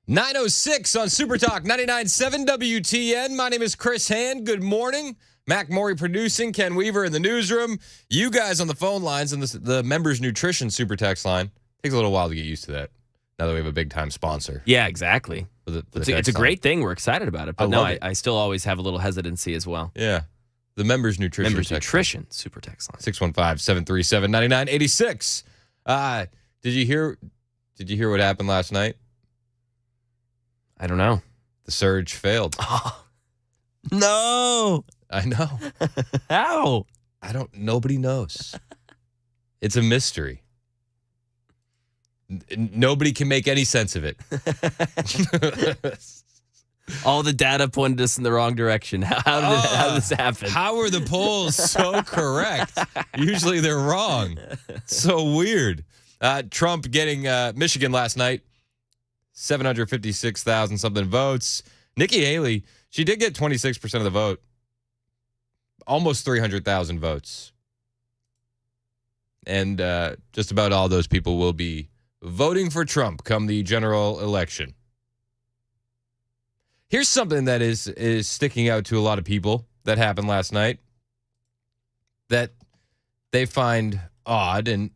9:06 on Super Talk 99.7 WTN. My name is Chris Hand. Good morning. Mac Morey producing, Ken Weaver in the newsroom. You guys on the phone lines and the Members Nutrition Super Text line. Takes a little while to get used to that now that we have a big-time sponsor. Yeah, exactly. It's a great thing. We're excited about it. But I still always have a little hesitancy as well. Yeah. The Members Nutrition Super Text line. 615-737-9986. Did you hear what happened last night? I don't know. The surge failed. Oh, no. I know. How? Nobody knows. It's a mystery. Nobody can make any sense of it. All the data pointed us in the wrong direction. How did this happen? How are the polls so correct? Usually they're wrong. So weird. Trump getting Michigan last night. 756,000 something votes. Nikki Haley, she did get 26% of the vote. Almost 300,000 votes. And just about all those people will be voting for Trump come the general election. Here's something that is sticking out to a lot of people that happened last night that they find odd and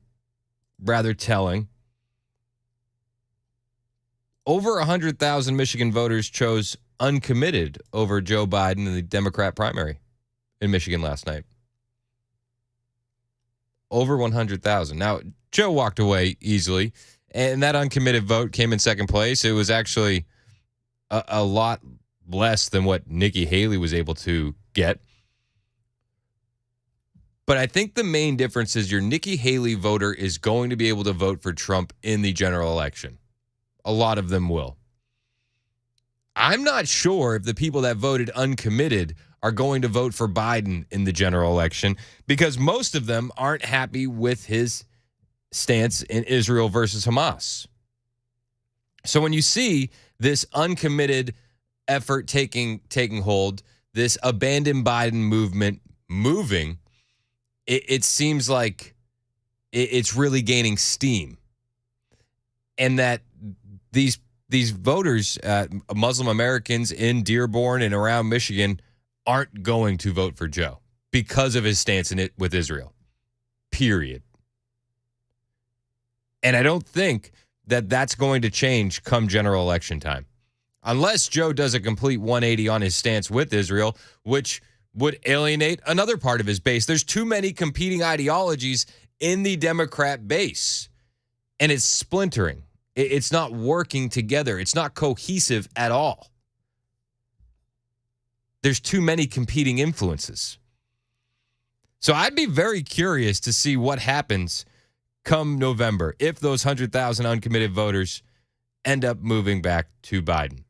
rather telling. Over 100,000 Michigan voters chose uncommitted over Joe Biden in the Democrat primary in Michigan last night. Over 100,000. Now, Joe walked away easily, and that uncommitted vote came in second place. It was actually a lot less than what Nikki Haley was able to get. But I think the main difference is your Nikki Haley voter is going to be able to vote for Trump in the general election. A lot of them will. I'm not sure if the people that voted uncommitted are going to vote for Biden in the general election because most of them aren't happy with his stance in Israel versus Hamas. So when you see this uncommitted effort taking hold, this abandon Biden movement moving, it seems like it's really gaining steam. And that these voters, Muslim Americans in Dearborn and around Michigan, aren't going to vote for Joe because of his stance in it with Israel. Period. And I don't think that that's going to change come general election time. Unless Joe does a complete 180 on his stance with Israel, which would alienate another part of his base. There's too many competing ideologies in the Democrat base, and it's splintering. It's not working together. It's not cohesive at all. There's too many competing influences. So I'd be very curious to see what happens come November if those 100,000 uncommitted voters end up moving back to Biden.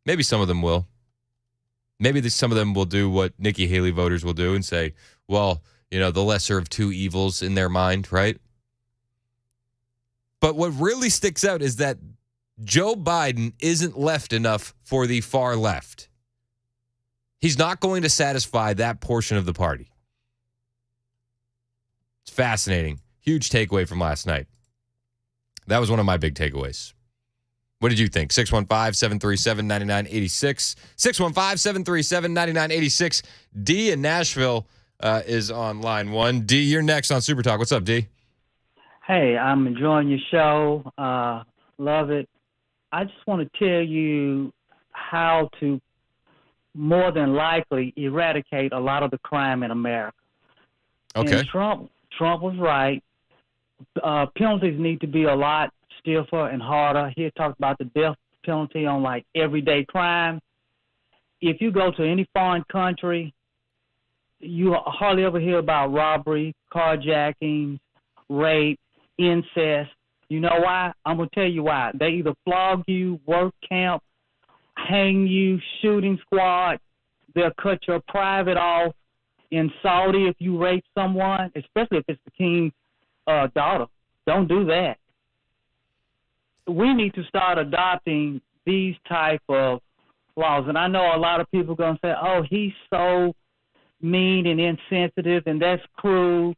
Maybe some of them will. Maybe some of them will do what Nikki Haley voters will do and say, well, the lesser of two evils in their mind, right? But what really sticks out is that Joe Biden isn't left enough for the far left. He's not going to satisfy that portion of the party. It's fascinating. Huge takeaway from last night. That was one of my big takeaways. What did you think? 615-737-9986. 615-737-9986. D in Nashville is on line one. D, you're next on Super Talk. What's up, D? Hey, I'm enjoying your show. Love it. I just want to tell you how to more than likely eradicate a lot of the crime in America. Okay. And Trump was right. Penalties need to be a lot stiffer and harder. He talked about the death penalty on like everyday crime. If you go to any foreign country, you hardly ever hear about robbery, carjacking, rape, incest. You know why? I'm going to tell you why. They either flog you, work camp, hang you, shooting squad. They'll cut your private off. In Saudi, if you rape someone, especially if it's the king's daughter, don't do that. We need to start adopting these type of laws. And I know a lot of people are going to say, oh, he's so mean and insensitive and that's cruel.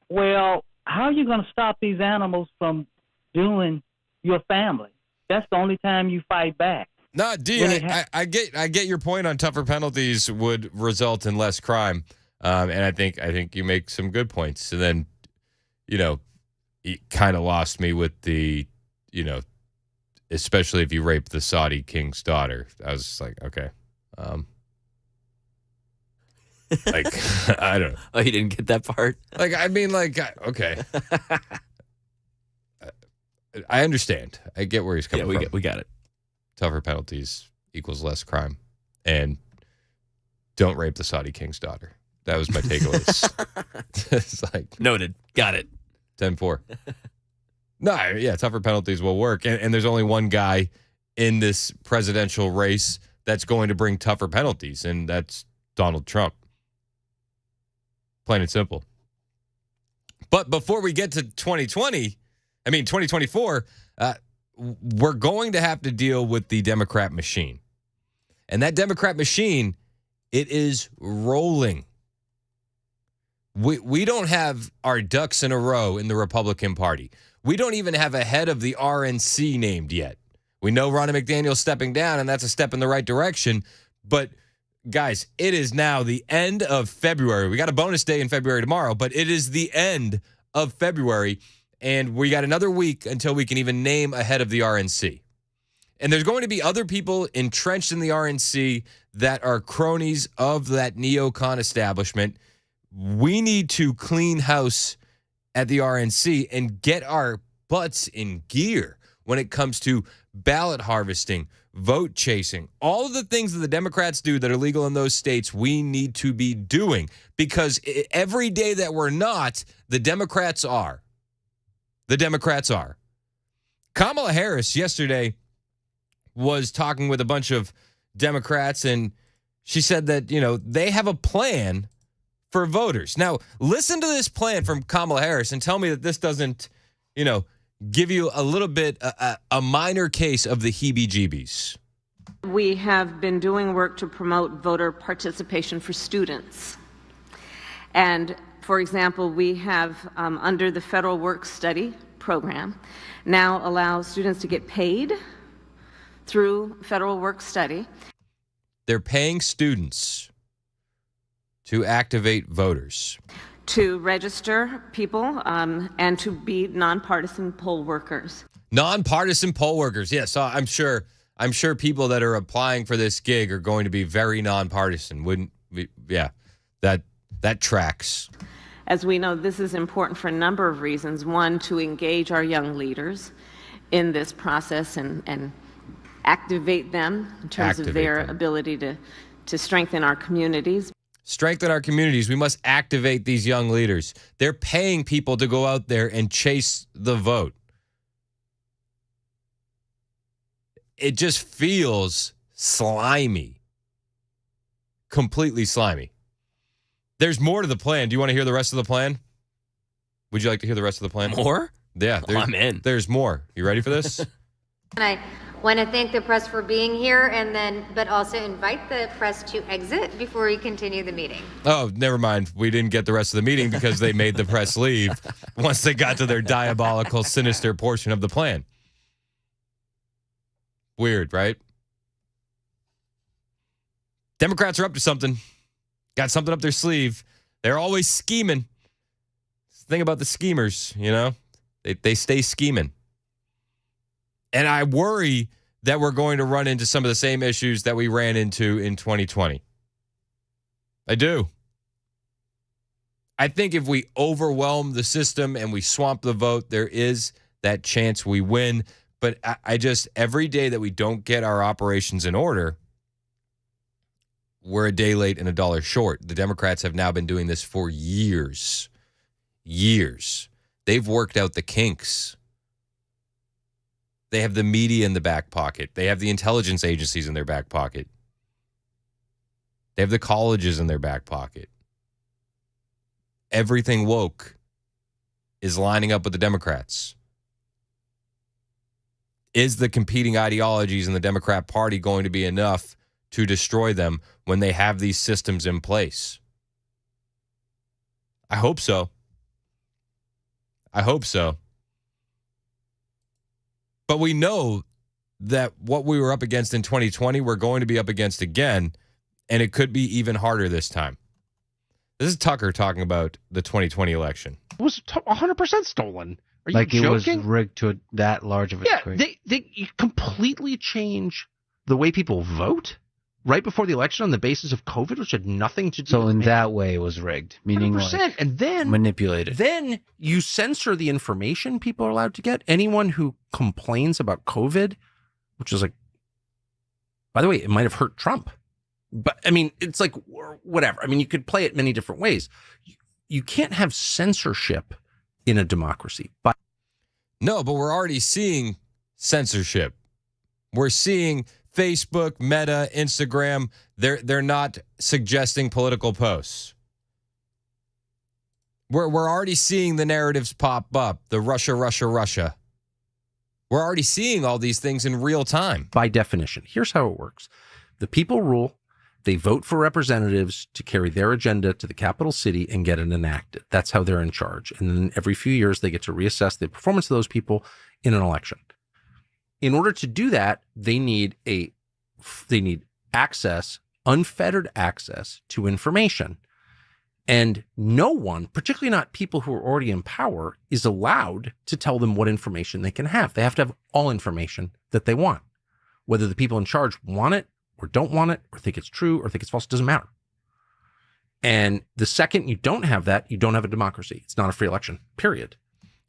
Well, how are you going to stop these animals from doing your family? That's the only time you fight back. No, I get your point on tougher penalties would result in less crime, and I think you make some good points. And then, it kind of lost me with the, especially if you rape the Saudi king's daughter. I was just like, okay, I don't know. Oh, you didn't get that part? Okay. I understand. I get where he's coming from. We got it. Tougher penalties equals less crime. And don't rape the Saudi king's daughter. That was my takeaways. It's like noted. Got it. 10-4. No, yeah, tougher penalties will work. And there's only one guy in this presidential race that's going to bring tougher penalties, and that's Donald Trump. Plain and simple. But before we get to 2024, we're going to have to deal with the Democrat machine. And that Democrat machine, it is rolling. We don't have our ducks in a row in the Republican Party. We don't even have a head of the RNC named yet. We know Ronna McDaniel's stepping down, and that's a step in the right direction. But, guys, it is now the end of February. We got a bonus day in February tomorrow, but it is the end of February. And we got another week until we can even name a head of the RNC. And there's going to be other people entrenched in the RNC that are cronies of that neocon establishment. We need to clean house at the RNC and get our butts in gear when it comes to ballot harvesting, vote chasing, all of the things that the Democrats do that are legal in those states, we need to be doing. Because every day that we're not, the Democrats are. The Democrats are. Kamala Harris yesterday was talking with a bunch of Democrats, and she said that, they have a plan for voters. Now, listen to this plan from Kamala Harris and tell me that this doesn't, give you a little bit, a minor case of the heebie-jeebies. We have been doing work to promote voter participation for students. And for example, we have, under the Federal Work Study program, now allow students to get paid through Federal Work Study. They're paying students to activate voters, to register people, and to be nonpartisan poll workers. Nonpartisan poll workers, yes. So I'm sure people that are applying for this gig are going to be very nonpartisan. That tracks. As we know, this is important for a number of reasons. One, to engage our young leaders in this process and activate them in terms of their ability to strengthen our communities. Strengthen our communities. We must activate these young leaders. They're paying people to go out there and chase the vote. It just feels slimy. Completely slimy. There's more to the plan. Do you want to hear the rest of the plan? Would you like to hear the rest of the plan? More? Yeah. I'm in. There's more. You ready for this? And I want to thank the press for being here, but also invite the press to exit before we continue the meeting. Oh, never mind. We didn't get the rest of the meeting because they made the press leave once they got to their diabolical, sinister portion of the plan. Weird, right? Democrats are up to something. Got something up their sleeve. They're always scheming. Thing about the schemers, they stay scheming. And I worry that we're going to run into some of the same issues that we ran into in 2020. I do. I think if we overwhelm the system and we swamp the vote, there is that chance we win. But I just, every day that we don't get our operations in order, we're a day late and a dollar short. The Democrats have now been doing this for years. Years. They've worked out the kinks. They have the media in the back pocket. They have the intelligence agencies in their back pocket. They have the colleges in their back pocket. Everything woke is lining up with the Democrats. Is the competing ideologies in the Democrat Party going to be enough to destroy them when they have these systems in place? I hope so. I hope so. But we know that what we were up against in 2020, we're going to be up against again, and it could be even harder this time. This is Tucker talking about the 2020 election. It was 100% stolen. Are you joking? It was rigged to that large of a degree. They completely change the way people vote right before the election on the basis of COVID, which had nothing to do so with in that way it was rigged, meaning 100%. And then manipulated. Then you censor the information people are allowed to get. Anyone who complains about COVID, which is like, by the way, it might have hurt Trump. But I mean, it's like whatever. I mean, you could play it many different ways. You can't have censorship in a democracy. No, but we're already seeing censorship. We're seeing Facebook, Meta, Instagram. They're not suggesting political posts. We're already seeing the narratives pop up. The Russia. We're already seeing all these things in real time. By definition, here's how it works. The people rule. They vote for representatives to carry their agenda to the capital city and get it enacted. That's how they're in charge. And then every few years, they get to reassess the performance of those people in an election. In order to do that, they need access, unfettered access to information. And no one, particularly not people who are already in power, is allowed to tell them what information they can have. They have to have all information that they want. Whether the people in charge want it or don't want it or think it's true or think it's false, it doesn't matter. And the second you don't have that, you don't have a democracy. It's not a free election, period.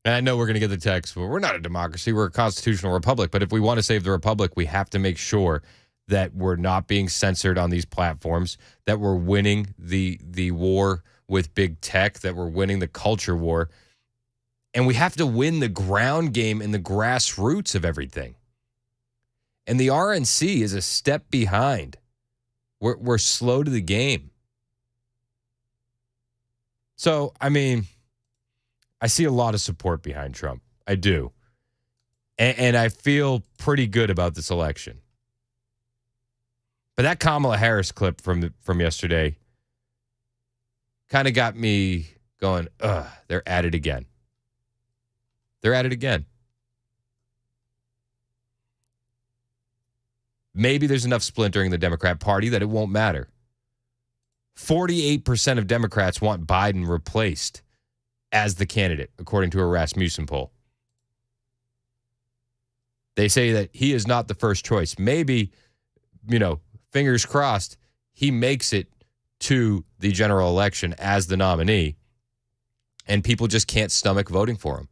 And I know we're going to get the text, but we're not a democracy. We're a constitutional republic. But if we want to save the republic, we have to make sure that we're not being censored on these platforms, that we're winning the war with big tech, that we're winning the culture war. And we have to win the ground game and the grassroots of everything. And the RNC is a step behind. We're slow to the game. So, I mean, I see a lot of support behind Trump. I do. And I feel pretty good about this election. But that Kamala Harris clip from yesterday kind of got me going, they're at it again. They're at it again. Maybe there's enough splintering in the Democrat Party that it won't matter. 48% of Democrats want Biden replaced as the candidate, according to a Rasmussen poll. They say that he is not the first choice. Maybe, fingers crossed, he makes it to the general election as the nominee, and people just can't stomach voting for him.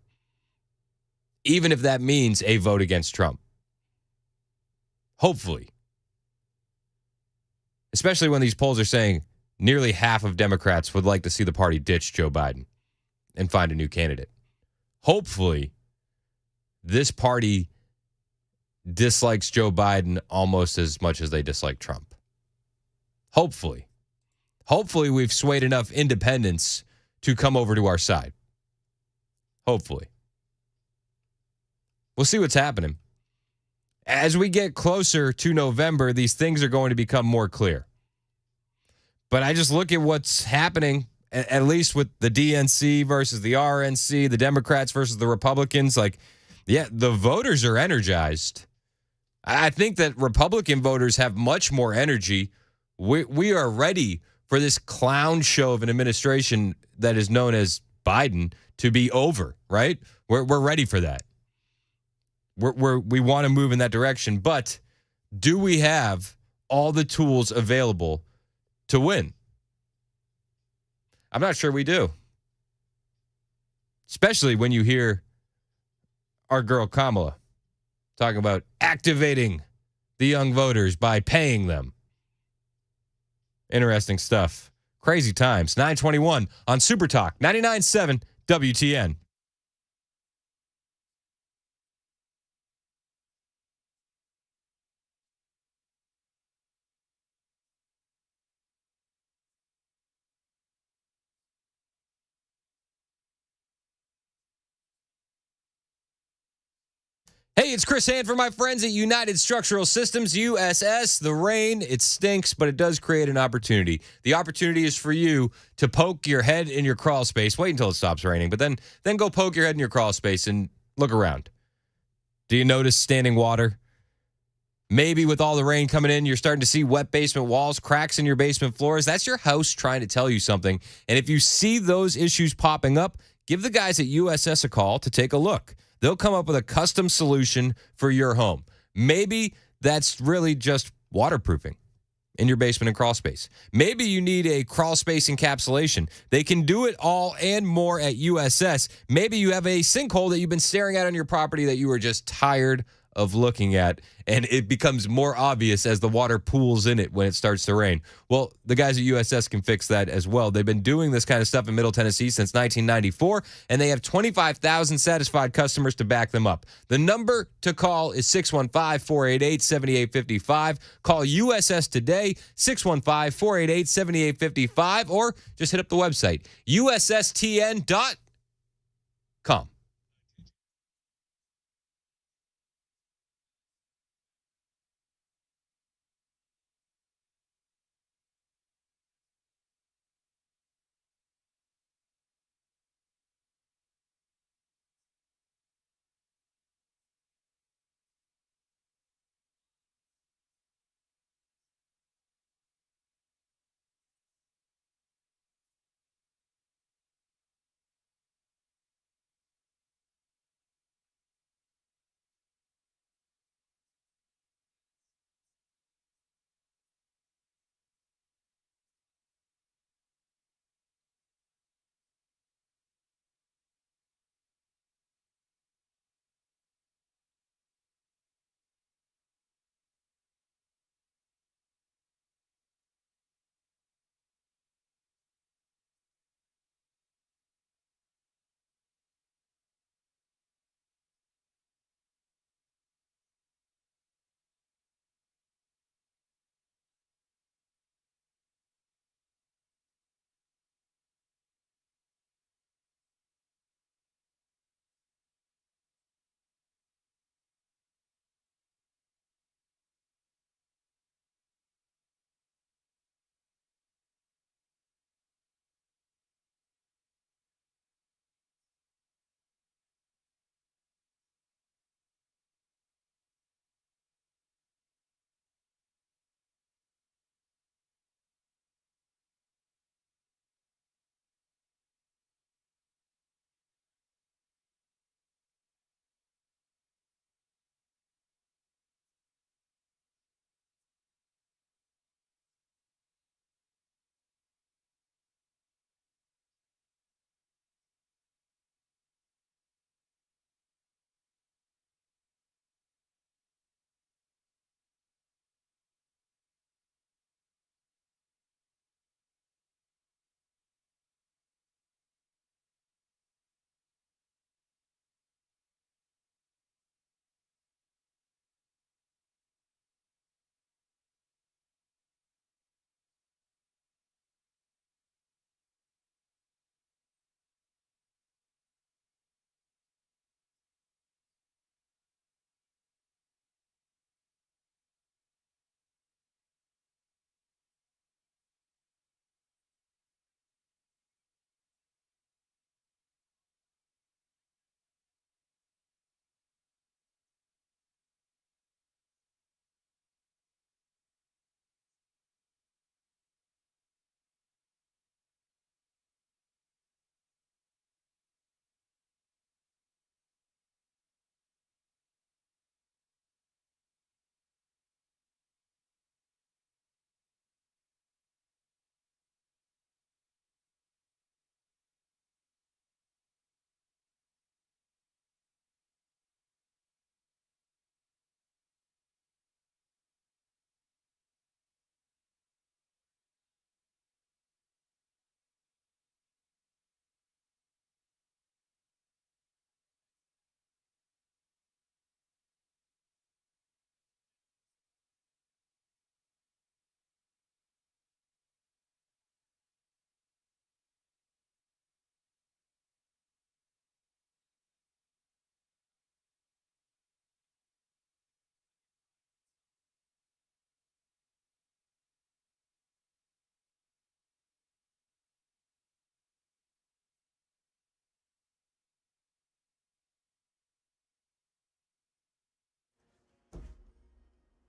Even if that means a vote against Trump. Hopefully. Especially when these polls are saying nearly half of Democrats would like to see the party ditch Joe Biden and find a new candidate. Hopefully, this party dislikes Joe Biden almost as much as they dislike Trump. Hopefully. Hopefully, we've swayed enough independents to come over to our side. Hopefully. We'll see what's happening. As we get closer to November, these things are going to become more clear. But I just look at what's happening, at least with the DNC versus the RNC, the Democrats versus the Republicans. The voters are energized. I think that Republican voters have much more energy. We are ready for this clown show of an administration that is known as Biden to be over, right? We're ready for that. We want to move in that direction, but do we have all the tools available to win? I'm not sure we do. Especially when you hear our girl Kamala talking about activating the young voters by paying them. Interesting stuff. Crazy times. 921 on Super Talk 99.7 WTN. Hey, it's Chris Hand for my friends at United Structural Systems, USS. The rain, it stinks, but it does create an opportunity. The opportunity is for you to poke your head in your crawl space. Wait until it stops raining, but then go poke your head in your crawl space and look around. Do you notice standing water? Maybe with all the rain coming in, you're starting to see wet basement walls, cracks in your basement floors. That's your house trying to tell you something. And if you see those issues popping up, give the guys at USS a call to take a look. They'll come up with a custom solution for your home. Maybe that's really just waterproofing in your basement and crawl space. Maybe you need a crawl space encapsulation. They can do it all and more at USS. Maybe you have a sinkhole that you've been staring at on your property that you are just tired of looking at, and it becomes more obvious as the water pools in it when it starts to rain. Well, the guys at USS can fix that as well. They've been doing this kind of stuff in Middle Tennessee since 1994, and they have 25,000 satisfied customers to back them up. The number to call is 615-488-7855. Call USS today, 615-488-7855, or just hit up the website, ussTN.com.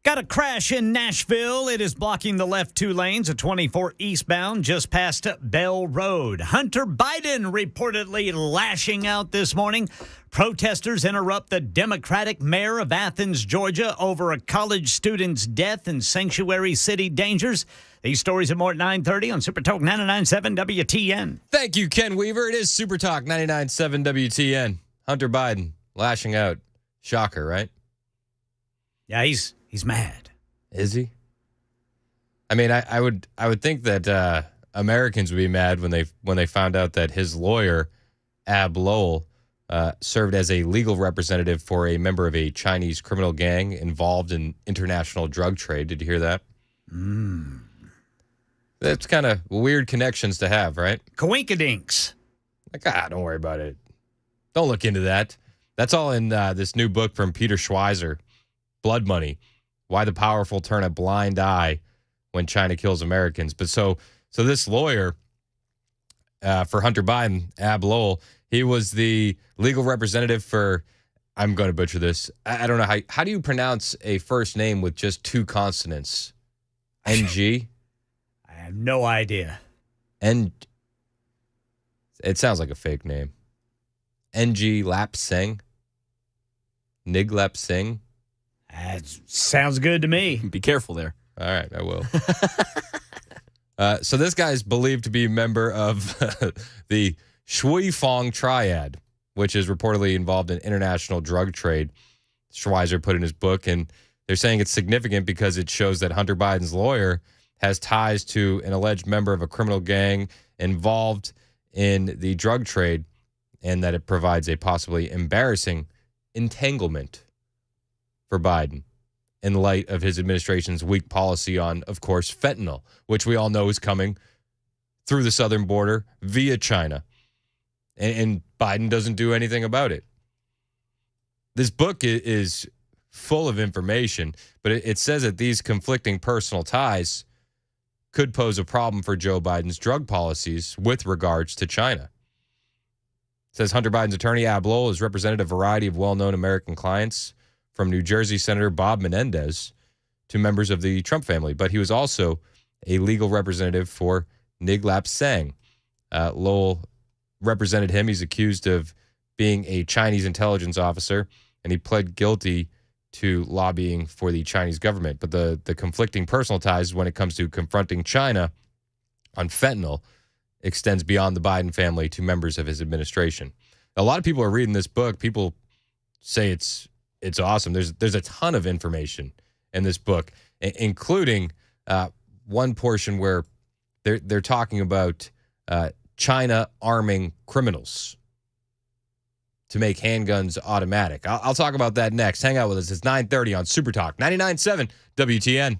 Got a crash in Nashville. It is blocking the left two lanes of 24 eastbound just past Bell Road. Hunter Biden reportedly lashing out this morning. Protesters interrupt the Democratic mayor of Athens, Georgia, over a college student's death and sanctuary city dangers. These stories and more at 9:30 on Super Talk 99.7 WTN. Thank you, Ken Weaver. It is Super Talk 99.7 WTN. Hunter Biden lashing out. Shocker, right? Yeah, he's mad. Is he? I mean, I would think that Americans would be mad when they found out that his lawyer, Ab Lowell, served as a legal representative for a member of a Chinese criminal gang involved in international drug trade. Did you hear that? That's kind of weird connections to have, right? Coinkadinks. Like, don't worry about it. Don't look into that. That's all in this new book from Peter Schweizer, Blood Money, Why the Powerful Turn a Blind Eye When China Kills Americans. But so this lawyer for Hunter Biden, Ab Lowell, he was the legal representative for, I'm going to butcher this. I don't know. How do you pronounce a first name with just two consonants? NG? I have no idea. It sounds like a fake name. NG Lap Singh? Nig Lap Singh? That sounds good to me. Be careful there. All right, I will. So this guy is believed to be a member of the Shui Fong Triad, which is reportedly involved in international drug trade. Schweizer put in his book, and they're saying it's significant because it shows that Hunter Biden's lawyer has ties to an alleged member of a criminal gang involved in the drug trade, and that it provides a possibly embarrassing entanglement for Biden in light of his administration's weak policy on, of course, fentanyl, which we all know is coming through the southern border via China. And Biden doesn't do anything about it. This book is full of information, but it says that these conflicting personal ties could pose a problem for Joe Biden's drug policies with regards to China. It says Hunter Biden's attorney, Ab Lowell, has represented a variety of well-known American clients, from New Jersey Senator Bob Menendez to members of the Trump family, but he was also a legal representative for Nig Lap Singh. Lowell represented him. He's accused of being a Chinese intelligence officer, and he pled guilty to lobbying for the Chinese government. But the conflicting personal ties when it comes to confronting China on fentanyl extends beyond the Biden family to members of his administration. A lot of people are reading this book. People say it's awesome. There's a ton of information in this book, including one portion where they're talking about China arming criminals to make handguns automatic. I'll talk about that next. Hang out with us. It's 9:30 on Super Talk 99.7 WTN.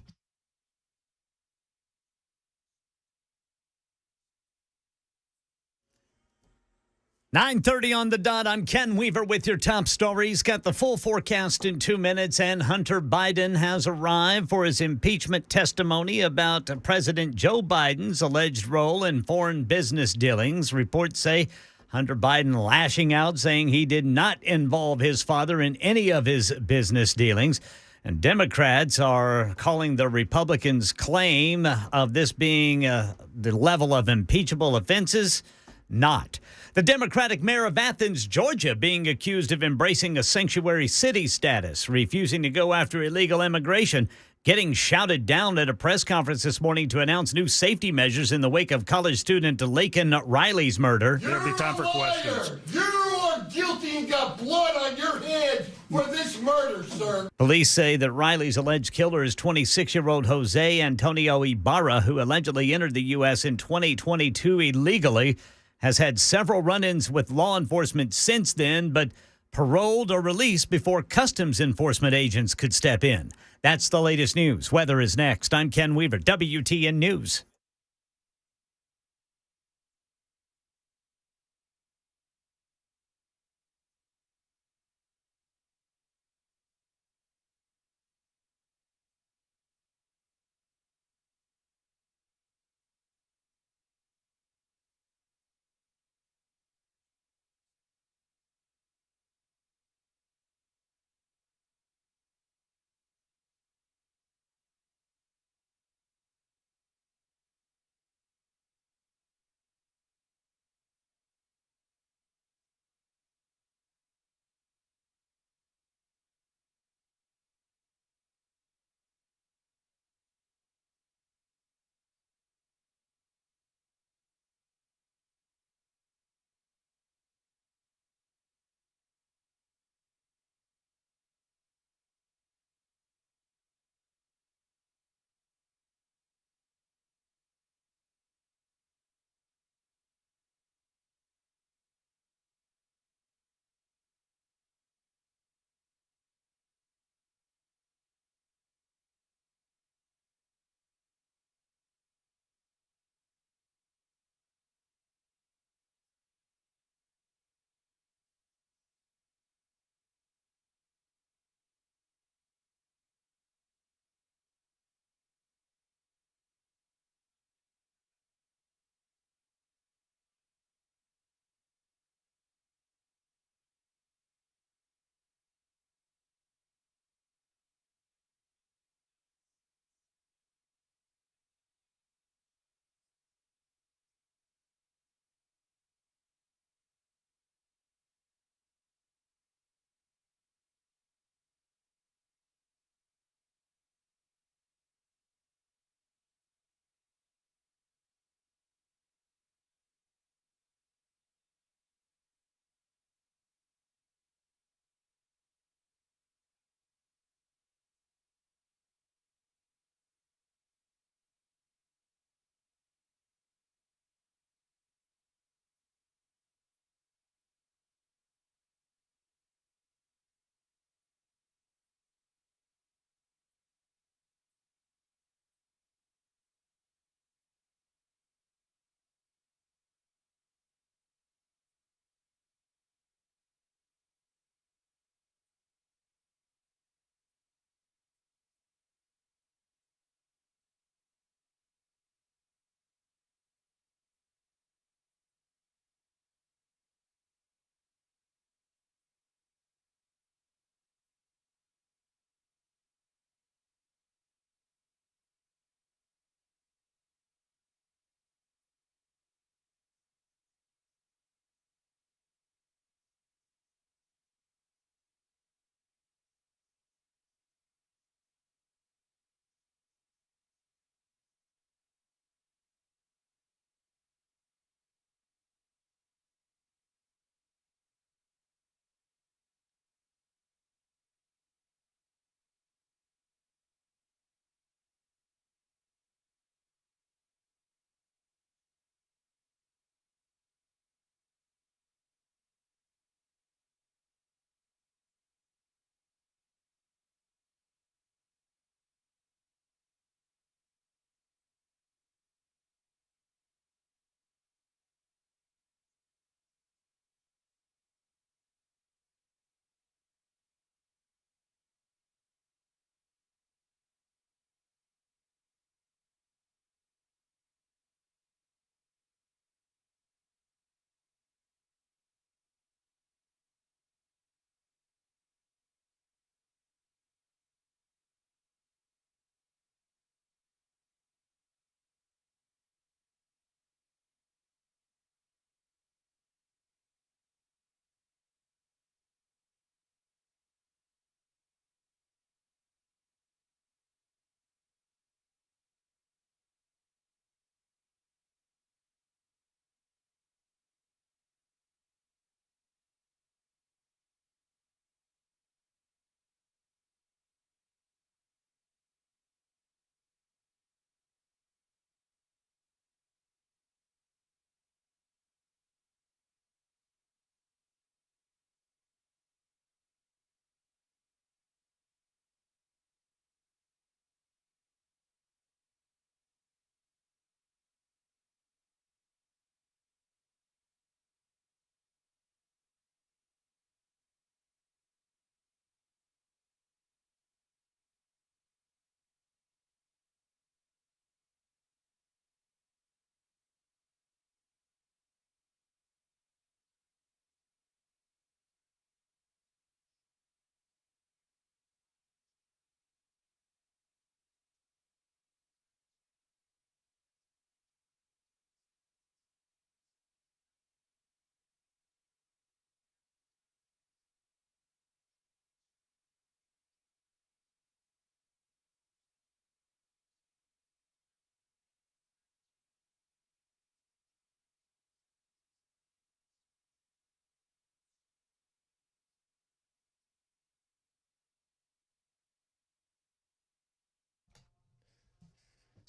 "9:30 on the dot. I'm Ken Weaver with your top stories. Got the full forecast in 2 minutes, and Hunter Biden has arrived for his impeachment testimony about President Joe Biden's alleged role in foreign business dealings. Reports say Hunter Biden lashing out, saying he did not involve his father in any of his business dealings. And Democrats are calling the Republicans' claim of this being the level of impeachable offenses not. The Democratic mayor of Athens, Georgia, being accused of embracing a sanctuary city status, refusing to go after illegal immigration, getting shouted down at a press conference this morning to announce new safety measures in the wake of college student Laken Riley's murder. It'll be time for questions. You are guilty and got blood on your head for this murder, sir. Police say that Riley's alleged killer is 26-year-old Jose Antonio Ibarra, who allegedly entered the U.S. in 2022 illegally, has had several run-ins with law enforcement since then, but paroled or released before customs enforcement agents could step in. That's the latest news. Weather is next. I'm Ken Weaver, WTN News.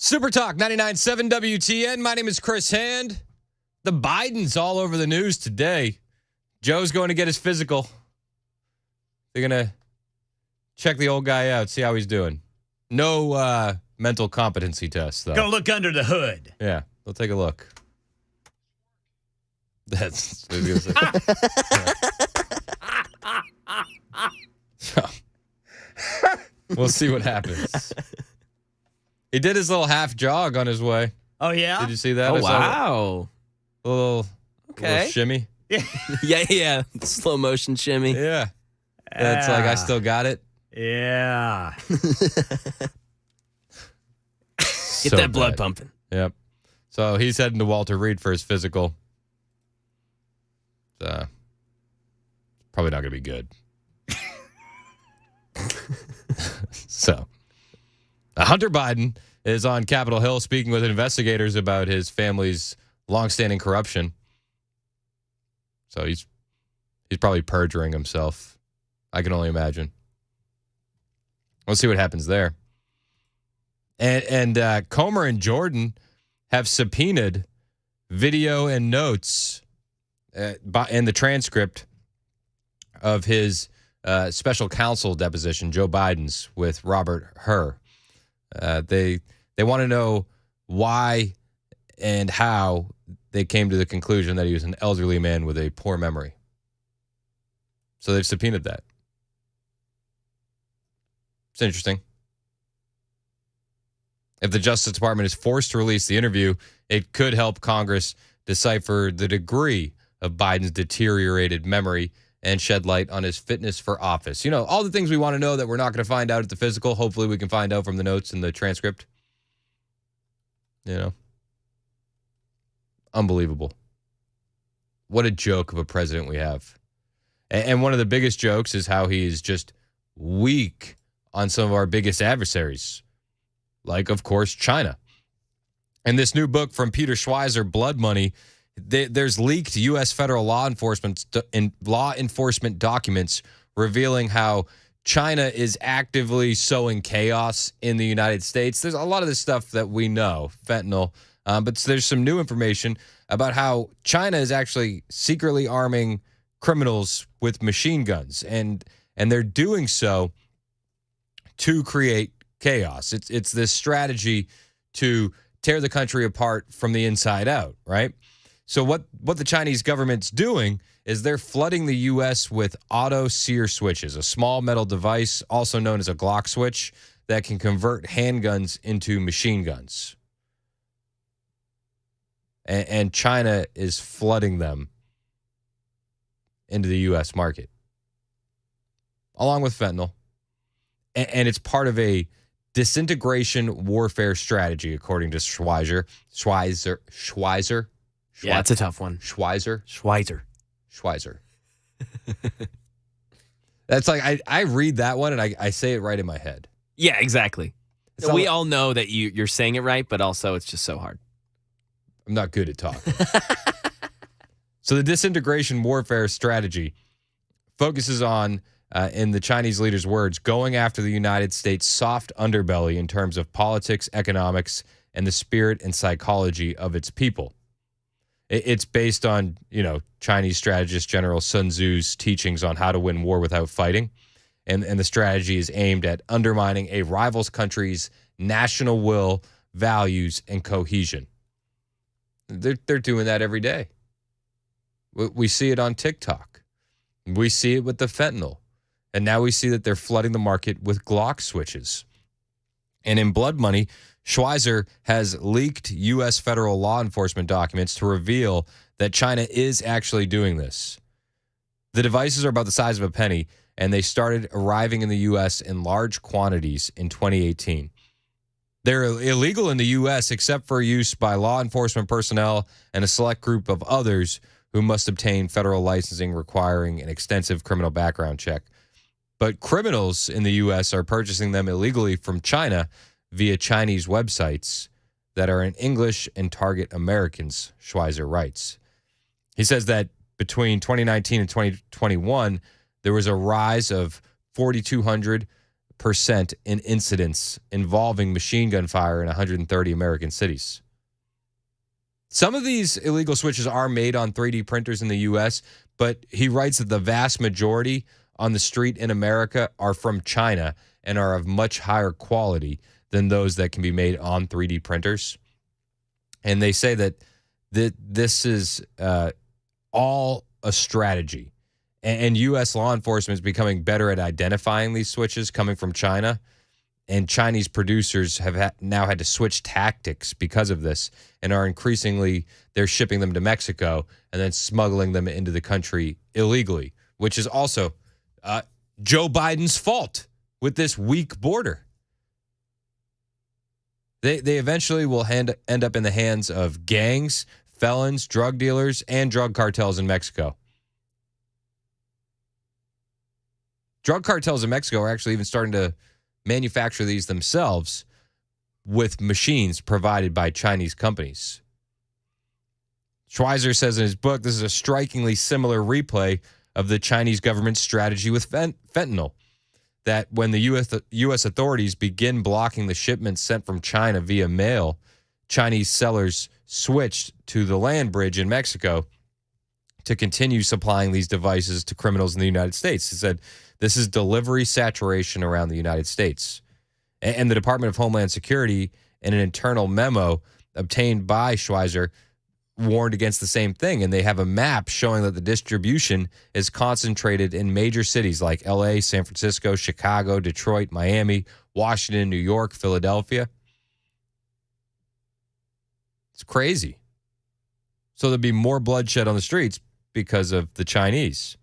Super Talk 99.7 WTN. My name is Chris Hand. The Bidens all over the news today. Joe's going to get his physical. They're going to check the old guy out, see how he's doing. No mental competency test, though. Go look under the hood. Yeah, they'll take a look. That's what I was going to say. So, we'll see what happens. He did his little half jog on his way. Oh, yeah? Did you see that? Oh, wow. A little shimmy. Yeah. Slow motion shimmy. Yeah. That's like, I still got it. Yeah. Get that blood pumping. Yep. So he's heading to Walter Reed for his physical. Probably not going to be good. So, Hunter Biden is on Capitol Hill speaking with investigators about his family's longstanding corruption. So he's probably perjuring himself. I can only imagine. We'll see what happens there. And Comer and Jordan have subpoenaed video and notes in the transcript of his special counsel deposition, Joe Biden's, with Robert Hur. They want to know why and how they came to the conclusion that he was an elderly man with a poor memory. So they've subpoenaed that. It's interesting. If the Justice Department is forced to release the interview, it could help Congress decipher the degree of Biden's deteriorated memory and shed light on his fitness for office. You know, all the things we want to know that we're not going to find out at the physical, hopefully we can find out from the notes and the transcript. You know? Unbelievable. What a joke of a president we have. And one of the biggest jokes is how he's just weak on some of our biggest adversaries. Like, of course, China. And this new book from Peter Schweizer, Blood Money, there's leaked U.S. federal law enforcement documents revealing how China is actively sowing chaos in the United States. There's a lot of this stuff that we know, fentanyl, but there's some new information about how China is actually secretly arming criminals with machine guns, and they're doing so to create chaos. It's this strategy to tear the country apart from the inside out, right? So what the Chinese government's doing is they're flooding the U.S. with auto sear switches, a small metal device also known as a Glock switch that can convert handguns into machine guns. And China is flooding them into the U.S. market, along with fentanyl. And it's part of a disintegration warfare strategy, according to Schweizer. Yeah, it's a tough one. Schweizer. That's like, I read that one and I say it right in my head. Yeah, exactly. We all know that you're saying it right, but also it's just so hard. I'm not good at talking. So the disintegration warfare strategy focuses on, in the Chinese leader's words, going after the United States' soft underbelly in terms of politics, economics, and the spirit and psychology of its people. It's based on, Chinese strategist General Sun Tzu's teachings on how to win war without fighting. And the strategy is aimed at undermining a rival's country's national will, values, and cohesion. They're doing that every day. We see it on TikTok. We see it with the fentanyl. And now we see that they're flooding the market with Glock switches. And in Blood Money, Schweizer has leaked U.S. federal law enforcement documents to reveal that China is actually doing this. The devices are about the size of a penny, and they started arriving in the U.S. in large quantities in 2018. They're illegal in the U.S. except for use by law enforcement personnel and a select group of others who must obtain federal licensing requiring an extensive criminal background check. But criminals in the U.S. are purchasing them illegally from China via Chinese websites that are in English and target Americans, Schweizer writes. He says that between 2019 and 2021, there was a rise of 4,200 in incidents involving machine gun fire in 130 American cities. Some of these illegal switches are made on 3D printers in the U.S., but he writes that the vast majority on the street in America are from China and are of much higher quality than those that can be made on 3D printers. And they say that this is all a strategy. And U.S. law enforcement is becoming better at identifying these switches coming from China. And Chinese producers have now had to switch tactics because of this and are increasingly, they're shipping them to Mexico and then smuggling them into the country illegally, which is also Joe Biden's fault with this weak border. They eventually will end up in the hands of gangs, felons, drug dealers, and drug cartels in Mexico. Drug cartels in Mexico are actually even starting to manufacture these themselves with machines provided by Chinese companies. Schweizer says in his book, this is a strikingly similar replay of the Chinese government's strategy with fentanyl, that when the U.S. authorities begin blocking the shipments sent from China via mail, Chinese sellers switched to the land bridge in Mexico to continue supplying these devices to criminals in the United States. He said, this is delivery saturation around the United States. And the Department of Homeland Security, in an internal memo obtained by Schweizer, warned against the same thing. And they have a map showing that the distribution is concentrated in major cities like L.A., San Francisco, Chicago, Detroit, Miami, Washington, New York, Philadelphia. It's crazy. So there'll be more bloodshed on the streets because of the Chinese.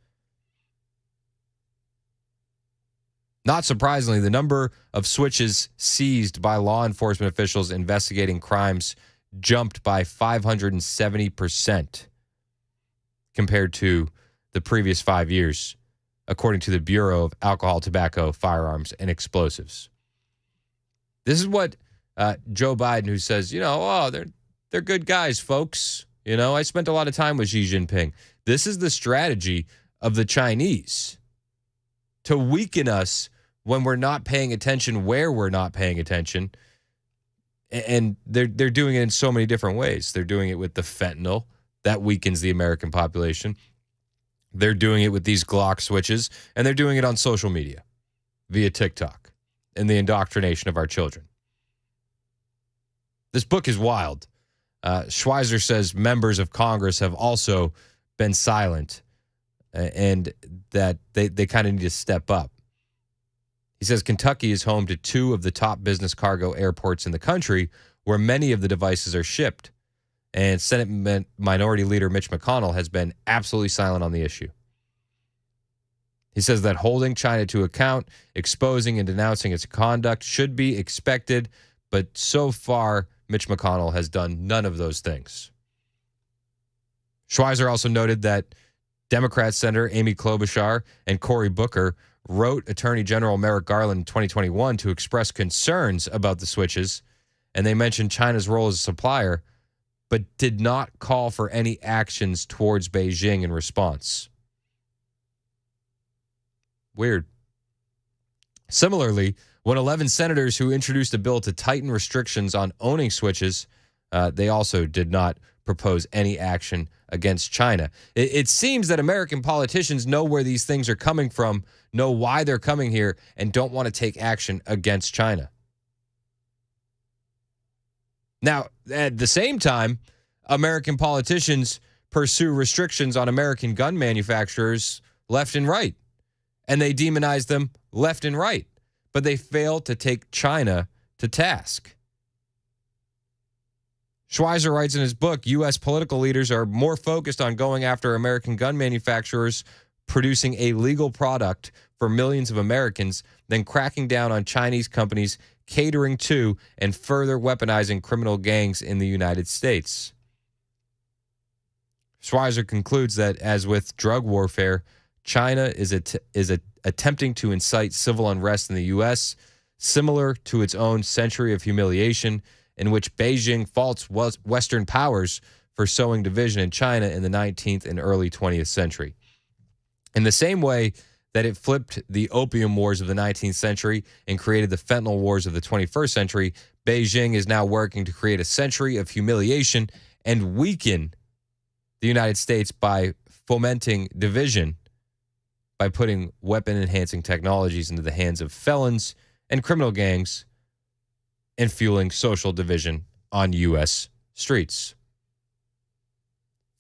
Not surprisingly, the number of switches seized by law enforcement officials investigating crimes jumped by 570% compared to the previous 5 years, according to the Bureau of Alcohol, Tobacco, Firearms, and Explosives. This is what Joe Biden, who says, they're good guys, folks. I spent a lot of time with Xi Jinping. This is the strategy of the Chinese to weaken us when we're not paying attention, where we're not paying attention. And they're doing it in so many different ways. They're doing it with the fentanyl. That weakens the American population. They're doing it with these Glock switches, and they're doing it on social media via TikTok and the indoctrination of our children. This book is wild. Schweizer says members of Congress have also been silent and that they kind of need to step up. He says Kentucky is home to two of the top business cargo airports in the country where many of the devices are shipped. And Senate Minority Leader Mitch McConnell has been absolutely silent on the issue. He says that holding China to account, exposing and denouncing its conduct should be expected, but so far, Mitch McConnell has done none of those things. Schweizer also noted that Democrat Senator Amy Klobuchar and Cory Booker wrote Attorney General Merrick Garland in 2021 to express concerns about the switches, and they mentioned China's role as a supplier, but did not call for any actions towards Beijing in response. Weird. Similarly, when 11 senators who introduced a bill to tighten restrictions on owning switches, they also did not propose any action against China. It seems that American politicians know where these things are coming from, know why they're coming here, and don't want to take action against China. Now, at the same time, American politicians pursue restrictions on American gun manufacturers left and right, and they demonize them left and right, but they fail to take China to task. Schweizer writes in his book, U.S. political leaders are more focused on going after American gun manufacturers producing a legal product for millions of Americans than cracking down on Chinese companies catering to and further weaponizing criminal gangs in the United States. Schweizer concludes that, as with drug warfare, China is attempting to incite civil unrest in the U.S., similar to its own century of humiliation in which Beijing faults Western powers for sowing division in China in the 19th and early 20th century. In the same way that it flipped the opium wars of the 19th century and created the fentanyl wars of the 21st century, Beijing is now working to create a century of humiliation and weaken the United States by fomenting division by putting weapon-enhancing technologies into the hands of felons and criminal gangs and fueling social division on U.S. streets.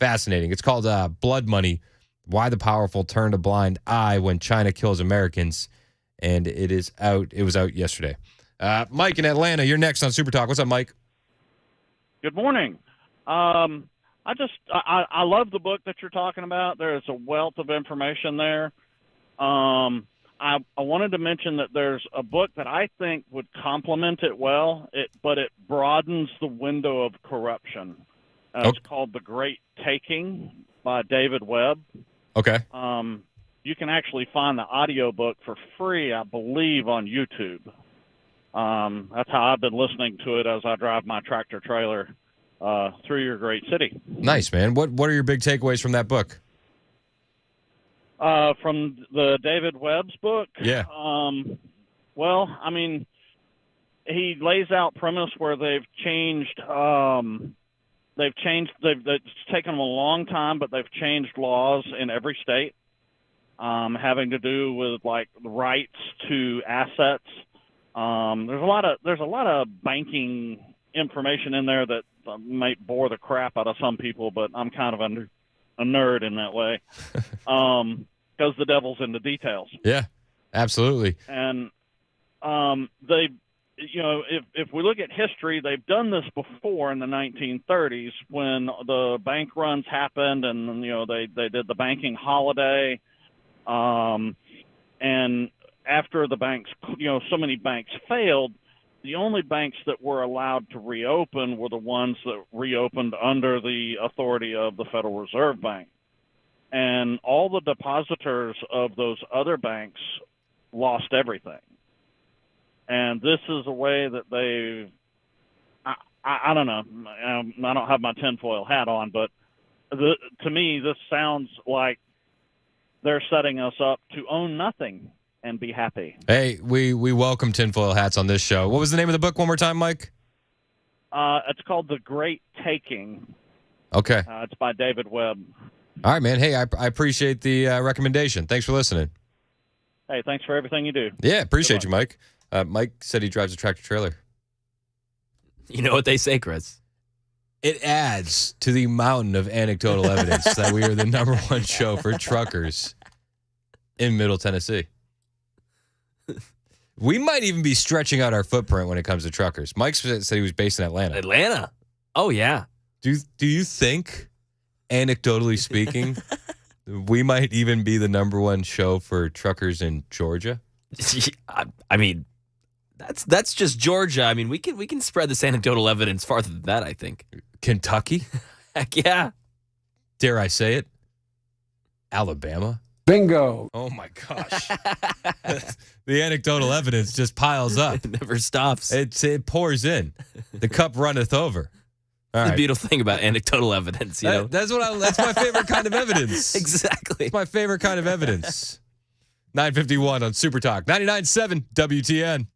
Fascinating. It's called Blood Money, Why the Powerful Turn a Blind Eye When China Kills Americans, and it is out. It was out yesterday. Mike in Atlanta, you're next on Super Talk. What's up, Mike? Good morning. I love the book that you're talking about. There is a wealth of information there. I wanted to mention that there's a book that I think would complement it well, but it broadens the window of corruption. It's called The Great Taking by David Webb. Okay. You can actually find the audiobook for free, I believe, on YouTube. That's how I've been listening to it as I drive my tractor trailer through your great city. Nice, man. What are your big takeaways from that book? From the David Webb's book? Yeah. Well, I mean, he lays out premise where they've changed. It's taken them a long time, but they've changed laws in every state, having to do with like the rights to assets. There's a lot of banking information in there that might bore the crap out of some people, but I'm kind of a nerd in that way, because the devil's in the details. Yeah, absolutely. And they, if we look at history, they've done this before in the 1930s when the bank runs happened, and they did the banking holiday, and after the banks, so many banks failed. The only banks that were allowed to reopen were the ones that reopened under the authority of the Federal Reserve Bank. And all the depositors of those other banks lost everything. And this is a way that I don't know, I don't have my tinfoil hat on, but to me, this sounds like they're setting us up to own nothing and be happy. Hey, we welcome tinfoil hats on this show. What was the name of the book one more time, Mike? It's called The Great Taking. Okay. It's by David Webb. All right, man. Hey, I appreciate the recommendation. Thanks for listening. Hey, thanks for everything you do. Yeah, appreciate you, Mike. Mike said he drives a tractor trailer. You know what they say, Chris. It adds to the mountain of anecdotal evidence that we are the number one show for truckers in Middle Tennessee. We might even be stretching out our footprint when it comes to truckers. Mike said he was based in Atlanta. Atlanta? Oh, yeah. Do you think, anecdotally speaking, we might even be the number one show for truckers in Georgia? I mean, that's just Georgia. I mean, we can spread this anecdotal evidence farther than that, I think. Kentucky? Heck yeah. Dare I say it? Alabama? Bingo. Oh, my gosh. The anecdotal evidence just piles up. It never stops. It pours in. The cup runneth over. All right. The beautiful thing about anecdotal evidence, you know. That's my favorite kind of evidence. Exactly. It's my favorite kind of evidence. 9:51 on Super Talk. 99.7 WTN.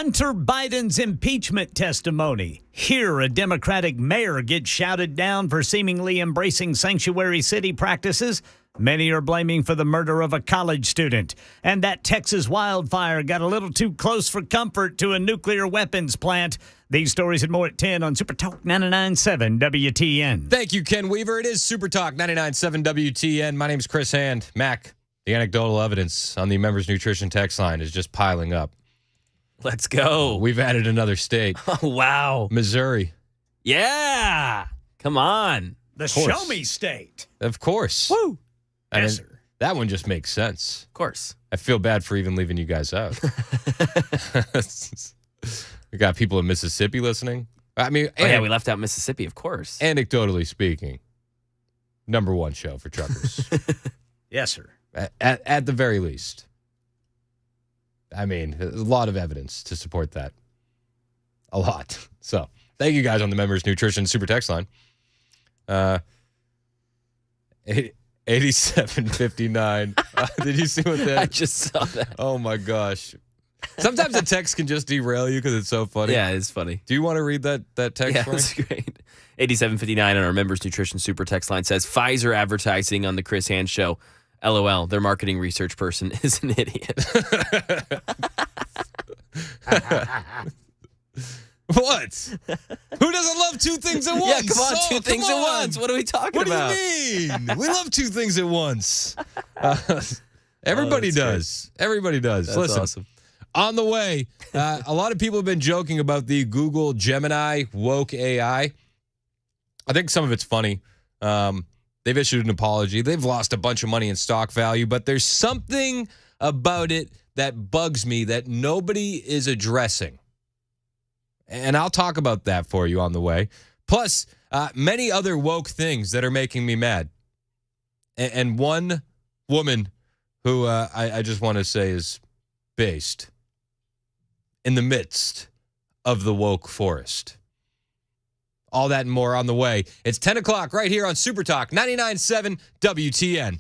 Hunter Biden's impeachment testimony. Here, a Democratic mayor gets shouted down for seemingly embracing sanctuary city practices many are blaming for the murder of a college student. And that Texas wildfire got a little too close for comfort to a nuclear weapons plant. These stories and more at 10 on Super Talk 99.7 WTN. Thank you, Ken Weaver. It is Super Talk 99.7 WTN. My name is Chris Hand. Mac, the anecdotal evidence on the members' nutrition text line is just piling up. Let's go. We've added another state. Oh, wow. Missouri. Yeah. Come on. The show me state. Of course. Woo. Yes, sir. That one just makes sense. Of course. I feel bad for even leaving you guys out. We got people in Mississippi listening. I mean, we left out Mississippi, of course. Anecdotally speaking, number one show for truckers. Yes, sir. At the very least. I mean, a lot of evidence to support that. A lot. So, thank you guys on the members' nutrition super text line. 8759. Did you see what that? I just saw that. Oh my gosh. Sometimes the text can just derail you because it's so funny. Yeah, it's funny. Do you want to read that text for me? Yeah, that's great. 8759 on our members' nutrition super text line says Pfizer advertising on the Chris Hand Show. LOL, their marketing research person is an idiot. What? Who doesn't love two things at once? Yeah, come on, two things at once. What are we talking about? What do you mean? We love two things at once. Everybody does. Great. Everybody does. That's Listen, awesome. On the way, a lot of people have been joking about the Google Gemini woke AI. I think some of it's funny. They've issued an apology. They've lost a bunch of money in stock value, but there's something about it that bugs me that nobody is addressing. And I'll talk about that for you on the way. Plus, many other woke things that are making me mad. And one woman who I just want to say is based in the midst of the woke forest. All that and more on the way. It's 10 o'clock right here on Super Talk 99.7 WTN.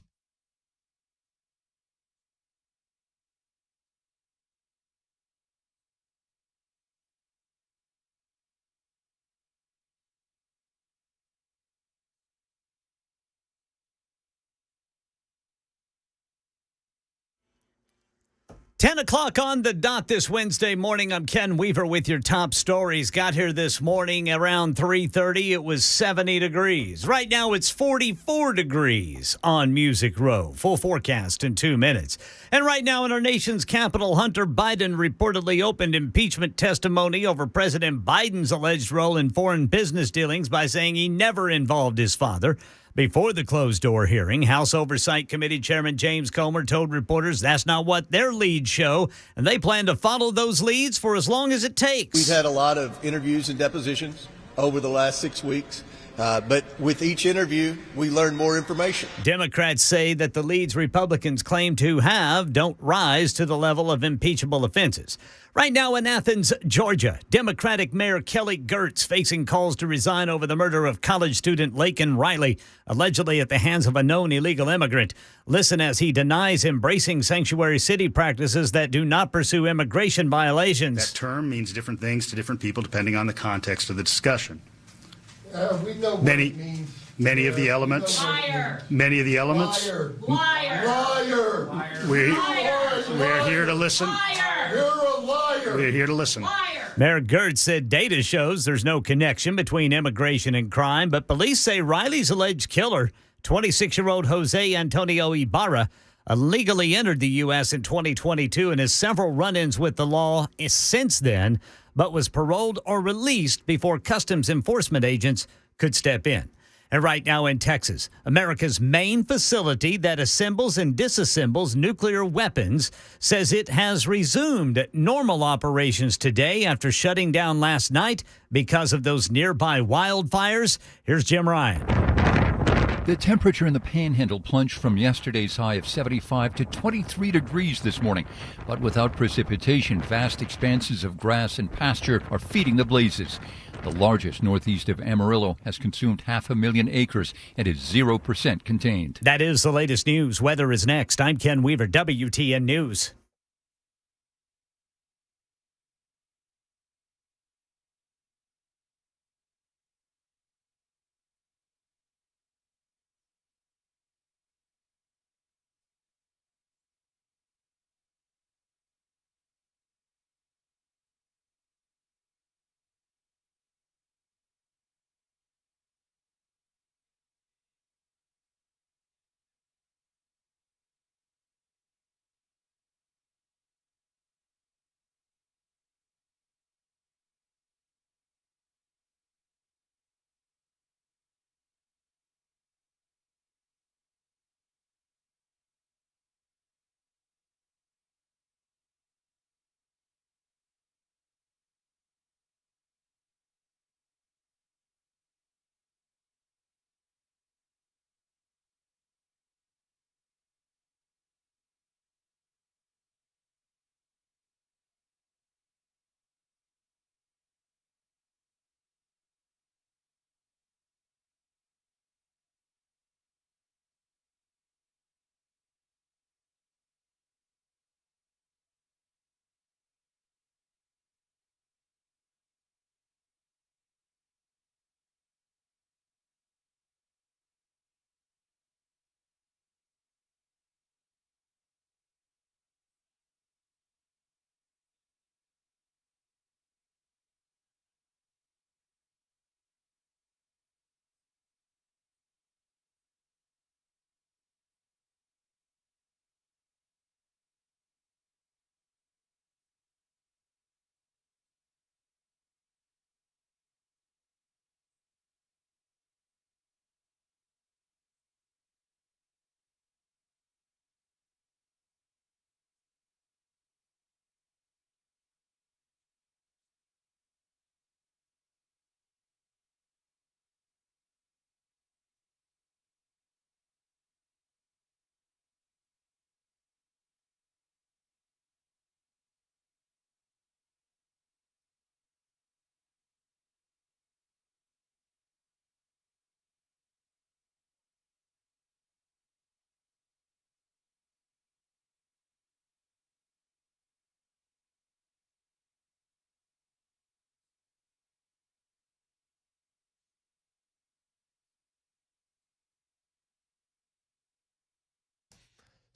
Ten o'clock on the dot this Wednesday morning. I'm Ken Weaver with your top stories. Got here this morning around 3:30. It was 70 degrees. Right now it's 44 degrees on Music Row. Full forecast in 2 minutes. And right now in our nation's capital, Hunter Biden reportedly opened impeachment testimony over President Biden's alleged role in foreign business dealings by saying he never involved his father. Before the closed-door hearing, House Oversight Committee Chairman James Comer told reporters that's not what their leads show, and they plan to follow those leads for as long as it takes. We've had a lot of interviews and depositions over the last 6 weeks, but with each interview, we learn more information. Democrats say that the leads Republicans claim to have don't rise to the level of impeachable offenses. Right now in Athens, Georgia, Democratic Mayor Kelly Girtz facing calls to resign over the murder of college student Laken Riley, allegedly at the hands of a known illegal immigrant. Listen as he denies embracing sanctuary city practices that do not pursue immigration violations. That term means different things to different people depending on the context of the discussion. We know what it means. Many of the elements. Liar. Many of the elements. Liar. Liar. Liar. We're here to listen. Liar. You're a liar. We're here to listen. Liar. Mayor Girtz said data shows there's no connection between immigration and crime, but police say Riley's alleged killer, 26-year-old Jose Antonio Ibarra, illegally entered the U.S. in 2022 and has several run-ins with the law since then, but was paroled or released before customs enforcement agents could step in. And right now in Texas, America's main facility that assembles and disassembles nuclear weapons says it has resumed normal operations today after shutting down last night because of those nearby wildfires. Here's Jim Ryan. The temperature in the Panhandle plunged from yesterday's high of 75 to 23 degrees this morning. But without precipitation, vast expanses of grass and pasture are feeding the blazes. The largest northeast of Amarillo has consumed 500,000 acres and is 0% contained. That is the latest news. Weather is next. I'm Ken Weaver, WTN News.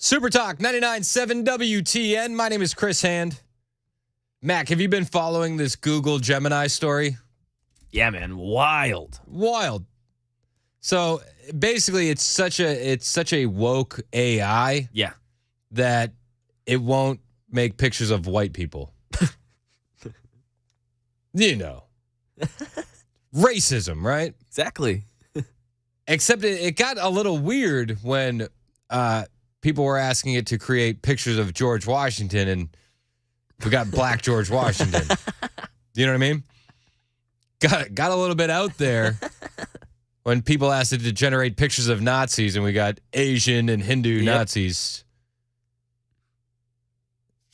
Super Talk 99.7 WTN. My name is Chris Hand. Mac, have you been following this Google Gemini story? Yeah, man. Wild. So basically, it's such a woke AI. Yeah. That it won't make pictures of white people. Racism, right? Exactly. Except it got a little weird when people were asking it to create pictures of George Washington, and we got Black George Washington. You know what I mean? Got a little bit out there when people asked it to generate pictures of Nazis, and we got Asian and Hindu Nazis.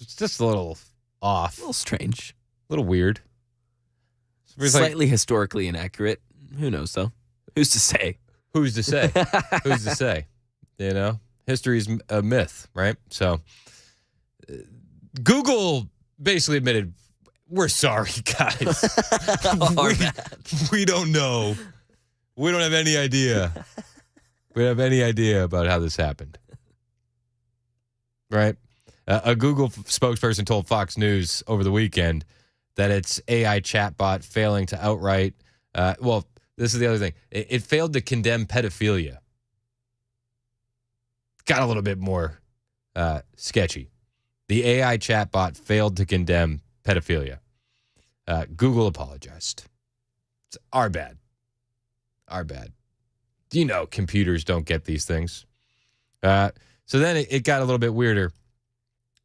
It's just a little off. A little strange. A little weird. Slightly historically inaccurate. Who knows, though? Who's to say? Who's to say? Who's to say? History's a myth, right? So Google basically admitted, we're sorry, guys. we don't know. We don't have any idea. We don't have any idea about how this happened. Right? A Google spokesperson told Fox News over the weekend that its AI chatbot failing to outright, this is the other thing. It failed to condemn pedophilia. Got a little bit more sketchy. The AI chatbot failed to condemn pedophilia. Google apologized. It's our bad. Our bad. Computers don't get these things. So then it got a little bit weirder.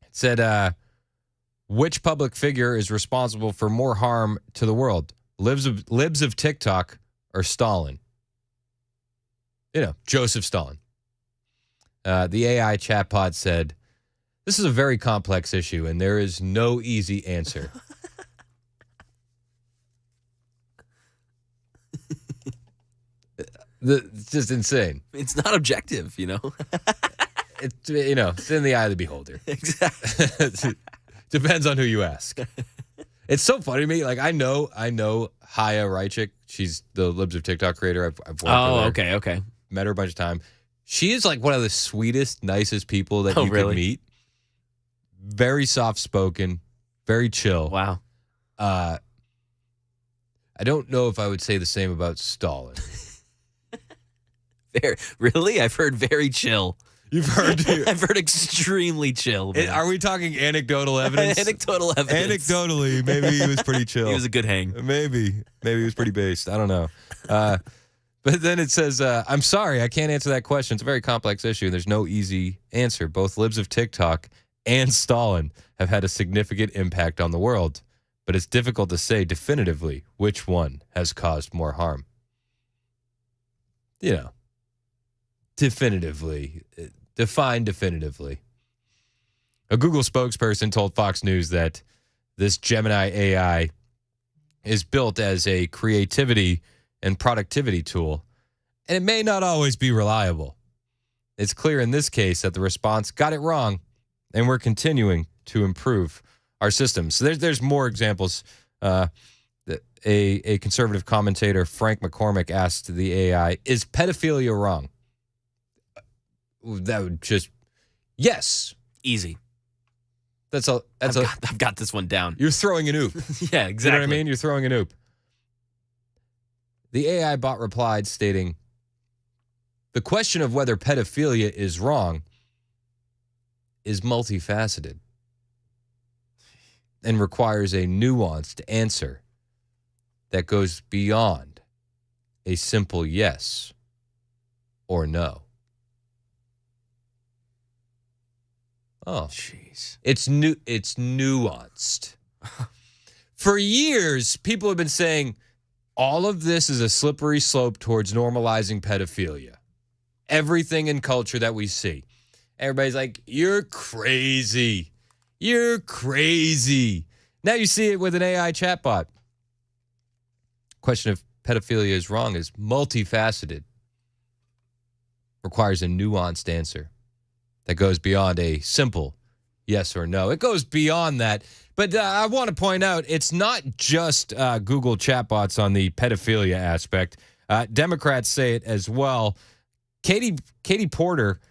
It said, which public figure is responsible for more harm to the world? Libs of TikTok or Stalin? Joseph Stalin. The AI chatbot said, this is a very complex issue, and there is no easy answer. It's just insane. It's not objective, It's in the eye of the beholder. Exactly. Depends on who you ask. It's so funny to me. Like, I know Haya Reichik. She's the Libs of TikTok creator. I've worked with her. Okay. Met her a bunch of times. She is like one of the sweetest, nicest people that you could meet. Very soft-spoken, very chill. Wow. I don't know if I would say the same about Stalin. Really? I've heard very chill. You've heard? I've heard extremely chill. Man. Are we talking anecdotal evidence? Anecdotal evidence. Anecdotally, maybe he was pretty chill. He was a good hang. Maybe he was pretty based. I don't know. But then it says, I'm sorry, I can't answer that question. It's a very complex issue. There's no easy answer. Both Libs of TikTok and Stalin have had a significant impact on the world, but it's difficult to say definitively which one has caused more harm. Definitively. Define definitively. A Google spokesperson told Fox News that this Gemini AI is built as a creativity and productivity tool, and it may not always be reliable. It's clear in this case that the response got it wrong, and we're continuing to improve our systems. So there's more examples. A conservative commentator, Frank McCormick, asked the AI, is pedophilia wrong? That would just, yes. Easy. I've got this one down. You're throwing an oop. Yeah, exactly. You know what I mean? You're throwing an oop. The AI bot replied, stating, the question of whether pedophilia is wrong is multifaceted and requires a nuanced answer that goes beyond a simple yes or no. Oh, jeez. It's nuanced. For years, people have been saying all of this is a slippery slope towards normalizing pedophilia. Everything in culture that we see. Everybody's like, you're crazy. You're crazy. Now you see it with an AI chatbot. Question if pedophilia is wrong is multifaceted. Requires a nuanced answer that goes beyond a simple yes or no. It goes beyond that. But I want to point out, it's not just Google chatbots on the pedophilia aspect. Democrats say it as well. Katie Porter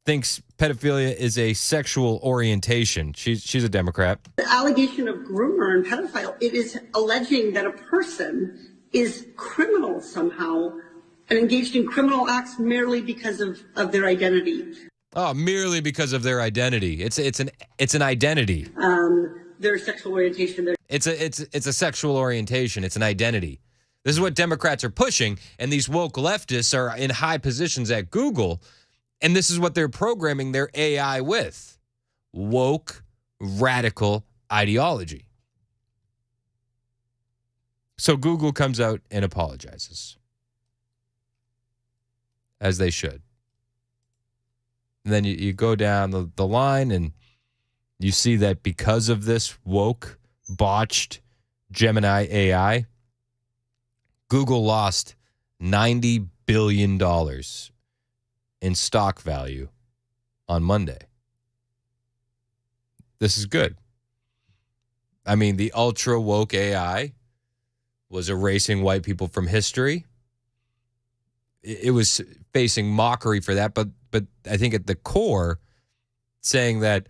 thinks pedophilia is a sexual orientation. She's a Democrat. The allegation of groomer and pedophile, it is alleging that a person is criminal somehow and engaged in criminal acts merely because of their identity. Oh, merely because of their identity. It's an identity. Their sexual orientation. It's a sexual orientation. It's an identity. This is what Democrats are pushing, and these woke leftists are in high positions at Google, and this is what they're programming their AI with. Woke, radical ideology. So Google comes out and apologizes. As they should. And then you go down the line and you see that because of this woke, botched Gemini AI, Google lost $90 billion in stock value on Monday. This is good. I mean, the ultra woke AI was erasing white people from history. It was facing mockery for that, but I think at the core, saying that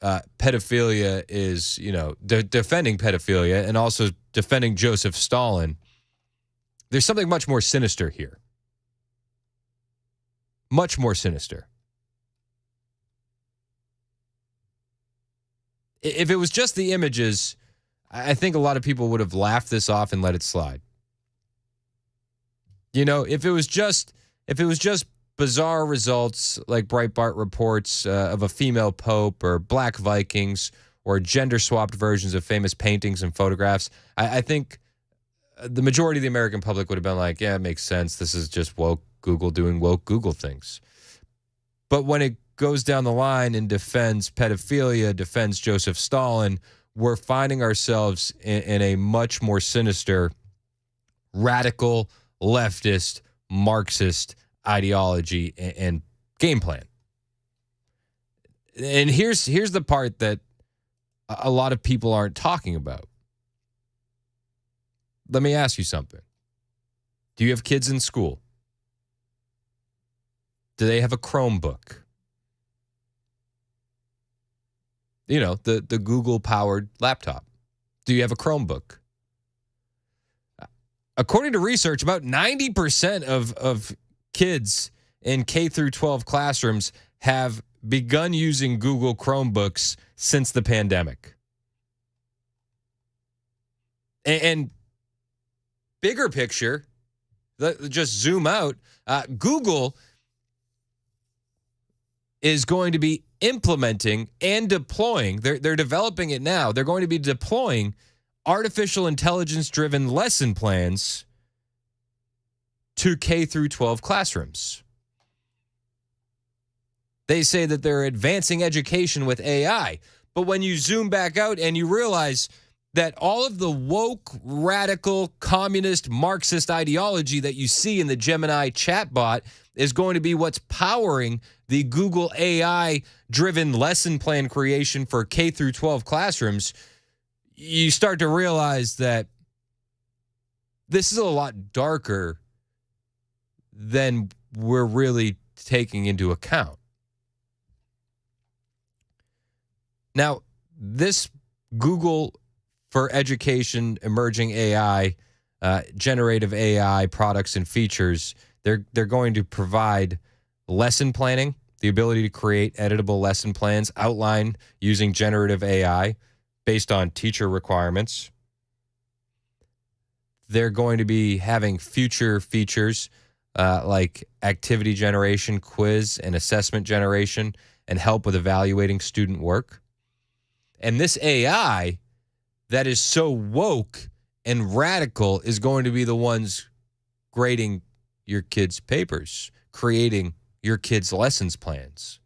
pedophilia is, defending pedophilia and also defending Joseph Stalin, there's something much more sinister here. Much more sinister. If it was just the images, I think a lot of people would have laughed this off and let it slide. If it was just bizarre results like Breitbart reports of a female pope or black Vikings or gender-swapped versions of famous paintings and photographs, I think the majority of the American public would have been like, yeah, it makes sense. This is just woke Google doing woke Google things. But when it goes down the line and defends pedophilia, defends Joseph Stalin, we're finding ourselves in a much more sinister, radical, leftist, Marxist ideology and game plan. And here's the part that a lot of people aren't talking about. Let me ask you something. Do you have kids in school? Do they have a Chromebook? The Google-powered laptop. Do you have a Chromebook? According to research, about 90% of kids in K through 12 classrooms have begun using Google Chromebooks since the pandemic. And bigger picture, just zoom out, Google is going to be implementing and deploying, they're developing it now, they're going to be deploying artificial intelligence-driven lesson plans to K through 12 classrooms. They say that they're advancing education with AI, but when you zoom back out and you realize that all of the woke, radical, communist, Marxist ideology that you see in the Gemini chatbot is going to be what's powering the Google AI-driven lesson plan creation for K through 12 classrooms, you start to realize that this is a lot darker than we're really taking into account. Now, this Google for Education emerging AI, generative AI products and features, they're going to provide lesson planning, the ability to create editable lesson plans, outline using generative AI based on teacher requirements. They're going to be having future features like activity generation, quiz, and assessment generation, and help with evaluating student work. And this AI that is so woke and radical is going to be the ones grading your kids' papers, creating your kids' lessons plans.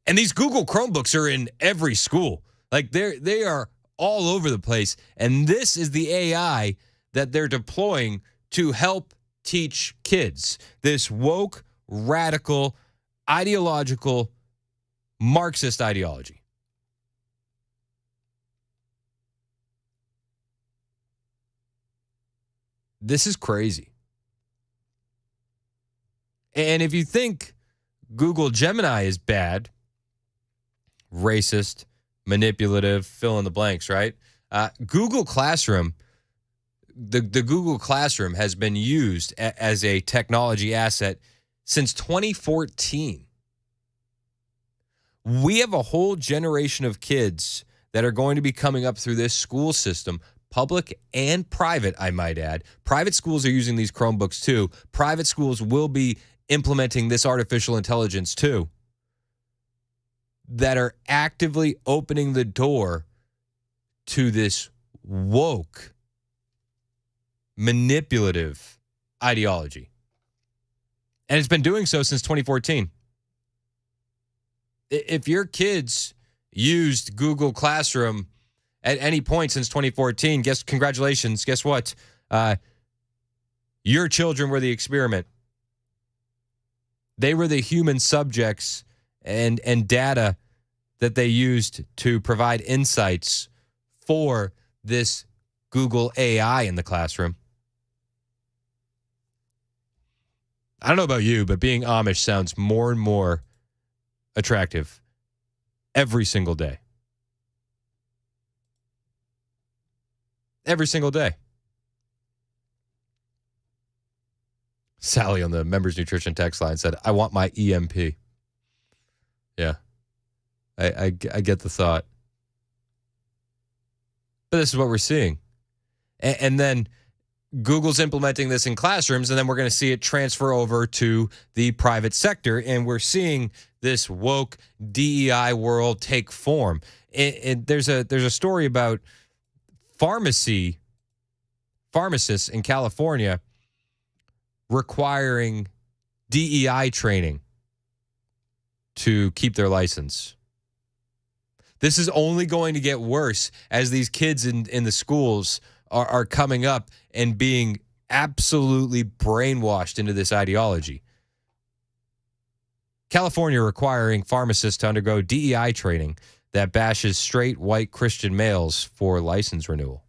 And these Google Chromebooks are in every school. Like they are all over the place. And this is the AI that they're deploying to help teach kids. This woke, radical, ideological, Marxist ideology. This is crazy. And if you think Google Gemini is bad, racist, manipulative, fill in the blanks, right? Google Classroom, the Google Classroom has been used as a technology asset since 2014. We have a whole generation of kids that are going to be coming up through this school system, public and private, I might add. Private schools are using these Chromebooks too. Private schools will be implementing this artificial intelligence too, that are actively opening the door to this woke, manipulative ideology. And it's been doing so since 2014. If your kids used Google Classroom at any point since 2014, congratulations, guess what? Your children were the experiment. They were the human subjects and data that they used to provide insights for this Google AI in the classroom. I don't know about you, but being Amish sounds more and more attractive every single day. Every single day. Sally on the Members Nutrition text line said, I want my EMP. Yeah. I get the thought. But this is what we're seeing. And then Google's implementing this in classrooms, and then we're going to see it transfer over to the private sector, and we're seeing this woke DEI world take form. There's a story about pharmacists in California requiring DEI training to keep their license. This is only going to get worse as these kids in the schools are coming up and being absolutely brainwashed into this ideology. California requiring pharmacists to undergo DEI training that bashes straight white Christian males for license renewal.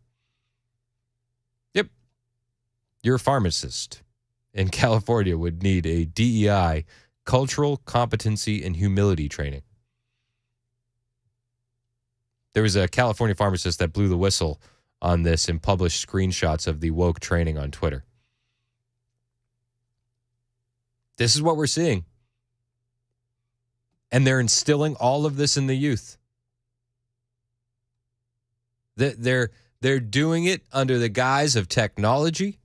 Yep. You're a pharmacist in California would need a DEI, cultural competency and humility training. There was a California pharmacist that blew the whistle on this and published screenshots of the woke training on Twitter. This is what we're seeing. And they're instilling all of this in the youth. They're doing it under the guise of technology.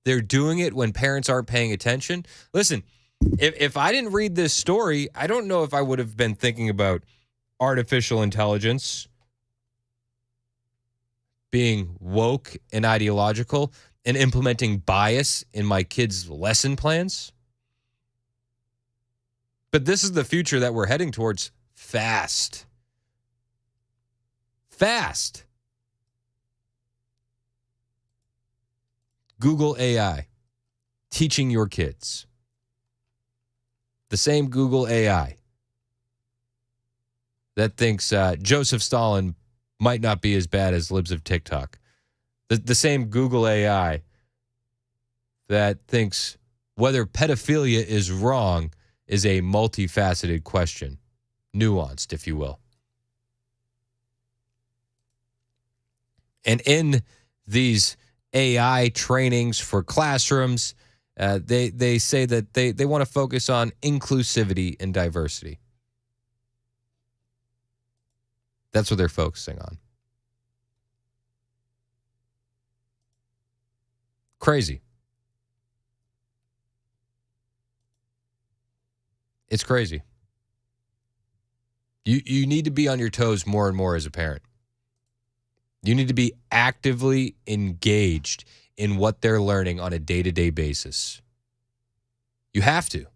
They're doing it when parents aren't paying attention. Listen, if I didn't read this story, I don't know if I would have been thinking about artificial intelligence being woke and ideological and implementing bias in my kids' lesson plans. But this is the future that we're heading towards fast. Fast. Google AI, teaching your kids. The same Google AI that thinks Joseph Stalin might not be as bad as libs of TikTok. The same Google AI that thinks whether pedophilia is wrong is a multifaceted question, nuanced, if you will. And in these AI trainings for classrooms, they say that they want to focus on inclusivity and diversity. That's what they're focusing on. Crazy. It's crazy. You need to be on your toes more and more as a parent. You need to be actively engaged in what they're learning on a day-to-day basis. You have to.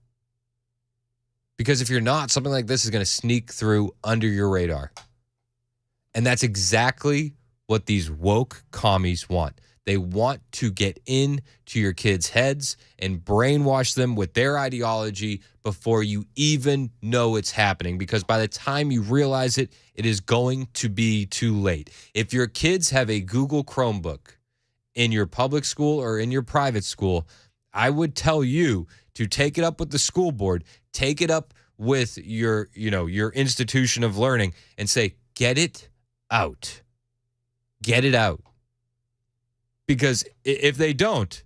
Because if you're not, something like this is going to sneak through under your radar. And that's exactly what these woke commies want. They want to get into your kids' heads and brainwash them with their ideology before you even know it's happening. Because by the time you realize it, it is going to be too late. If your kids have a Google Chromebook in your public school or in your private school, I would tell you to take it up with the school board, take it up with your institution of learning and say, get it out. Get it out. Because if they don't,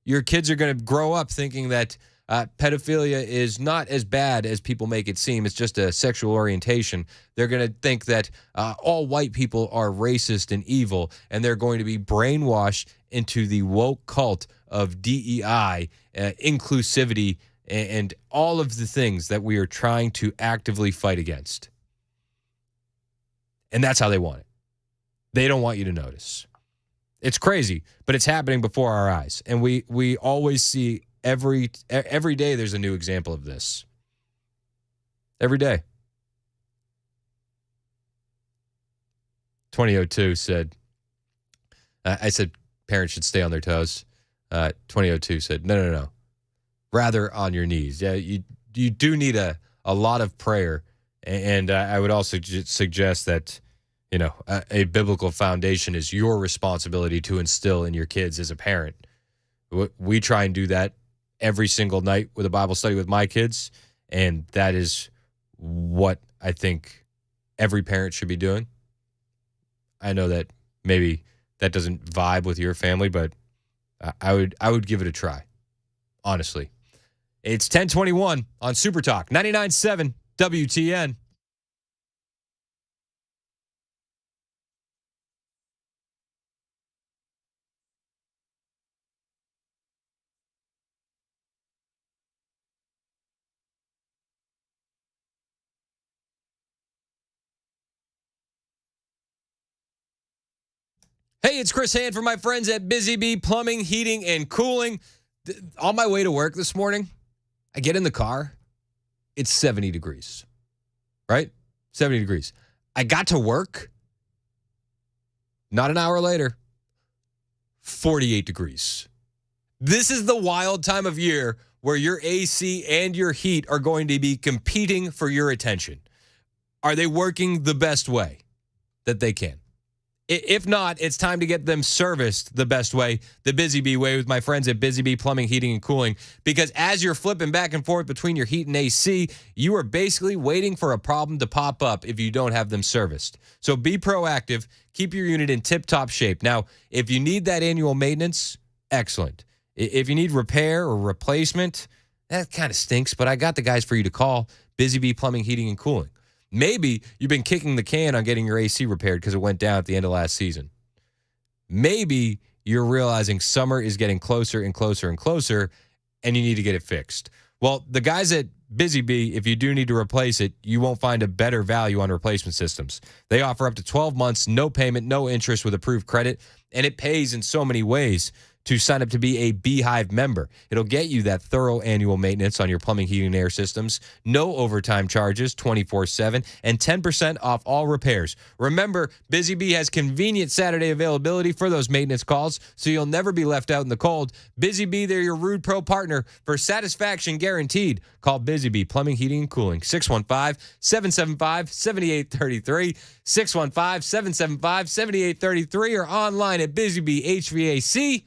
your kids are going to grow up thinking that pedophilia is not as bad as people make it seem. It's just a sexual orientation. They're going to think that all white people are racist and evil, and they're going to be brainwashed into the woke cult of DEI, inclusivity, and all of the things that we are trying to actively fight against. And that's how they want it. They don't want you to notice. It's crazy, but it's happening before our eyes. And we always see every day there's a new example of this. Every day. 2002 said, I said parents should stay on their toes. 2002 said, no. Rather on your knees. Yeah, you do need a lot of prayer. And I would also suggest that, a biblical foundation is your responsibility to instill in your kids as a parent. We try and do that every single night with a Bible study with my kids, and that is what I think every parent should be doing. I know that maybe that doesn't vibe with your family, but I would give it a try, honestly. It's 1021 on Super Talk, 99.7 WTN. Hey, it's Chris Hand from my friends at Busy Bee Plumbing, Heating, and Cooling. On my way to work this morning, I get in the car. It's 70 degrees, right? 70 degrees. I got to work. Not an hour later, 48 degrees. This is the wild time of year where your AC and your heat are going to be competing for your attention. Are they working the best way that they can? If not, it's time to get them serviced the best way, the Busy Bee way, with my friends at Busy Bee Plumbing, Heating, and Cooling. Because as you're flipping back and forth between your heat and AC, you are basically waiting for a problem to pop up if you don't have them serviced. So be proactive. Keep your unit in tip-top shape. Now, if you need that annual maintenance, excellent. If you need repair or replacement, that kind of stinks, but I got the guys for you to call. Busy Bee Plumbing, Heating, and Cooling. Maybe you've been kicking the can on getting your AC repaired because it went down at the end of last season. Maybe you're realizing summer is getting closer and closer and closer, and you need to get it fixed. Well, the guys at Busy Bee, if you do need to replace it, you won't find a better value on replacement systems. They offer up to 12 months, no payment, no interest with approved credit, and it pays in so many ways. To sign up to be a Beehive member. It'll get you that thorough annual maintenance on your plumbing, heating, and air systems. No overtime charges, 24/7, and 10% off all repairs. Remember, Busy Bee has convenient Saturday availability for those maintenance calls, so you'll never be left out in the cold. Busy Bee, they're your Rude Pro partner for satisfaction guaranteed. Call Busy Bee Plumbing, Heating, and Cooling, 615-775-7833, 615-775-7833, or online at busybeehvac.com.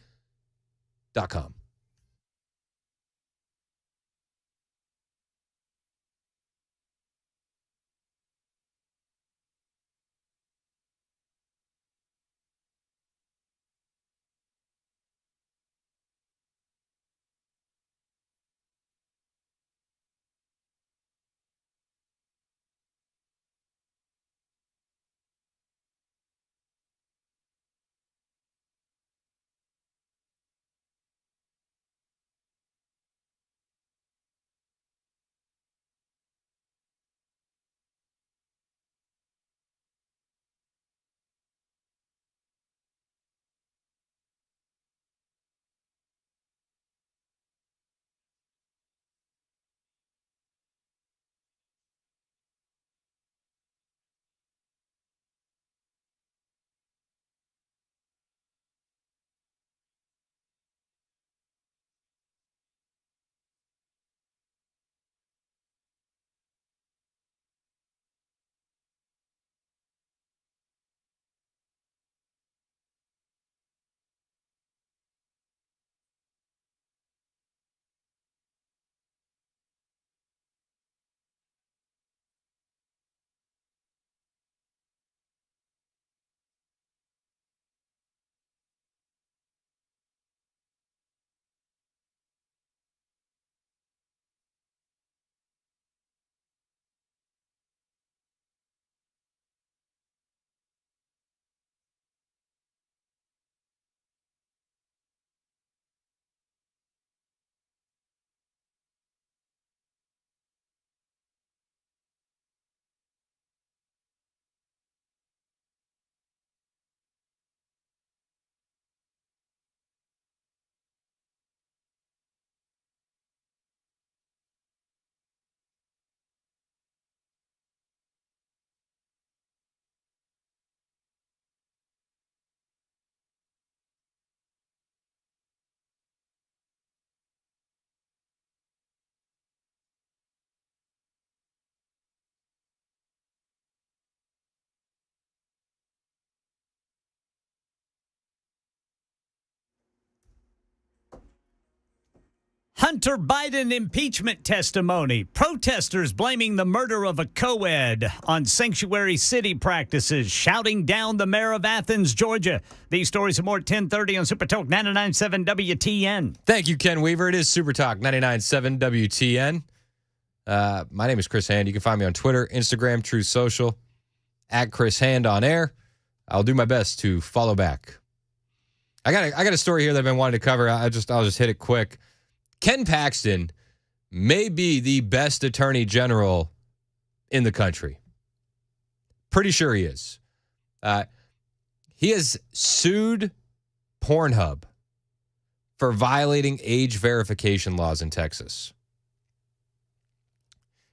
Hunter Biden impeachment testimony. Protesters blaming the murder of a co-ed on sanctuary city practices, shouting down the mayor of Athens, Georgia. These stories and more at 10:30 on Super Talk 99.7 WTN. Thank you, Ken Weaver. It is Super Talk 99.7 WTN. My name is Chris Hand. You can find me on Twitter, Instagram, Truth Social, at Chris Hand on air. I'll do my best to follow back. I got a story here that I've been wanting to cover. I'll just hit it quick. Ken Paxton may be the best attorney general in the country. Pretty sure he is. He has sued Pornhub for violating age verification laws in Texas.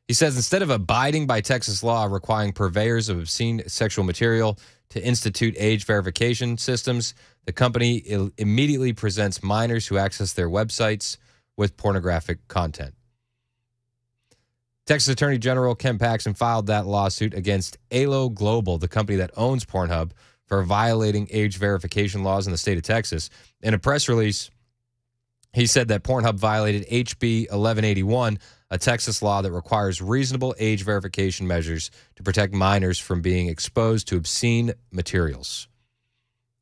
He says instead of abiding by Texas law requiring purveyors of obscene sexual material to institute age verification systems, the company immediately presents minors who access their websites with pornographic content. Texas Attorney General Ken Paxton filed that lawsuit against Alo Global, the company that owns Pornhub, for violating age verification laws in the state of Texas. In a press release, he said that Pornhub violated HB 1181, a Texas law that requires reasonable age verification measures to protect minors from being exposed to obscene materials.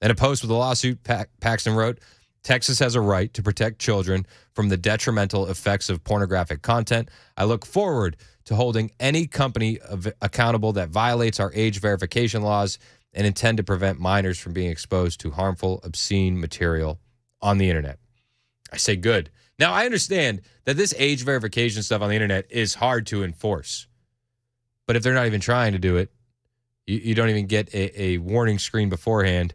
In a post with the lawsuit, Paxton wrote, Texas has a right to protect children from the detrimental effects of pornographic content. I look forward to holding any company accountable that violates our age verification laws and intend to prevent minors from being exposed to harmful, obscene material on the internet. I say good. Now, I understand that this age verification stuff on the internet is hard to enforce. But if they're not even trying to do it, you don't even get a warning screen beforehand.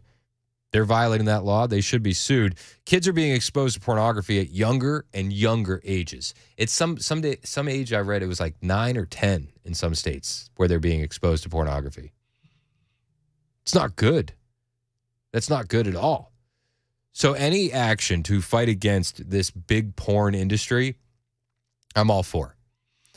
They're violating that law. They should be sued. Kids are being exposed to pornography at younger and younger ages. It's some age I read it was like 9 or 10 in some states where they're being exposed to pornography. It's not good. That's not good at all. So any action to fight against this big porn industry, I'm all for.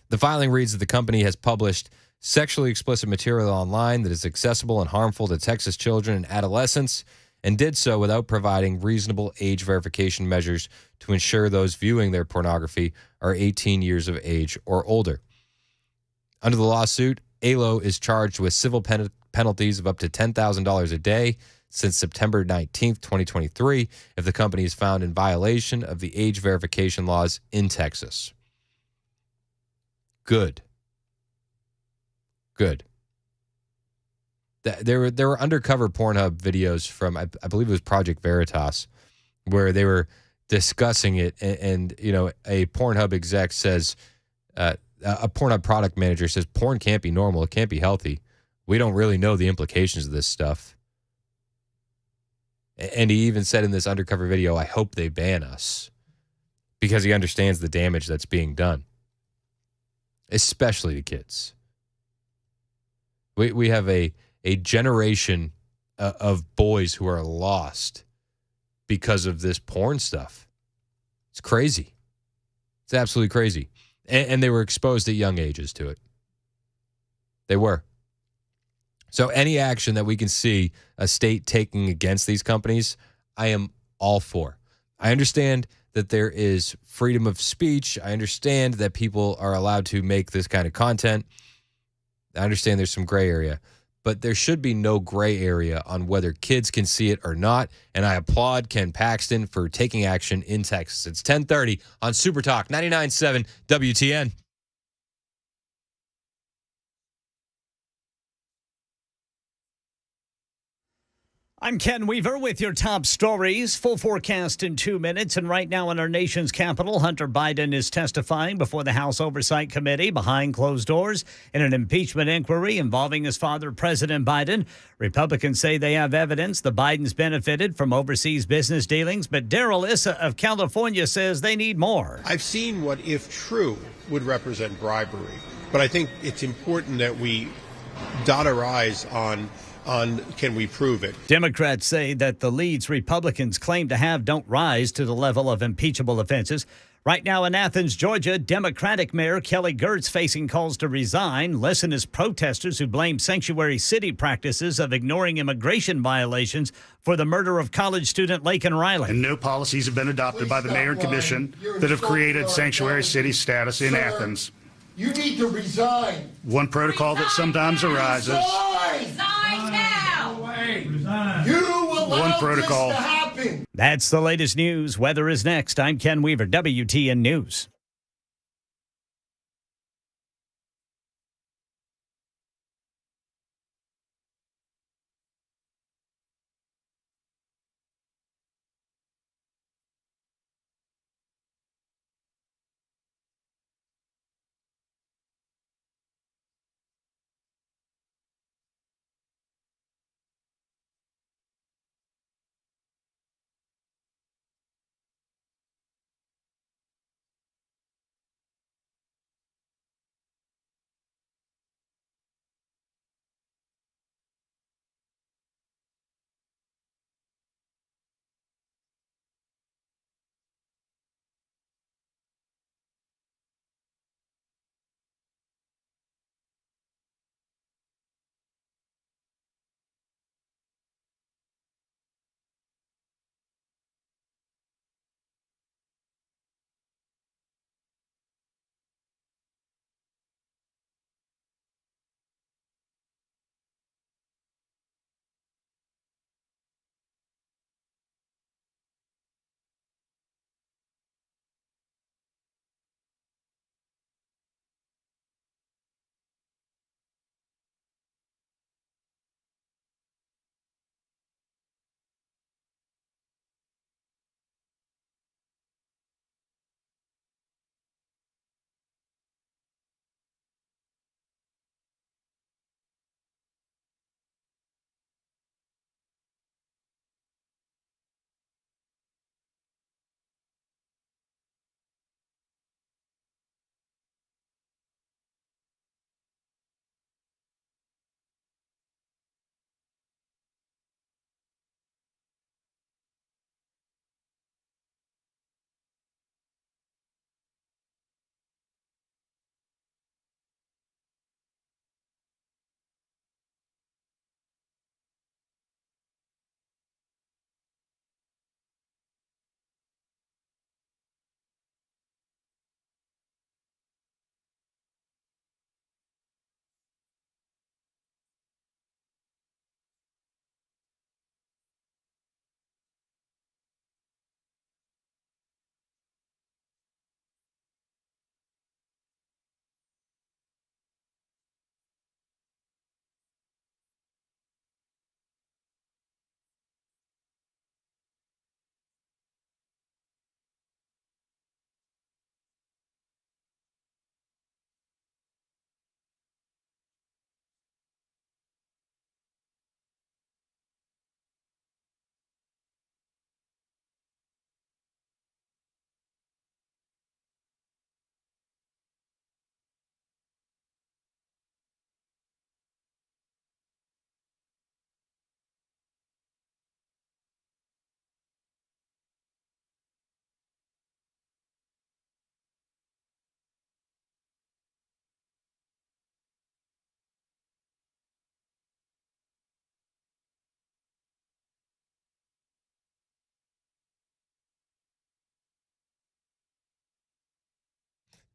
The filing reads that the company has published sexually explicit material online that is accessible and harmful to Texas children and adolescents, and did so without providing reasonable age verification measures to ensure those viewing their pornography are 18 years of age or older. Under the lawsuit, ALO is charged with civil penalties of up to $10,000 a day since September 19th, 2023, if the company is found in violation of the age verification laws in Texas. Good. There were undercover Pornhub videos from, I believe it was Project Veritas, where they were discussing it. And you know, a Pornhub exec says, a Pornhub product manager says, porn can't be normal. It can't be healthy. We don't really know the implications of this stuff. And he even said in this undercover video, I hope they ban us, because he understands the damage that's being done, especially to kids. We have a generation of boys who are lost because of this porn stuff. It's crazy. It's absolutely crazy. And they were exposed at young ages to it. They were. So any action that we can see a state taking against these companies, I am all for. I understand that there is freedom of speech. I understand that people are allowed to make this kind of content. I understand there's some gray area, but there should be no gray area on whether kids can see it or not. And I applaud Ken Paxton for taking action in Texas. It's 10:30 on Super Talk 99.7 WTN. I'm Ken Weaver with your top stories. Full forecast in 2 minutes. And right now in our nation's capital, Hunter Biden is testifying before the House Oversight Committee behind closed doors in an impeachment inquiry involving his father, President Biden. Republicans say they have evidence the Bidens benefited from overseas business dealings, but Darrell Issa of California says they need more. I've seen what, if true, would represent bribery. But I think it's important that we dot our I's on can we prove it? Democrats say that the leads Republicans claim to have don't rise to the level of impeachable offenses. Right now in Athens, Georgia, Democratic Mayor Kelly Gertz facing calls to resign. Listen as protesters who blame sanctuary city practices of ignoring immigration violations for the murder of college student Laken Riley. And no policies have been adopted by the mayor and commission that have created sanctuary city status in Athens. You need to resign. One protocol that sometimes arises. Resign now. You allowed One protocol. this to happen. That's the latest news. Weather is next. I'm Ken Weaver, WTN News.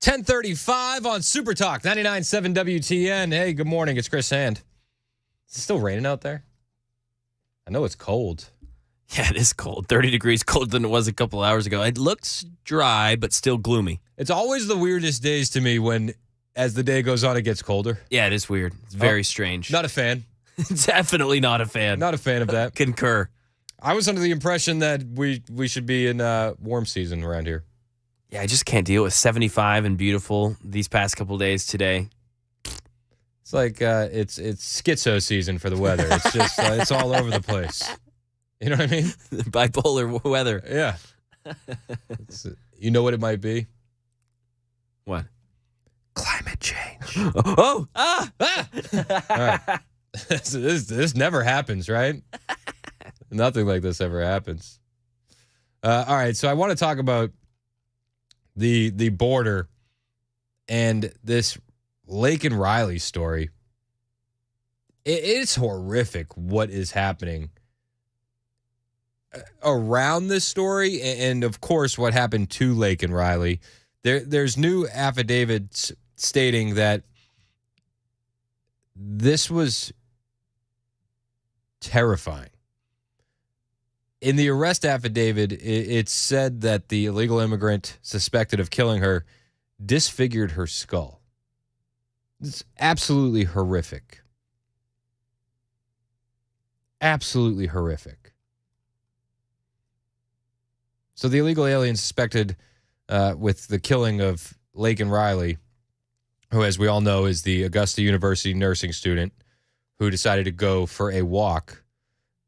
.35 on Super Talk, 99.7 WTN. Hey, good morning. It's Chris Hand. Is it still raining out there? I know it's cold. Yeah, it is cold. 30 degrees colder than it was a couple hours ago. It looks dry, but still gloomy. It's always the weirdest days to me when, as the day goes on, it gets colder. Yeah, it is weird. It's very strange. Not a fan. Definitely not a fan. Not a fan of that. Concur. I was under the impression that we should be in warm season around here. Yeah, I just can't deal with 75 and beautiful these past couple days today. It's like it's schizo season for the weather. It's just it's all over the place. You know what I mean? Bipolar weather. Yeah. You know what it might be? What? Climate change. All right. This never happens, right? Nothing like this ever happens. All right, so I want to talk about the border and this Laken Riley story. It's horrific what is happening around this story, and of course what happened to Laken Riley. There's new affidavits stating that this was terrifying. In the arrest affidavit, it said that the illegal immigrant suspected of killing her disfigured her skull. It's absolutely horrific. Absolutely horrific. So the illegal alien suspected with the killing of Laken Riley, who, as we all know, is the Augusta University nursing student who decided to go for a walk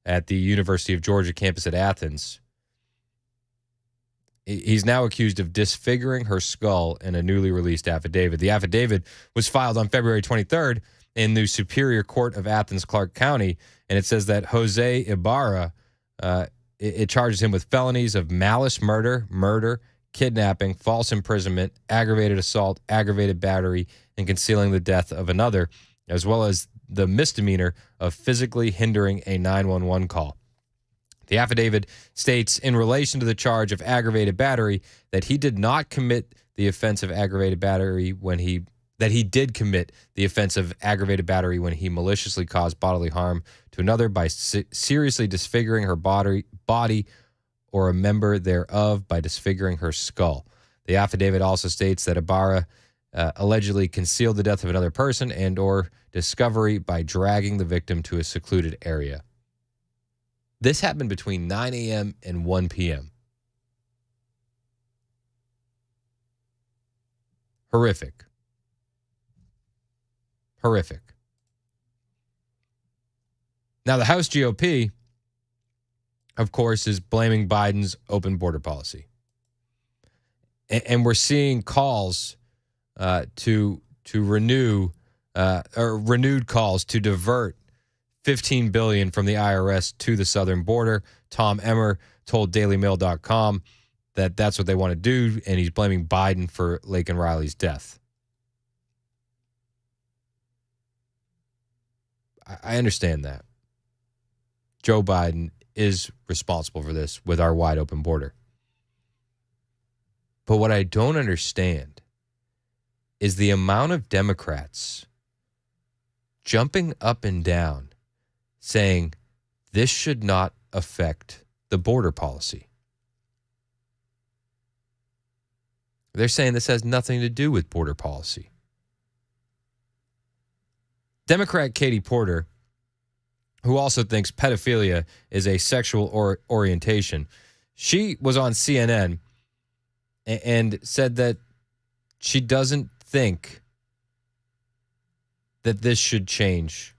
at the University of Georgia campus at Athens. He's now accused of disfiguring her skull in a newly released affidavit. The affidavit was filed on February 23rd in the Superior Court of Athens, Clark County, and it says that Jose Ibarra, it charges him with felonies of malice murder, kidnapping, false imprisonment, aggravated assault, aggravated battery, and concealing the death of another, as well as the misdemeanor of physically hindering a 911 call. The affidavit states, in relation to the charge of aggravated battery, that he did not commit the offense of aggravated battery when he maliciously caused bodily harm to another by seriously disfiguring her body or a member thereof by disfiguring her skull. The affidavit also states that Ibarra allegedly concealed the death of another person and or discovery by dragging the victim to a secluded area. This happened between 9 a.m. and 1 p.m. Horrific. Horrific. Now, the House GOP, of course, is blaming Biden's open border policy. And we're seeing calls to renew renewed calls to divert $15 billion from the IRS to the southern border. Tom Emmer told DailyMail.com that that's what they want to do, and he's blaming Biden for Laken Riley's death. I understand that. Joe Biden is responsible for this with our wide open border. But what I don't understand is the amount of Democrats jumping up and down saying this should not affect the border policy. They're saying this has nothing to do with border policy. Democrat Katie Porter, who also thinks pedophilia is a sexual orientation, she was on CNN and said that she doesn't think that this should change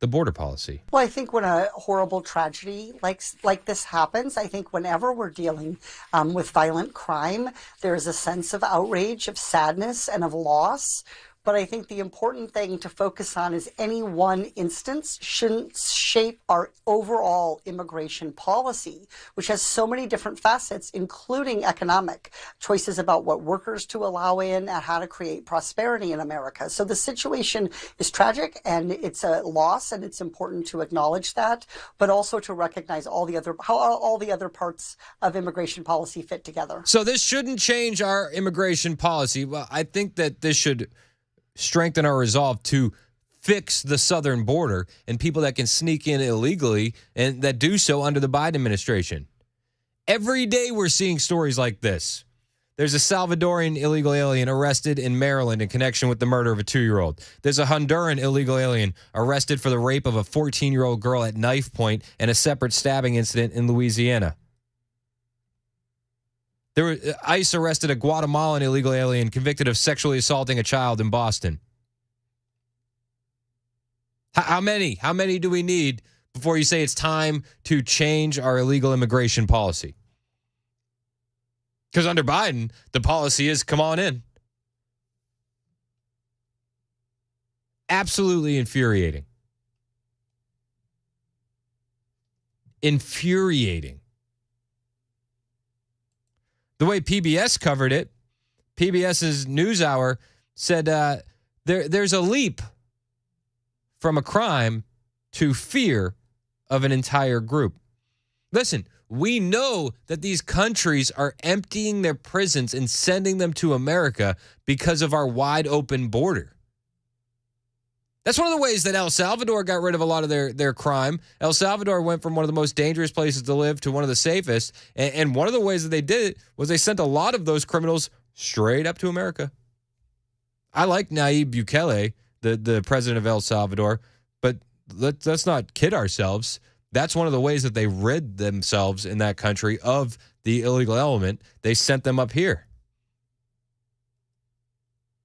the border policy. Well, I think when a horrible tragedy like this happens, I think whenever we're dealing with violent crime, there is a sense of outrage, of sadness, and of loss. But I think the important thing to focus on is any one instance shouldn't shape our overall immigration policy, which has so many different facets, including economic choices about what workers to allow in and how to create prosperity in America. So the situation is tragic and it's a loss, and it's important to acknowledge that, but also to recognize how all the other parts of immigration policy fit together. So this shouldn't change our immigration policy. Well, I think that this should strengthen our resolve to fix the southern border and people that can sneak in illegally and that do so under the Biden administration. Every day we're seeing stories like this. There's a Salvadorian illegal alien arrested in Maryland in connection with the murder of a 2-year-old. There's a Honduran illegal alien arrested for the rape of a 14-year-old girl at knife point and a separate stabbing incident in Louisiana. ICE arrested a Guatemalan illegal alien convicted of sexually assaulting a child in Boston. How many? How many do we need before you say it's time to change our illegal immigration policy? Because under Biden, the policy is come on in. Absolutely infuriating. Infuriating. The way PBS covered it, PBS's NewsHour said there's a leap from a crime to fear of an entire group. Listen, we know that these countries are emptying their prisons and sending them to America because of our wide open border. That's one of the ways that El Salvador got rid of a lot of their crime. El Salvador went from one of the most dangerous places to live to one of the safest. And one of the ways that they did it was they sent a lot of those criminals straight up to America. I like Nayib Bukele, the president of El Salvador, but let's not kid ourselves. That's one of the ways that they rid themselves in that country of the illegal element. They sent them up here.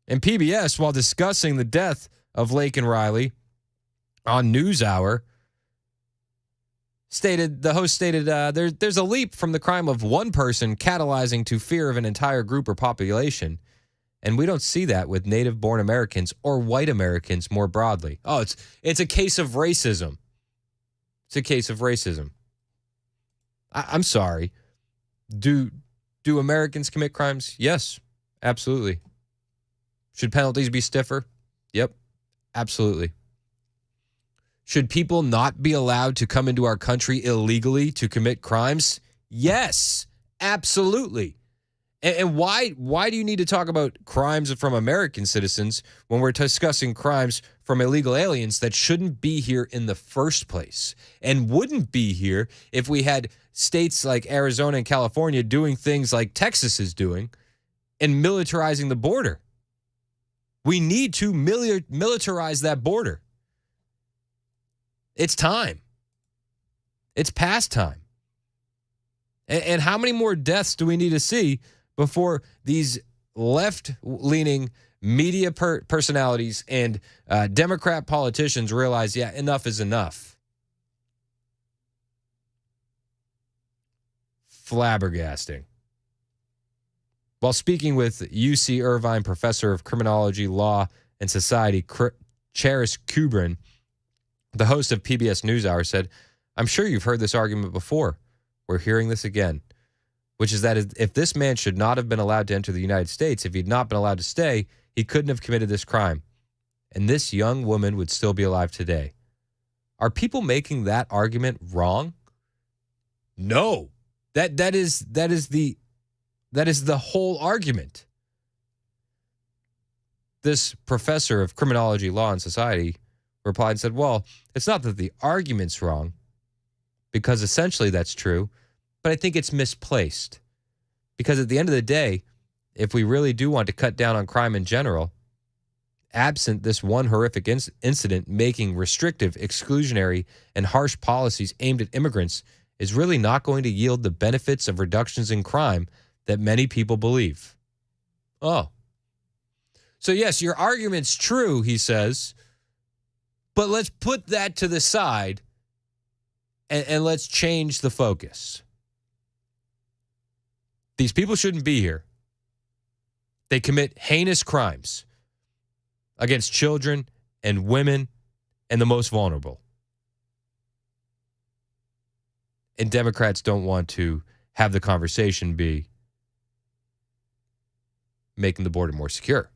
And PBS, while discussing the death of Laken Riley on NewsHour, the host stated, there's a leap from the crime of one person catalyzing to fear of an entire group or population. And we don't see that with native-born Americans or white Americans more broadly. Oh, it's a case of racism. It's a case of racism. I'm sorry. Do Americans commit crimes? Yes, absolutely. Should penalties be stiffer? Yep, absolutely. Should people not be allowed to come into our country illegally to commit crimes? Yes, absolutely. And why do you need to talk about crimes from American citizens when we're discussing crimes from illegal aliens that shouldn't be here in the first place and wouldn't be here if we had states like Arizona and California doing things like Texas is doing and militarizing the border? We need to militarize that border. It's time. It's past time. And how many more deaths do we need to see before these left-leaning media personalities and Democrat politicians realize, yeah, enough is enough? Flabbergasting. While speaking with UC Irvine professor of criminology, law, and society, Charis Kubrin, the host of PBS NewsHour, said, "I'm sure you've heard this argument before. We're hearing this again, which is that if this man should not have been allowed to enter the United States, if he'd not been allowed to stay, he couldn't have committed this crime. And this young woman would still be alive today." Are people making that argument wrong? No. That is the whole argument. This professor of criminology, law, and society replied and said, well, it's not that the argument's wrong, because essentially that's true, but I think it's misplaced. Because at the end of the day, if we really do want to cut down on crime in general, absent this one horrific incident, making restrictive, exclusionary, and harsh policies aimed at immigrants is really not going to yield the benefits of reductions in crime that many people believe. Oh. So yes, your argument's true, he says, but let's put that to the side and let's change the focus. These people shouldn't be here. They commit heinous crimes against children and women and the most vulnerable. And Democrats don't want to have the conversation be making the border more secure.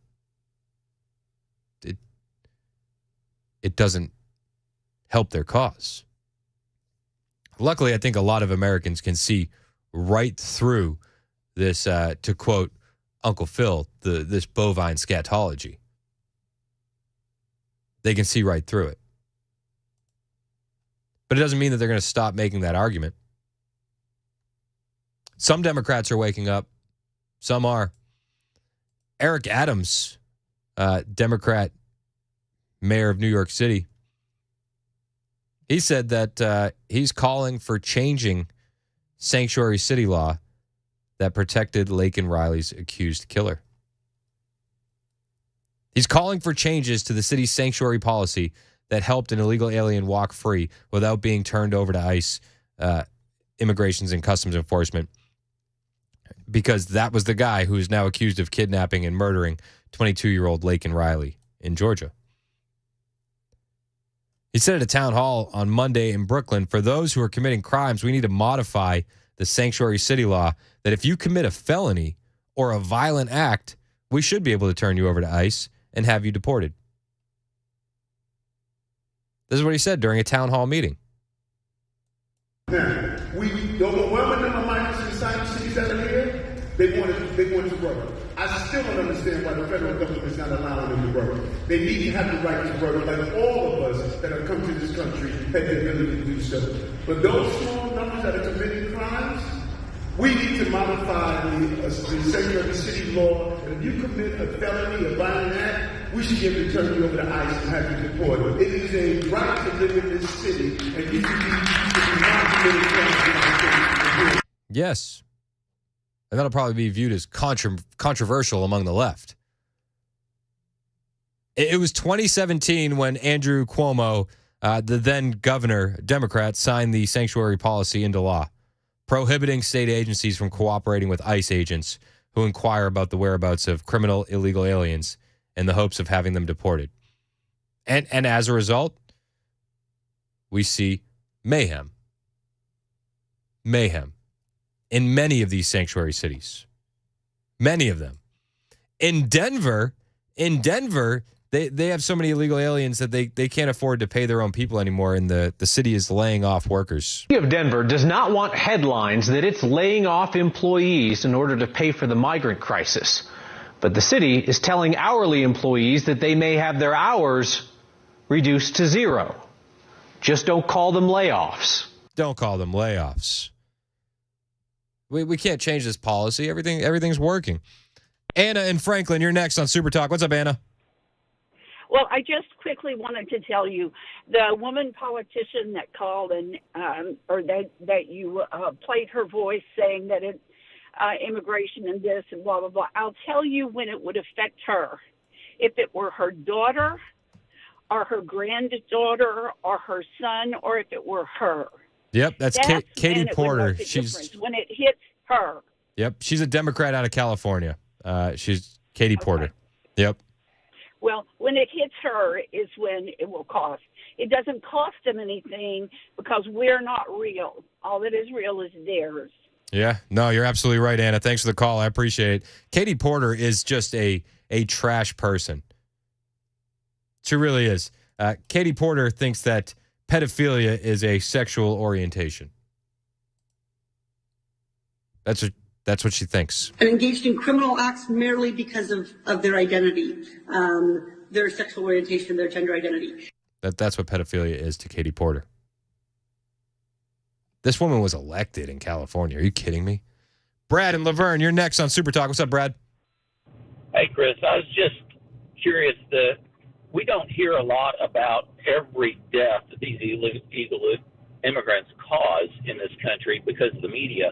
It doesn't help their cause. Luckily, I think a lot of Americans can see right through this, to quote Uncle Phil, this bovine scatology. They can see right through it. But it doesn't mean that they're going to stop making that argument. Some Democrats are waking up. Some are. Eric Adams, Democrat mayor of New York City, he said that he's calling for changing sanctuary city law that protected Laken Riley's accused killer. He's calling for changes to the city's sanctuary policy that helped an illegal alien walk free without being turned over to ICE, Immigrations and Customs Enforcement, because that was the guy who is now accused of kidnapping and murdering 22-year-old Laken Riley in Georgia. He said at a town hall on Monday in Brooklyn, for those who are committing crimes, we need to modify the sanctuary city law that if you commit a felony or a violent act, we should be able to turn you over to ICE and have you deported. This is what he said during a town hall meeting. Now, the overwhelming number of migrants in the cities that are here, they want to work. I still don't understand why the federal government is not allowing them to work. They need to have the right to work, like all of us that have come to this country have the ability to do so. But those small numbers that are committing crimes, we need to modify the sanctuary city law. And if you commit a felony, a violent act, we should be able to turn you over to ICE and have you deported. It is a right to live in this city, and you should be not committing crimes. Yes. And that'll probably be viewed as controversial among the left. It was 2017 when Andrew Cuomo, the then governor, Democrat, signed the sanctuary policy into law, prohibiting state agencies from cooperating with ICE agents who inquire about the whereabouts of criminal illegal aliens in the hopes of having them deported. And as a result, we see mayhem. Mayhem. In many of these sanctuary cities. Many of them. In Denver, they have so many illegal aliens that they can't afford to pay their own people anymore, and the city is laying off workers. The city of Denver does not want headlines that it's laying off employees in order to pay for the migrant crisis. But the city is telling hourly employees that they may have their hours reduced to zero. Just don't call them layoffs. Don't call them layoffs. We can't change this policy. Everything's working. Anna and Franklin, you're next on Super Talk. What's up, Anna? Well, I just quickly wanted to tell you, the woman politician that called and or that you played her voice saying that it immigration and this and blah blah blah. I'll tell you when it would affect her. If it were her daughter, or her granddaughter, or her son, or if it were her. Yep, that's Katie Porter. She's when it hits her. Yep, she's a Democrat out of California. She's Katie Porter. Yep. Well, when it hits her is when it will cost. It doesn't cost them anything because we're not real. All that is real is theirs. Yeah, no, you're absolutely right, Anna. Thanks for the call. I appreciate it. Katie Porter is just a trash person. She really is. Katie Porter thinks that pedophilia is a sexual orientation. That's what she thinks. And engaged in criminal acts merely because of their identity, their sexual orientation, their gender identity. That's what pedophilia is to Katie Porter. This woman was elected in California. Are you kidding me? Brad and Laverne, you're next on Super Talk. What's up, Brad? Hey, Chris. I was just curious that we don't hear a lot about every death that these illegal immigrants cause in this country because of the media.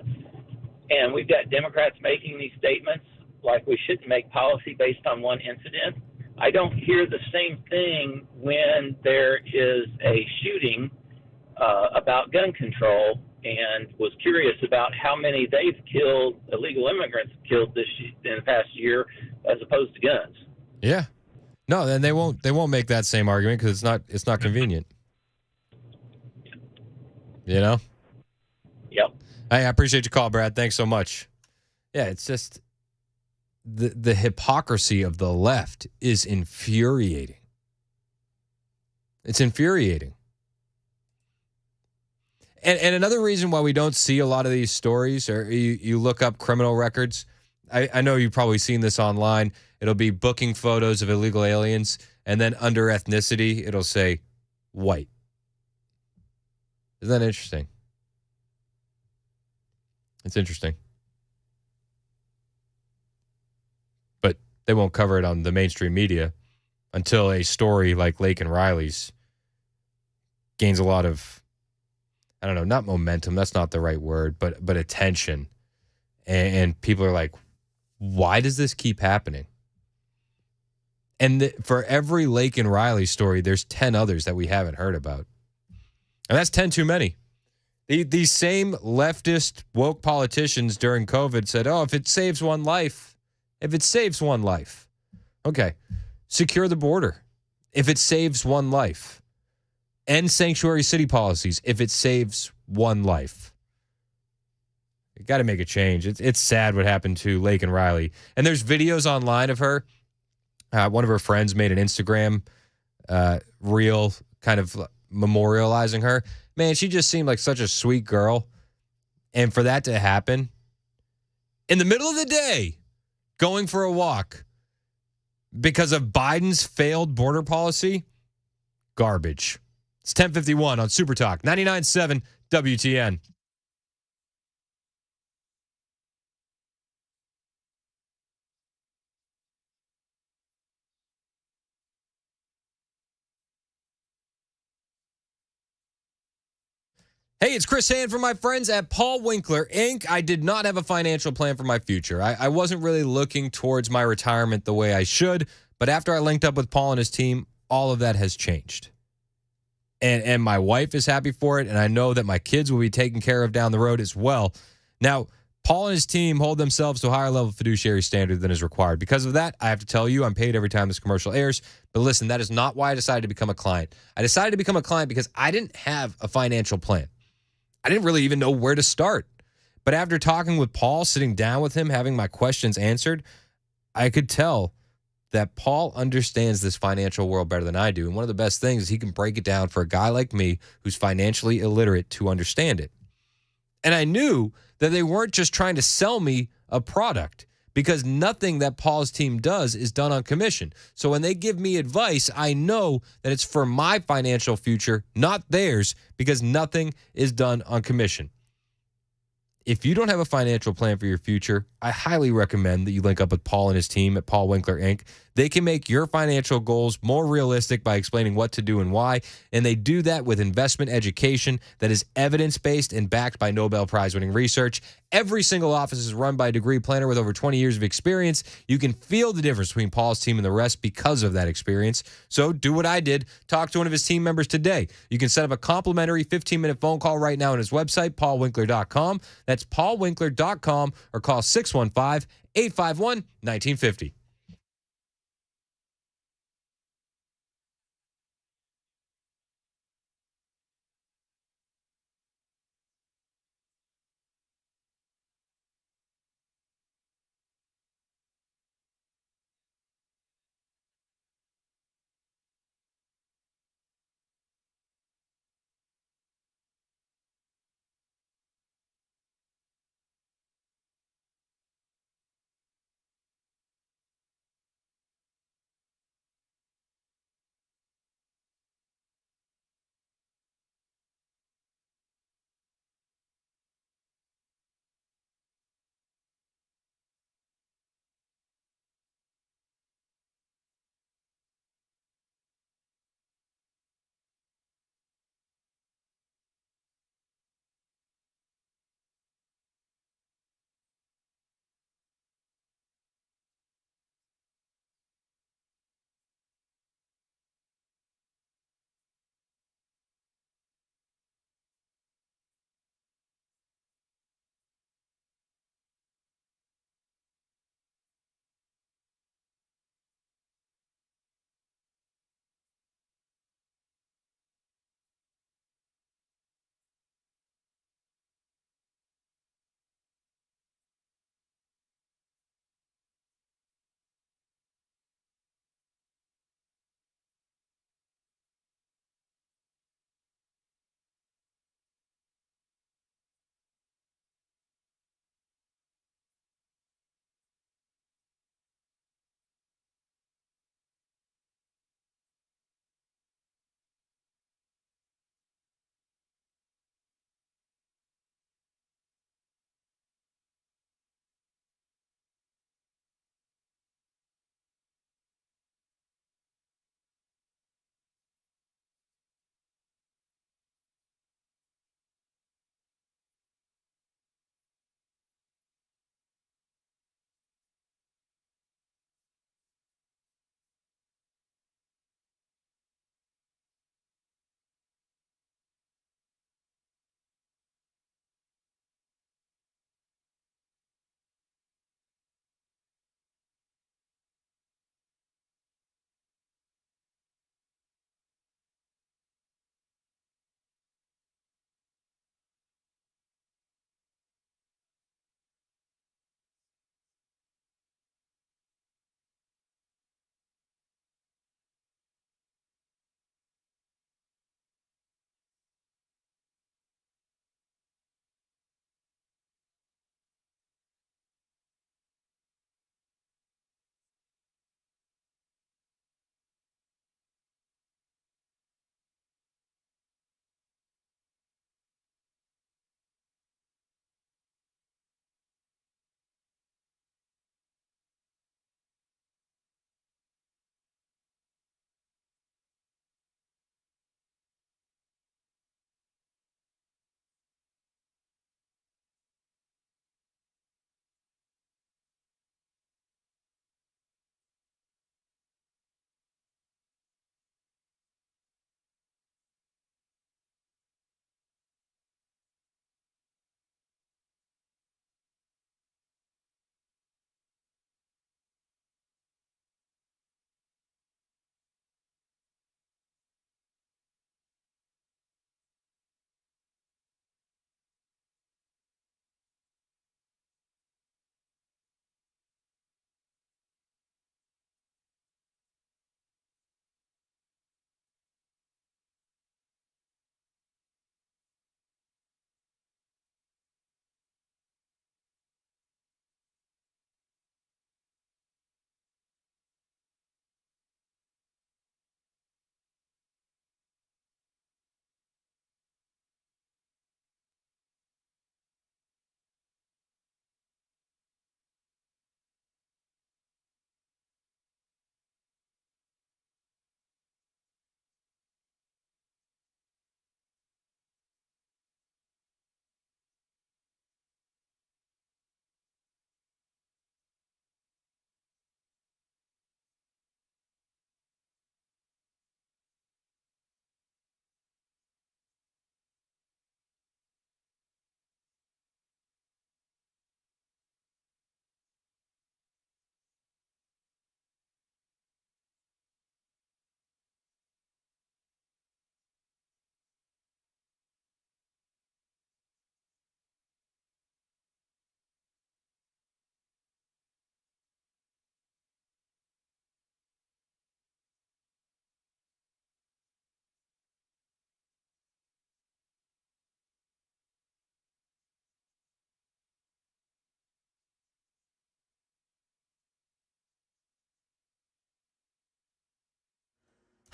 And we've got Democrats making these statements like we shouldn't make policy based on one incident. I don't hear the same thing when there is a shooting about gun control, and was curious about how many they've killed, illegal immigrants killed in the past year, as opposed to guns. Yeah. No, then they won't make that same argument because it's not convenient. You know? Yep. Hey, I appreciate your call, Brad. Thanks so much. Yeah, it's just the hypocrisy of the left is infuriating. It's infuriating. And another reason why we don't see a lot of these stories, or you look up criminal records, I know you've probably seen this online. It'll be booking photos of illegal aliens, and then under ethnicity, it'll say white. Isn't that interesting? It's interesting. But they won't cover it on the mainstream media until a story like Lake and Riley's gains a lot of, I don't know, not momentum. That's not the right word, but attention. And people are like, why does this keep happening? And for every Lake and Riley story, there's 10 others that we haven't heard about. And that's 10 too many. These same leftist woke politicians during COVID said, if it saves one life, okay, secure the border. If it saves one life, end sanctuary city policies if it saves one life. You got to make a change. It's sad what happened to Lake and Riley. And there's videos online of her. One of her friends made an Instagram reel kind of memorializing her. Man, she just seemed like such a sweet girl. And for that to happen in the middle of the day, going for a walk because of Biden's failed border policy, garbage. It's 10:51 on Super Talk, 99.7 WTN. Hey, it's Chris Hand from my friends at Paul Winkler, Inc. I did not have a financial plan for my future. I wasn't really looking towards my retirement the way I should, but after I linked up with Paul and his team, all of that has changed. And my wife is happy for it, and I know that my kids will be taken care of down the road as well. Now, Paul and his team hold themselves to a higher level of fiduciary standard than is required. Because of that, I have to tell you, I'm paid every time this commercial airs. But listen, that is not why I decided to become a client. I decided to become a client because I didn't have a financial plan. I didn't really even know where to start. But after talking with Paul, sitting down with him, having my questions answered, I could tell that Paul understands this financial world better than I do. And one of the best things is he can break it down for a guy like me who's financially illiterate to understand it. And I knew that they weren't just trying to sell me a product, because nothing that Paul's team does is done on commission. So when they give me advice, I know that it's for my financial future, not theirs, because nothing is done on commission. If you don't have a financial plan for your future, I highly recommend that you link up with Paul and his team at Paul Winkler, Inc. They can make your financial goals more realistic by explaining what to do and why, and they do that with investment education that is evidence-based and backed by Nobel Prize-winning research. Every single office is run by a degree planner with over 20 years of experience. You can feel the difference between Paul's team and the rest because of that experience. So do what I did. Talk to one of his team members today. You can set up a complimentary 15-minute phone call right now on his website, paulwinkler.com. That's paulwinkler.com, or call 615-851-1950.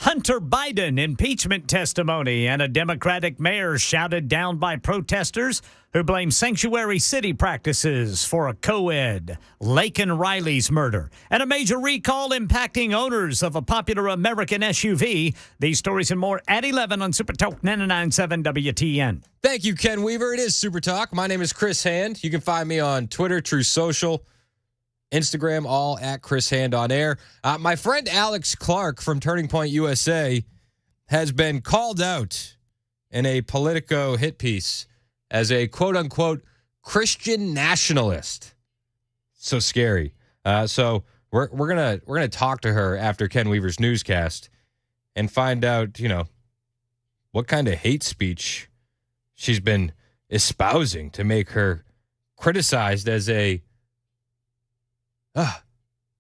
Hunter Biden impeachment testimony, and a Democratic mayor shouted down by protesters who blame sanctuary city practices for a co-ed Laken Riley's murder, and a major recall impacting owners of a popular American SUV. These stories and more at 11 on Super Talk 99.7 WTN. Thank you, Ken Weaver. It is Super Talk. My name is Chris Hand. You can find me on Twitter, True Social, Instagram, all at Chris Hand on air. My friend Alex Clark from Turning Point USA has been called out in a Politico hit piece as a quote-unquote Christian nationalist. So scary. So we're gonna talk to her after Ken Weaver's newscast and find out, what kind of hate speech she's been espousing to make her criticized as a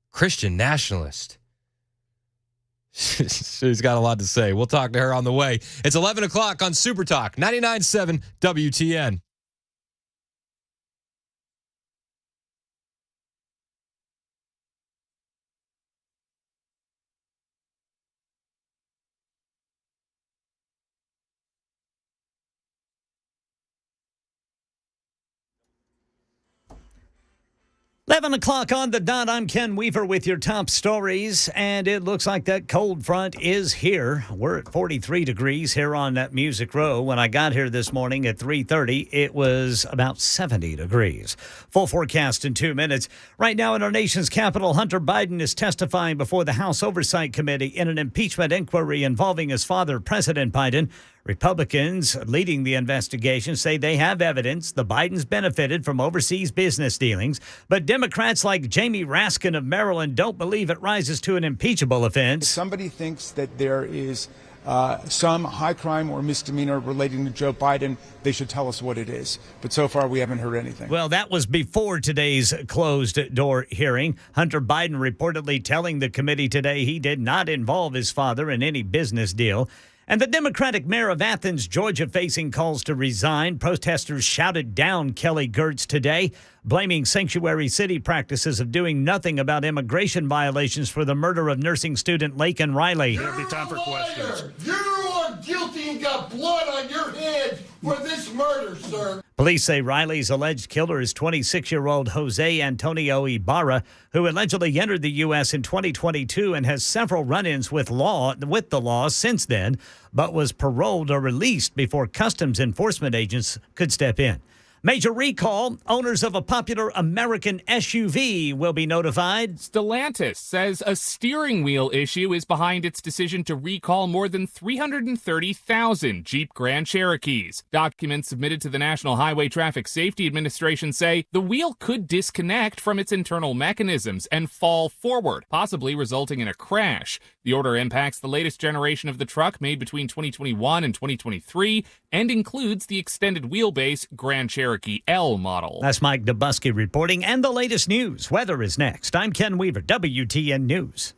Christian nationalist. She's got a lot to say. We'll talk to her on the way. It's 11 o'clock on Super Talk 99.7 WTN. Eleven o'clock on the dot. I'm Ken Weaver with your top stories, and it looks like that cold front is here. We're at 43 degrees here on that Music Row. When I got here this morning at 3:30, it was about 70 degrees. Full forecast in 2 minutes. Right now in our nation's capital, Hunter Biden is testifying before the House Oversight Committee in an impeachment inquiry involving his father, President Biden. Republicans leading the investigation say they have evidence the Bidens benefited from overseas business dealings, but Democrats like Jamie Raskin of Maryland don't believe it rises to an impeachable offense. If somebody thinks that there is some high crime or misdemeanor relating to Joe Biden, they should tell us what it is. But so far, we haven't heard anything. Well, that was before today's closed-door hearing. Hunter Biden reportedly telling the committee today he did not involve his father in any business deal. And the Democratic mayor of Athens, Georgia, facing calls to resign. Protesters shouted down Kelly Girtz today, blaming sanctuary city practices of doing nothing about immigration violations for the murder of nursing student Laken Riley. There'll be time for questions. You are guilty and got blood on your hands for this murder, sir. Police say Riley's alleged killer is 26-year-old Jose Antonio Ibarra, who allegedly entered the U.S. in 2022 and has several run-ins with the law since then, but was paroled or released before customs enforcement agents could step in. Major recall. Owners of a popular American SUV will be notified. Stellantis says a steering wheel issue is behind its decision to recall more than 330,000 Jeep Grand Cherokees. Documents submitted to the National Highway Traffic Safety Administration say the wheel could disconnect from its internal mechanisms and fall forward, possibly resulting in a crash. The order impacts the latest generation of the truck made between 2021 and 2023 and includes the extended wheelbase Grand Cherokee L model. That's Mike Dubusky reporting, and the latest news. Weather is next. I'm Ken Weaver, WTN News.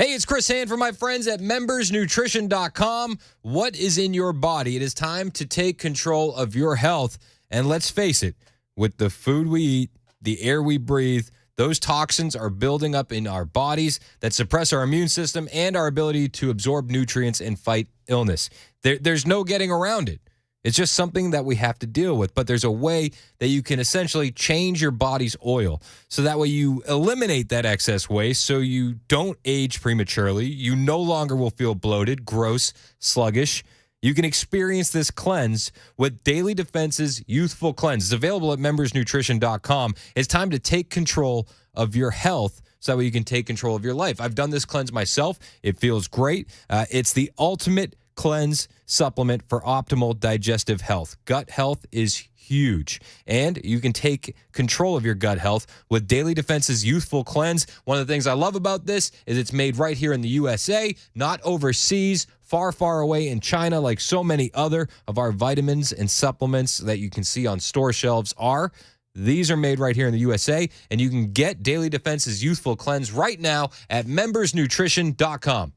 Hey, it's Chris Hand from my friends at membersnutrition.com. What is in your body? It is time to take control of your health. And let's face it, with the food we eat, the air we breathe, those toxins are building up in our bodies that suppress our immune system and our ability to absorb nutrients and fight illness. There's no getting around it. It's just something that we have to deal with. But there's a way that you can essentially change your body's oil. So that way you eliminate that excess waste so you don't age prematurely. You no longer will feel bloated, gross, sluggish. You can experience this cleanse with Daily Defense's Youthful Cleanse. It's available at membersnutrition.com. It's time to take control of your health so that way you can take control of your life. I've done this cleanse myself. It feels great. It's the ultimate cleanse supplement for optimal digestive health. Gut health is huge, and you can take control of your gut health with Daily Defense's Youthful Cleanse. One of the things I love about this is it's made right here in the USA, not overseas, far, far away in China, like so many other of our vitamins and supplements that you can see on store shelves are. These are made right here in the USA, and you can get Daily Defense's Youthful Cleanse right now at membersnutrition.com.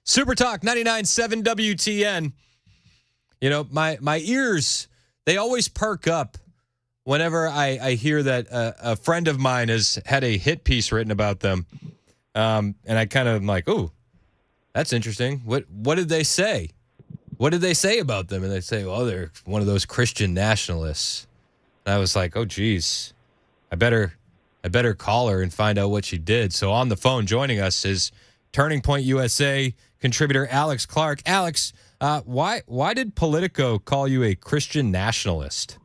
Super Talk 99.7 WTN. You know, my ears, they always perk up whenever I hear that a friend of mine has had a hit piece written about them. And I kind of am like, ooh, that's interesting. What did they say? What did they say about them? And they say, well, they're one of those Christian nationalists. And I was like, oh, geez, I better call her and find out what she did. So on the phone joining us is Turning Point USA contributor Alex Clark. Alex, why did Politico call you a Christian nationalist?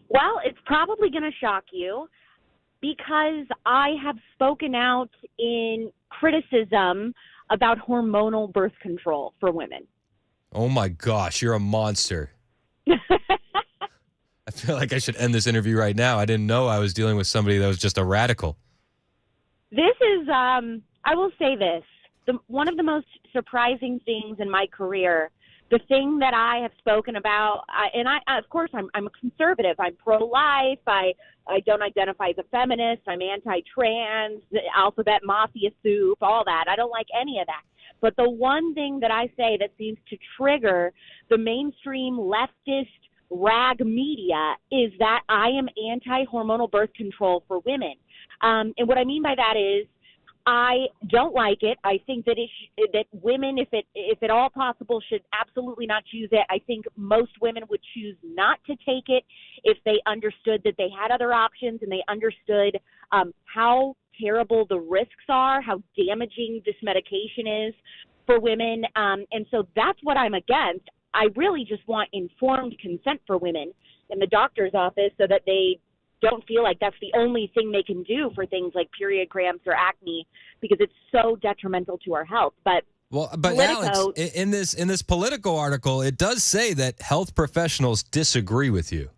Well, it's probably going to shock you because I have spoken out in criticism about hormonal birth control for women. Oh, my gosh, you're a monster. I feel like I should end this interview right now. I didn't know I was dealing with somebody that was just a radical. This is, I will say this, one of the most surprising things in my career, the thing that I have spoken about, and of course, I'm a conservative. I'm pro-life. I don't identify as a feminist. I'm anti-trans, alphabet mafia soup, all that. I don't like any of that. But the one thing that I say that seems to trigger the mainstream leftist rag media is that I am anti-hormonal birth control for women. And what I mean by that is I don't like it. I think that that women, if at all possible, should absolutely not choose it. I think most women would choose not to take it if they understood that they had other options and they understood how terrible the risks are, how damaging this medication is for women. And so that's what I'm against. I really just want informed consent for women in the doctor's office so that they don't feel like that's the only thing they can do for things like period cramps or acne, because it's so detrimental to our health. But Politico, Alex, in this Politico article, it does say that health professionals disagree with you.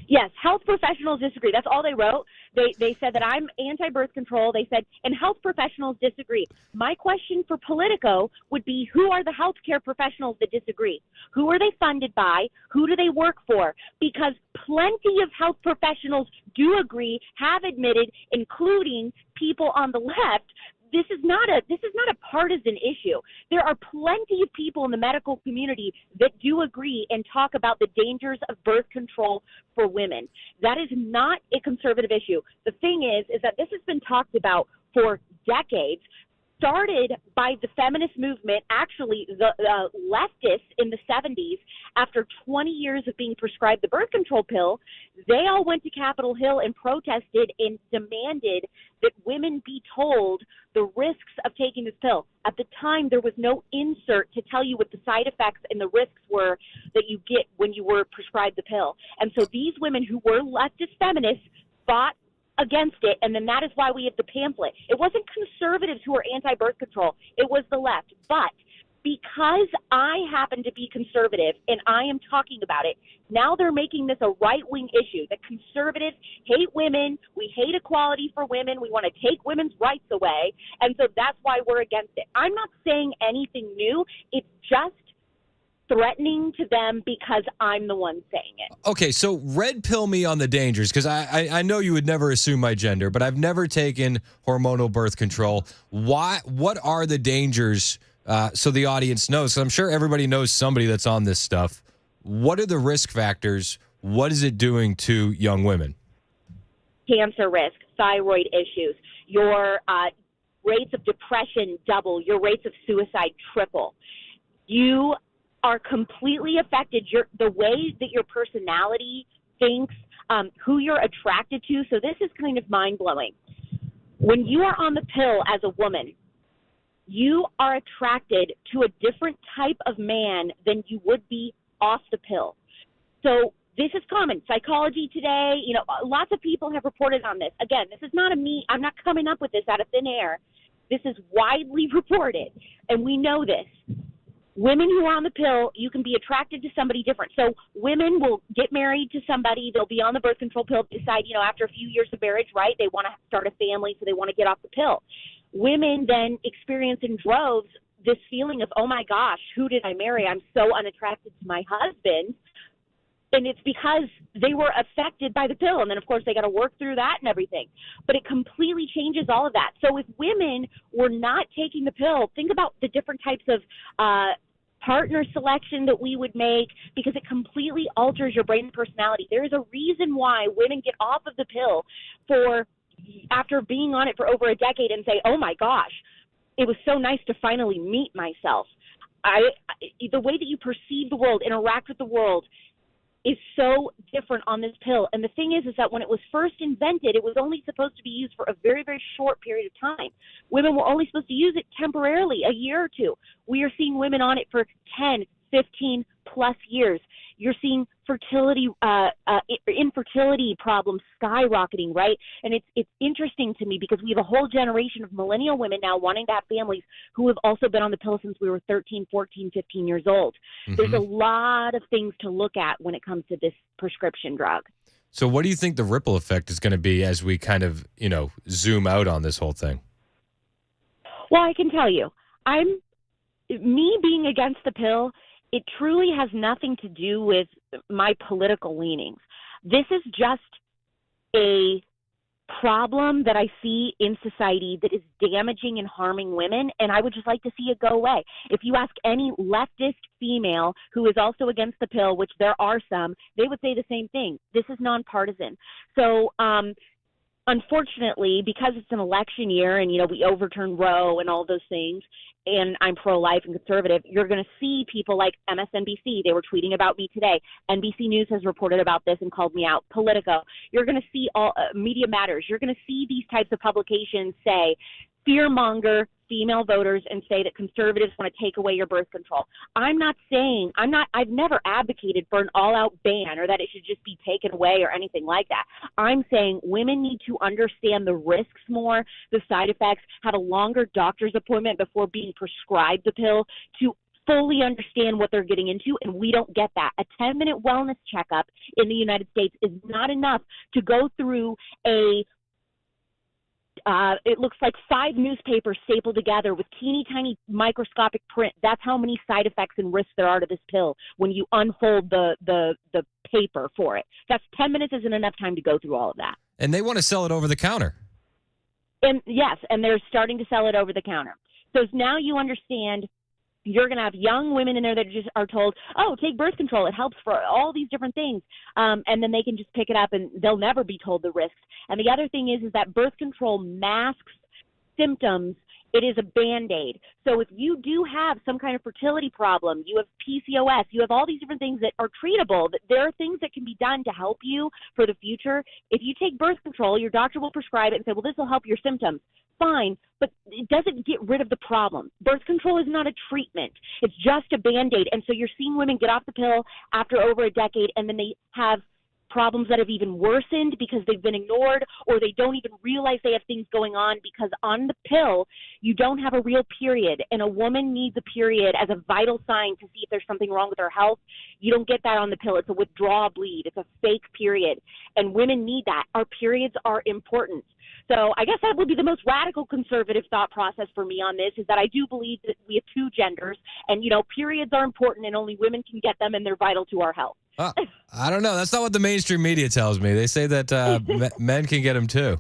Yes, health professionals disagree. That's all they wrote. They said that I'm anti-birth control. They said, and health professionals disagree. My question for Politico would be, who are the healthcare professionals that disagree? Who are they funded by? Who do they work for? Because plenty of health professionals do agree, have admitted, including people on the left. This is not a partisan issue. There are plenty of people in the medical community that do agree and talk about the dangers of birth control for women. That is not a conservative issue. The thing is that this has been talked about for decades. Started by the feminist movement, actually the leftists in the 70s, after 20 years of being prescribed the birth control pill, they all went to Capitol Hill and protested and demanded that women be told the risks of taking this pill. At the time, there was no insert to tell you what the side effects and the risks were that you get when you were prescribed the pill. And so these women who were leftist feminists fought against it, and then that is why we have the pamphlet. It wasn't conservatives who were anti-birth control. It was the left. But because I happen to be conservative and I am talking about it, now they're making this a right-wing issue, that conservatives hate women, we hate equality for women, we want to take women's rights away, and so that's why we're against it. I'm not saying anything new. It's just threatening to them because I'm the one saying it. Okay, so red pill me on the dangers, because I know you would never assume my gender, but I've never taken hormonal birth control. What are the dangers, so the audience knows? So I'm sure everybody knows somebody that's on this stuff. What are the risk factors? What is it doing to young women? Cancer risk, thyroid issues, your rates of depression double, your rates of suicide triple. You are completely affected. The way that your personality thinks, who you're attracted to. So this is kind of mind-blowing. When you are on the pill as a woman, you are attracted to a different type of man than you would be off the pill. So this is common. Psychology Today, lots of people have reported on this. Again, this is not I'm not coming up with this out of thin air. This is widely reported, and we know this. Women who are on the pill, you can be attracted to somebody different. So women will get married to somebody. They'll be on the birth control pill, decide, after a few years of marriage, right, they want to start a family, so they want to get off the pill. Women then experience in droves this feeling of, oh, my gosh, who did I marry? I'm so unattracted to my husband. And it's because they were affected by the pill. And then, of course, they got to work through that and everything. But it completely changes all of that. So if women were not taking the pill, think about the different types of partner selection that we would make, because it completely alters your brain and personality. There is a reason why women get off of the pill after being on it for over a decade and say, oh, my gosh, it was so nice to finally meet myself. The way that you perceive the world, interact with the world, is so different on this pill. And the thing is that when it was first invented, it was only supposed to be used for a very, very short period of time. Women were only supposed to use it temporarily, a year or two. We are seeing women on it for 10, 15 plus years. You're seeing infertility problems skyrocketing, right? And it's interesting to me because we have a whole generation of millennial women now wanting to have families who have also been on the pill since we were 13, 14, 15 years old. Mm-hmm. There's a lot of things to look at when it comes to this prescription drug. So what do you think the ripple effect is going to be as we kind of, zoom out on this whole thing? Well, I can tell you, me being against the pill, it truly has nothing to do with my political leanings. This is just a problem that I see in society that is damaging and harming women, and I would just like to see it go away. If you ask any leftist female who is also against the pill, which there are some, they would say the same thing. This is nonpartisan. So, unfortunately, because it's an election year and, we overturned Roe and all those things, and I'm pro-life and conservative, you're going to see people like MSNBC. They were tweeting about me today. NBC News has reported about this and called me out. Politico. You're going to see all Media Matters. You're going to see these types of publications say, fearmonger female voters and say that conservatives want to take away your birth control. I've never advocated for an all-out ban or that it should just be taken away or anything like that. I'm saying women need to understand the risks more, the side effects, have a longer doctor's appointment before being prescribed the pill to fully understand what they're getting into, and we don't get that. A 10-minute wellness checkup in the United States is not enough to go through it looks like 5 newspapers stapled together with teeny tiny microscopic print. That's how many side effects and risks there are to this pill when you unfold the paper for it. That's 10 minutes isn't enough time to go through all of that. And they want to sell it over the counter. And yes, and they're starting to sell it over the counter. So now you understand. You're going to have young women in there that just are told, oh, take birth control. It helps for all these different things. And then they can just pick it up and they'll never be told the risks. And the other thing is that birth control masks symptoms. It is a Band-Aid. So if you do have some kind of fertility problem, you have PCOS, you have all these different things that are treatable, that there are things that can be done to help you for the future. If you take birth control, your doctor will prescribe it and say, well, this will help your symptoms. Fine, but it doesn't get rid of the problem. Birth control is not a treatment. It's just a Band-Aid. And so you're seeing women get off the pill after over a decade, and then they have problems that have even worsened because they've been ignored, or they don't even realize they have things going on because on the pill, you don't have a real period, and a woman needs a period as a vital sign to see if there's something wrong with her health. You don't get that on the pill. It's a withdrawal bleed. It's a fake period, and women need that. Our periods are important. So I guess that would be the most radical conservative thought process for me on this, is that I do believe that we have two genders, and, periods are important and only women can get them, and they're vital to our health. I don't know. That's not what the mainstream media tells me. They say that men can get them too.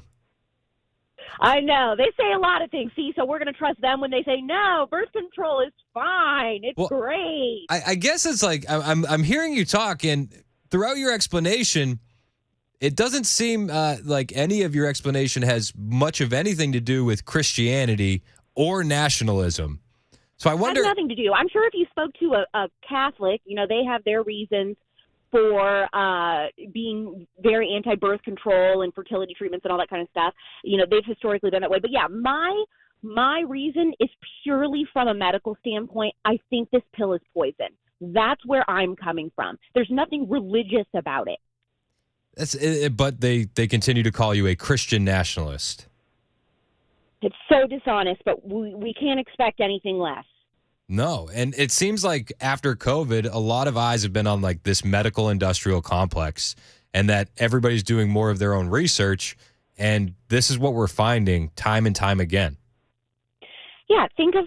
I know. They say a lot of things. See, so we're going to trust them when they say, no, birth control is fine. It's great. I guess it's like I'm hearing you talk, and throughout your explanation, it doesn't seem like any of your explanation has much of anything to do with Christianity or nationalism. So I wonder. It has nothing to do. I'm sure if you spoke to a Catholic, they have their reasons for being very anti-birth control and fertility treatments and all that kind of stuff. They've historically done that way. But yeah, my reason is purely from a medical standpoint. I think this pill is poison. That's where I'm coming from. There's nothing religious about it. But they continue to call you a Christian nationalist. It's so dishonest, but we can't expect anything less. No, and it seems like after COVID, a lot of eyes have been on like this medical industrial complex, and that everybody's doing more of their own research, and this is what we're finding time and time again. Yeah, think of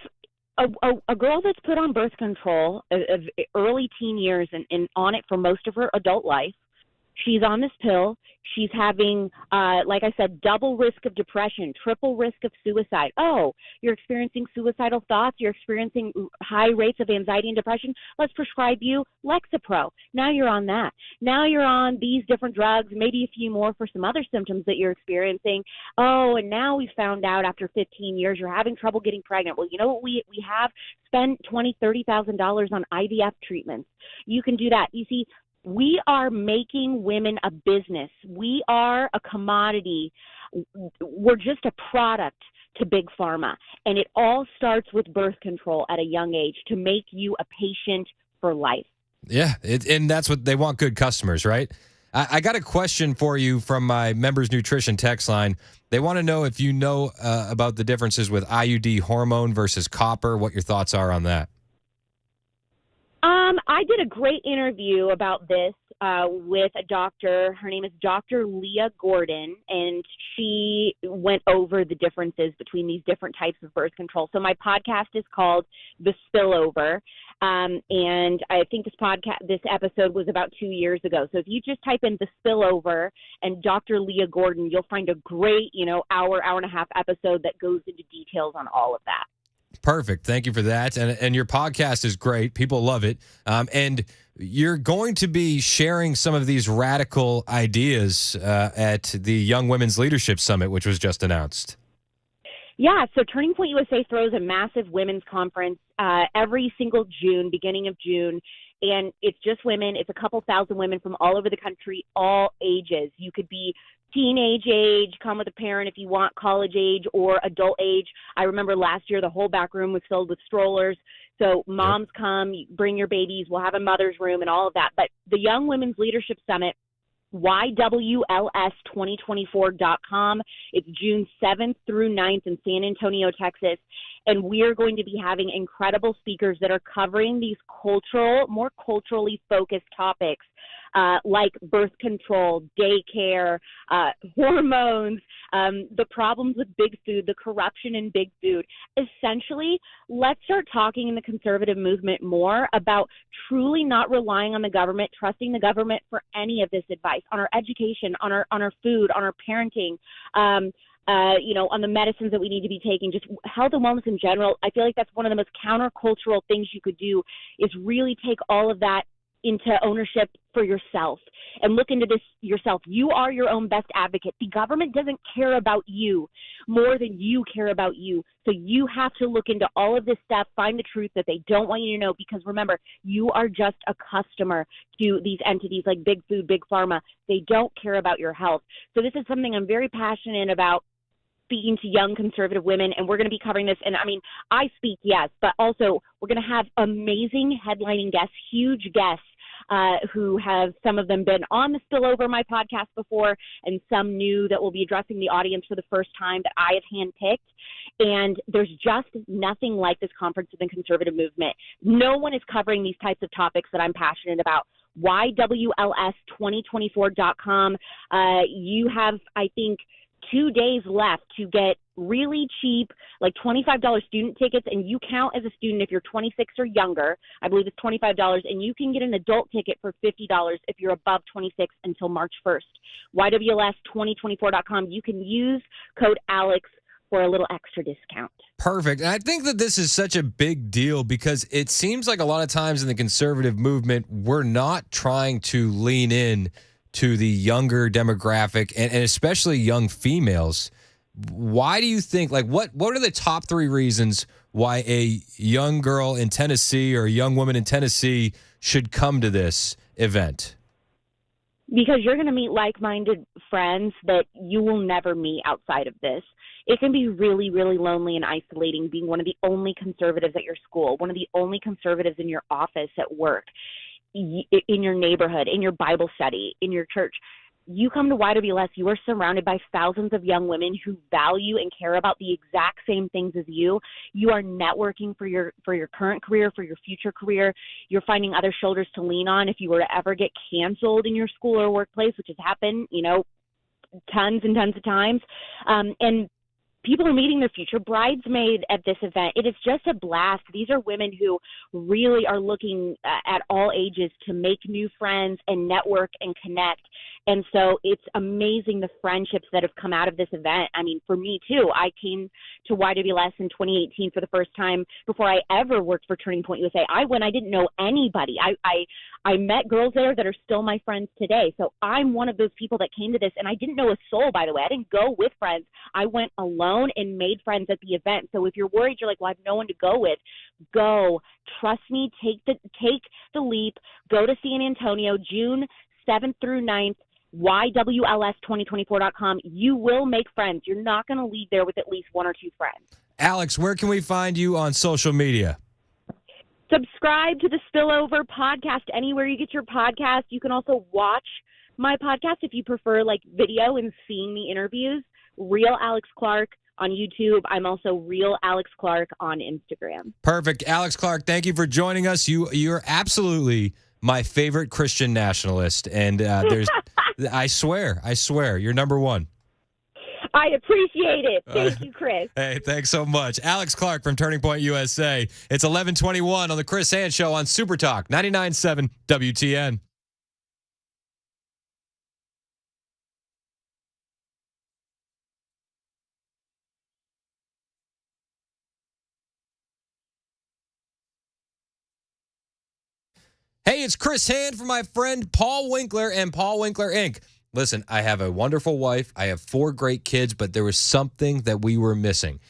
a girl that's put on birth control of early teen years and on it for most of her adult life. She's on this pill. She's having, like I said, double risk of depression, triple risk of suicide. Oh, you're experiencing suicidal thoughts. You're experiencing high rates of anxiety and depression. Let's prescribe you Lexapro. Now you're on that. Now you're on these different drugs, maybe a few more for some other symptoms that you're experiencing. Oh, and now we found out after 15 years you're having trouble getting pregnant. Well, you know what we have? Spend $20,000, $30,000 on IVF treatments. You can do that. You see, we are making women a business. We are a commodity. We're just a product to Big Pharma. And it all starts with birth control at a young age to make you a patient for life. Yeah, and that's what they want, good customers, right? I got a question for you from my Members Nutrition text line. They want to know if you know about the differences with IUD hormone versus copper, what your thoughts are on that. I did a great interview about this with a doctor. Her name is Dr. Leah Gordon, and she went over the differences between these different types of birth control. So my podcast is called The Spillover, and I think this episode was about 2 years ago. So if you just type in The Spillover and Dr. Leah Gordon, you'll find a great, hour and a half episode that goes into details on all of that. Perfect. Thank you for that. And your podcast is great. People love it. And you're going to be sharing some of these radical ideas at the Young Women's Leadership Summit, which was just announced. Yeah, so Turning Point USA throws a massive women's conference every single June, beginning of June. And it's just women. It's a couple thousand women from all over the country, all ages. You could be teenage age, come with a parent if you want, college age or adult age. I remember last year the whole back room was filled with strollers. So moms come, bring your babies. We'll have a mother's room and all of that. But the Young Women's Leadership Summit, YWLS2024.com. It's June 7th through 9th in San Antonio, Texas. And we're going to be having incredible speakers that are covering these more culturally focused topics like birth control, daycare, hormones, the problems with big food, the corruption in big food. Essentially, let's start talking in the conservative movement more about truly not relying on the government, trusting the government for any of this advice on our education, on our food, on our parenting, on the medicines that we need to be taking, just health and wellness in general. I feel like that's one of the most countercultural things you could do, is really take all of that into ownership for yourself and look into this yourself. You are your own best advocate. The government doesn't care about you more than you care about you. So you have to look into all of this stuff, find the truth that they don't want you to know, because remember, you are just a customer to these entities like Big Food, Big Pharma. They don't care about your health. So this is something I'm very passionate about, speaking to young conservative women, and we're going to be covering this. And I mean, I speak, yes, but also we're going to have amazing headlining guests, huge guests who have some of them been on the Spillover, my podcast before, and some new that will be addressing the audience for the first time that I have handpicked. And there's just nothing like this conference of the conservative movement. No one is covering these types of topics that I'm passionate about. YWLS2024.com. You have, I think, 2 days left to get really cheap, like $25 student tickets, and you count as a student if you're 26 or younger. I believe it's $25, and you can get an adult ticket for $50 if you're above 26 until March 1st. YWLS2024.com. You can use code ALEX for a little extra discount. Perfect. And I think that this is such a big deal because it seems like a lot of times in the conservative movement, we're not trying to lean in to the younger demographic and especially young females. Why do you think, like, what are the top 3 reasons why a young girl in Tennessee or a young woman in Tennessee should come to this event? Because you're going to meet like-minded friends that you will never meet outside of this. It can be really, really lonely and isolating being one of the only conservatives at your school, one of the only conservatives in your office at work, in your neighborhood, in your Bible study, in your church. You come to YWLS, you are surrounded by thousands of young women who value and care about the exact same things as you. You are networking for your current career, for your future career. You're finding other shoulders to lean on if you were to ever get canceled in your school or workplace, which has happened, tons and tons of times. And people are meeting their future bridesmaid at this event. It is just a blast. These are women who really are looking at all ages to make new friends and network and connect. And so it's amazing the friendships that have come out of this event. I mean, for me too, I came to YWLS in 2018 for the first time before I ever worked for Turning Point USA. I didn't know anybody. I met girls there that are still my friends today. So I'm one of those people that came to this, and I didn't know a soul, by the way. I didn't go with friends. I went alone and made friends at the event. So if you're worried, you're like, well, I have no one to go with, go. Trust me, take the leap. Go to San Antonio, June 7th through 9th. YWLS2024.com. You will make friends. You're not going to leave there with at least 1 or 2 friends. Alex, where can we find you on social media? Subscribe to the Spillover podcast anywhere you get your podcast. You can also watch my podcast if you prefer like video and seeing the interviews. Real Alex Clark on YouTube. I'm also Real Alex Clark on Instagram. Perfect. Alex Clark, thank you for joining us. You're absolutely my favorite Christian nationalist, and I swear, you're number 1. I appreciate it. Thank you, Chris. Hey, thanks so much. Alex Clark from Turning Point USA. It's 11:21 on the Chris Hand Show on Super Talk 99.7 WTN. Hey, it's Chris Hand from my friend Paul Winkler and Paul Winkler Inc. Listen, I have a wonderful wife. I have 4 great kids, but there was something that we were missing.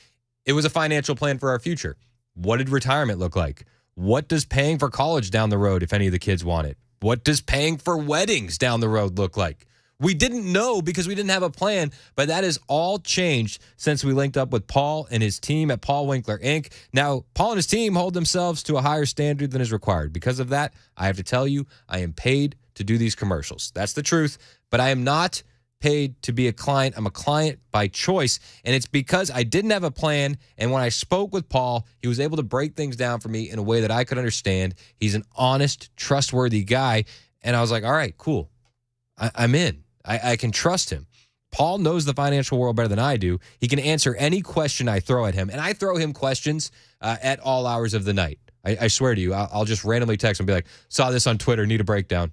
It was a financial plan for our future. What did retirement look like? What does paying for college down the road, if any of the kids want it? What does paying for weddings down the road look like? We didn't know because we didn't have a plan, but that has all changed since we linked up with Paul and his team at Paul Winkler Inc. Now, Paul and his team hold themselves to a higher standard than is required. Because of that, I have to tell you, I am paid to do these commercials. That's the truth, but I am not paid to be a client. I'm a client by choice, and it's because I didn't have a plan, and when I spoke with Paul, he was able to break things down for me in a way that I could understand. He's an honest, trustworthy guy, and I was like, all right, cool. I'm in. I can trust him. Paul knows the financial world better than I do. He can answer any question I throw at him, and I throw him questions at all hours of the night. I swear to you, I'll just randomly text him and be like, saw this on Twitter, need a breakdown.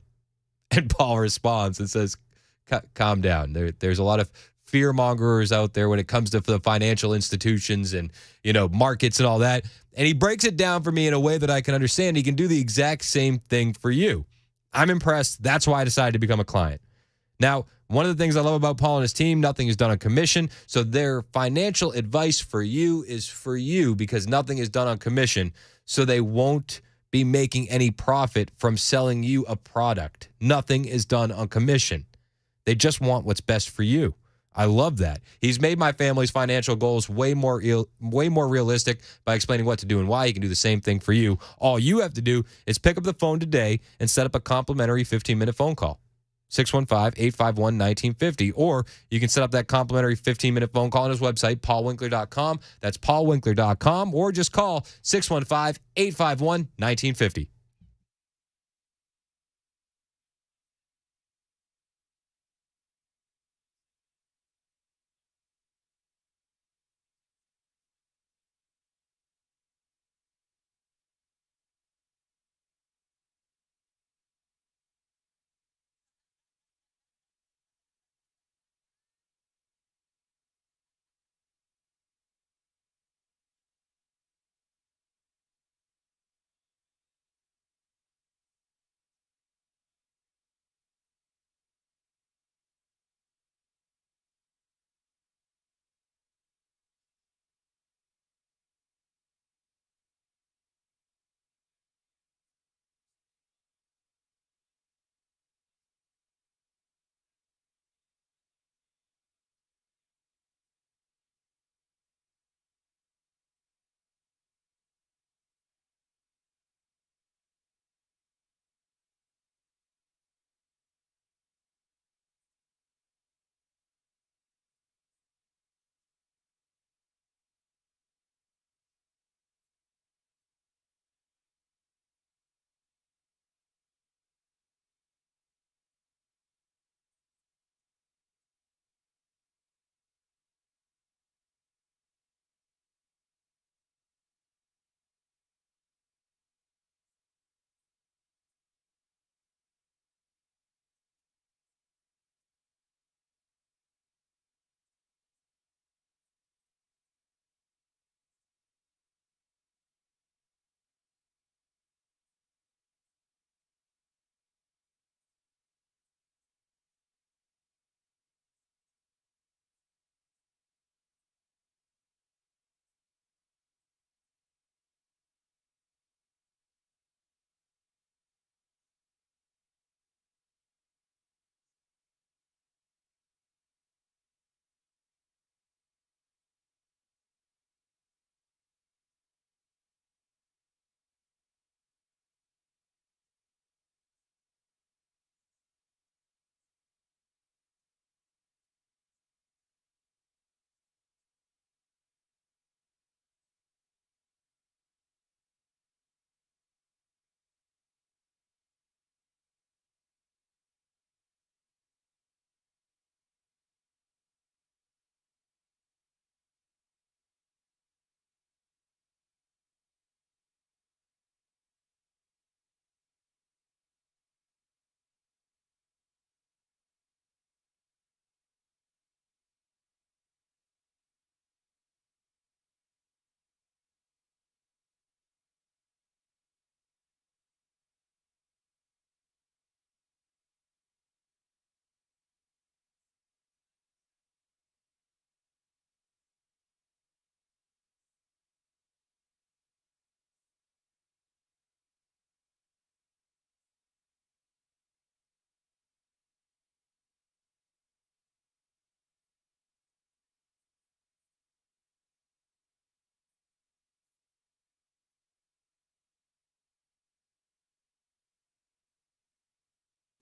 And Paul responds and says, calm down. There's a lot of fear mongers out there when it comes to the financial institutions and, markets and all that. And he breaks it down for me in a way that I can understand. He can do the exact same thing for you. I'm impressed. That's why I decided to become a client. Now, one of the things I love about Paul and his team, nothing is done on commission. So their financial advice for you is for you because nothing is done on commission. So they won't be making any profit from selling you a product. Nothing is done on commission. They just want what's best for you. I love that. He's made my family's financial goals way more realistic by explaining what to do and why. He can do the same thing for you. All you have to do is pick up the phone today and set up a complimentary 15-minute phone call. 615-851-1950. Or you can set up that complimentary 15-minute phone call on his website, paulwinkler.com. That's paulwinkler.com. Or just call 615-851-1950.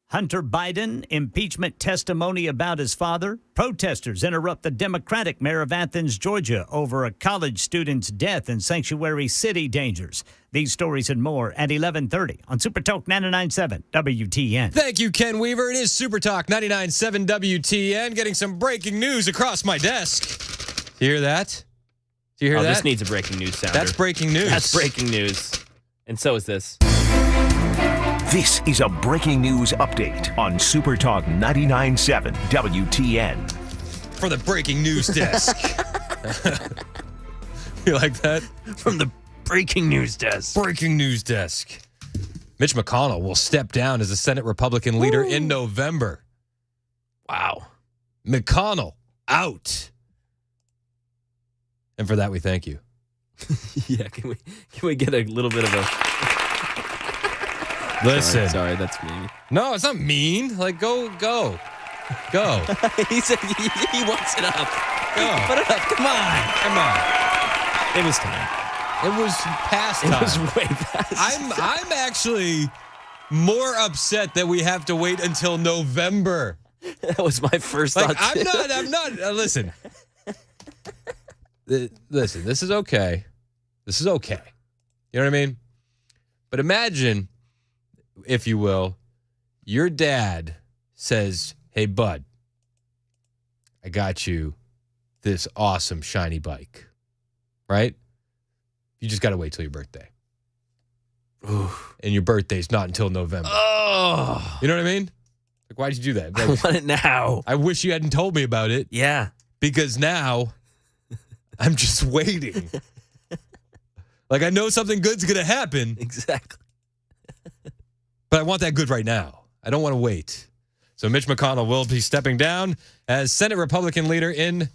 Hunter Biden, impeachment testimony about his father. Protesters interrupt the Democratic mayor of Athens, Georgia, over a college student's death and sanctuary city dangers. These stories and more at 11:30 on Super Talk 99.7 WTN. Thank you, Ken Weaver. It is Super Talk 99.7 WTN. Getting some breaking news across my desk. Do you hear that? Do you hear that? This needs a breaking news sounder. That's breaking news. That's breaking news. And so is this. This is a breaking news update on Super Talk 99.7 WTN. For the breaking news desk. You like that? From the breaking news desk. Breaking news desk. Mitch McConnell will step down as the Senate Republican leader in November. Wow. McConnell out. And for that, we thank you. Yeah, can we get a little bit of a... Listen. Sorry, that's mean. No, it's not mean. Like, go. Go. He said he wants it up. Go. Put it up. Come on. Come on. It was time. It was past time. It was way past. I'm actually more upset that we have to wait until November. That was my first Like, thought. I'm not. Listen. Listen, this is okay. This is okay. You know what I mean? But imagine, if you will, your dad says, "Hey, bud, I got you this awesome shiny bike." Right? You just got to wait till your birthday. And your birthday's not until November. Oh. You know what I mean? Like, why'd you do that? Like, I want it now. I wish you hadn't told me about it. Yeah. Because now I'm just waiting. Like, I know something good's going to happen. Exactly. But I want that good right now. I don't want to wait. So Mitch McConnell will be stepping down as Senate Republican leader in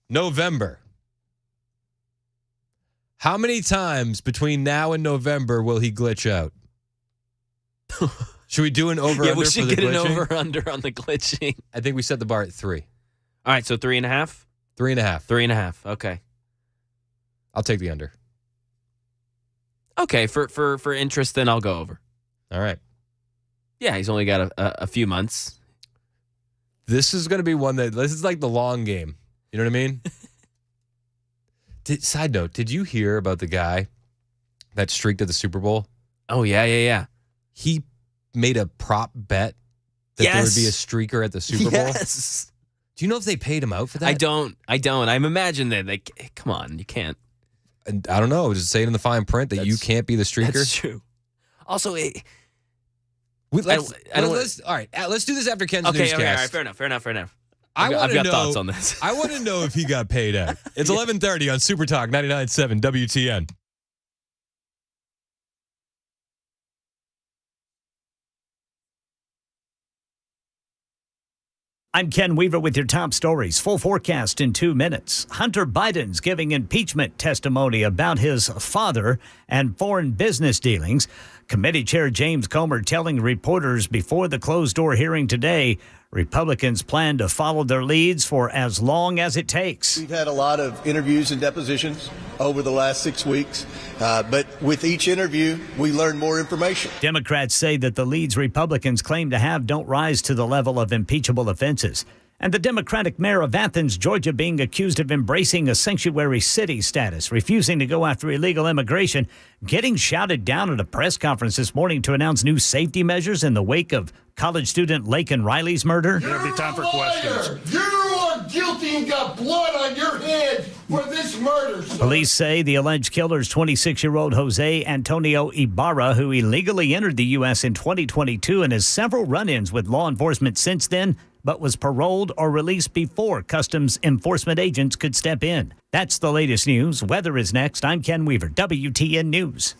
November. How many times between now and November will he glitch out? Should we do an over-under Yeah, we should for the get glitching? an over-under on the glitching. I think we set the bar at 3. All right, so 3.5? 3.5. 3.5. Okay. I'll take the under. Okay, for interest, then I'll go over. All right. Yeah, he's only got a few months. This is going to be one this is like the long game. You know what I mean? Side note, did you hear about the guy that streaked at the Super Bowl? Oh, yeah. He made a prop bet that there would be a streaker at the Super Bowl. Yes. Do you know if they paid him out for that? I don't. I imagine that. Come on, you can't. And I don't know. Does it say it in the fine print that you can't be the streaker? That's true. Also, all right. Let's do this after Ken's newscast. Okay, all right, fair enough. I've got thoughts on this. I want to know if he got paid out. It's 11:30 on Super Talk 99.7 WTN. I'm Ken Weaver with your top stories. Full forecast in 2 minutes. Hunter Biden's giving impeachment testimony about his father and foreign business dealings. Committee Chair James Comer telling reporters before the closed-door hearing today, Republicans plan to follow their leads for as long as it takes. We've had a lot of interviews and depositions over the last 6 weeks, but with each interview, we learn more information. Democrats say that the leads Republicans claim to have don't rise to the level of impeachable offenses. And the Democratic mayor of Athens, Georgia, being accused of embracing a sanctuary city status, refusing to go after illegal immigration, getting shouted down at a press conference this morning to announce new safety measures in the wake of college student Laken Riley's murder. There'll be time for questions. You are guilty and got blood on your hands for this murder, sir. Police say the alleged killer's 26-year-old Jose Antonio Ibarra, who illegally entered the U.S. in 2022 and has several run-ins with law enforcement since then, but was paroled or released before customs enforcement agents could step in. That's the latest news. Weather is next. I'm Ken Weaver, WTN News.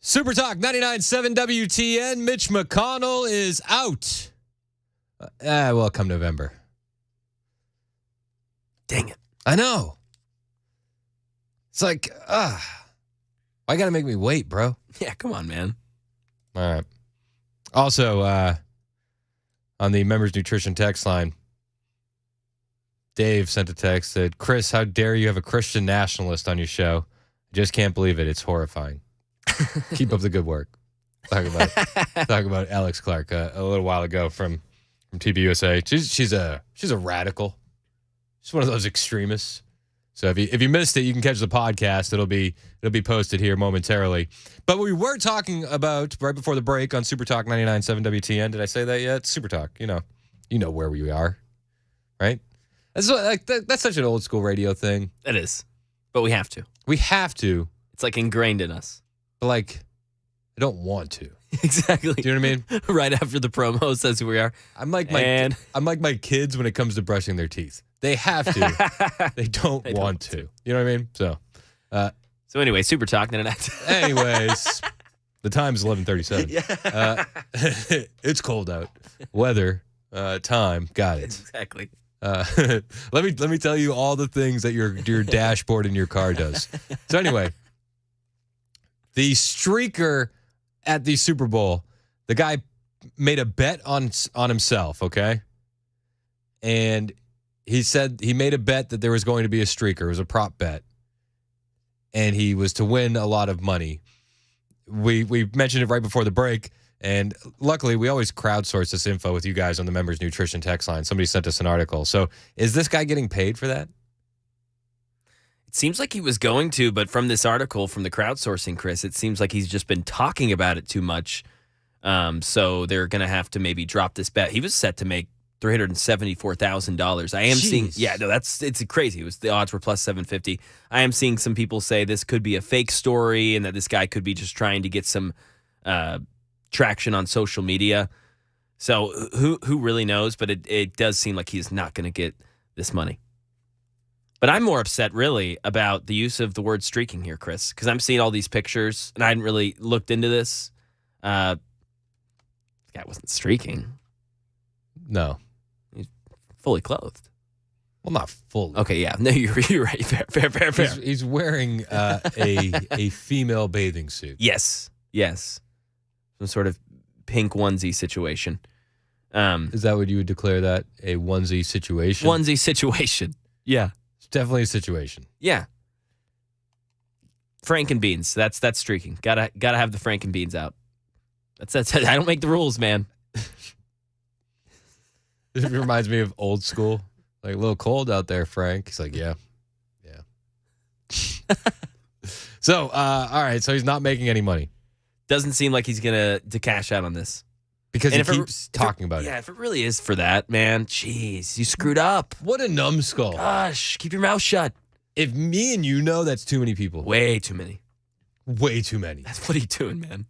Super Talk 99.7 WTN. Mitch McConnell is out. Well, come November. Dang it. I know. It's like, why got to make me wait, bro? Yeah, come on, man. All right. Also, on the members nutrition text line, Dave sent a text that, Chris, how dare you have a Christian nationalist on your show? Just can't believe it. It's horrifying. Keep up the good work. Talk about Alex Clark a little while ago from TBUSA. She's a radical. She's one of those extremists. So if you missed it, you can catch the podcast. It'll be posted here momentarily. But we were talking about right before the break on Super Talk 99.7 WTN. Did I say that yet? Super Talk. You know where we are, right? That's such an old school radio thing. It is, but we have to. We have to. It's like ingrained in us. But I don't want to. Exactly. Do you know what I mean? Right after the promo says who we are. I'm like my kids when it comes to brushing their teeth. They have to. They don't want to. You know what I mean? So anyway, Super Talk. Anyways, the time's 11:37. Yeah. It's cold out. Weather, time, got it. Exactly. Let me tell you all the things that your dashboard in your car does. So anyway, the streaker at the Super Bowl, the guy made a bet on himself, okay? And he said he made a bet that there was going to be a streaker. It was a prop bet. And he was to win a lot of money. We mentioned it right before the break. And luckily, we always crowdsource this info with you guys on the members nutrition text line. Somebody sent us an article. So is this guy getting paid for that? It seems like he was going to, but from this article, from the crowdsourcing, Chris, it seems like he's just been talking about it too much. So they're going to have to maybe drop this bet. He was set to make $374,000. I am seeing, it's crazy. The odds were plus 750. I am seeing some people say this could be a fake story and that this guy could be just trying to get some traction on social media. So who really knows? But it does seem like he's not going to get this money. But I'm more upset, really, about the use of the word streaking here, Chris, because I'm seeing all these pictures, and I hadn't really looked into this. This guy wasn't streaking. No. He's fully clothed. Well, not fully. Okay, yeah. No, you're right. Fair. He's wearing a female bathing suit. Yes. Some sort of pink onesie situation. Is that what you would declare that? A onesie situation? Onesie situation. Yeah. It's definitely a situation. Yeah. Frankenbeans. That's streaking. Gotta have the Frankenbeans out. That's I don't make the rules, man. It reminds me of old school. Like, a little cold out there, Frank. He's like, yeah. So, all right. So he's not making any money. Doesn't seem like he's gonna cash out on this. Because he keeps talking about it. Yeah, if it really is for that, man, jeez, you screwed up. What a numbskull. Gosh, keep your mouth shut. If me and you know, that's too many people. Way too many. Way too many. That's what are you doing, man?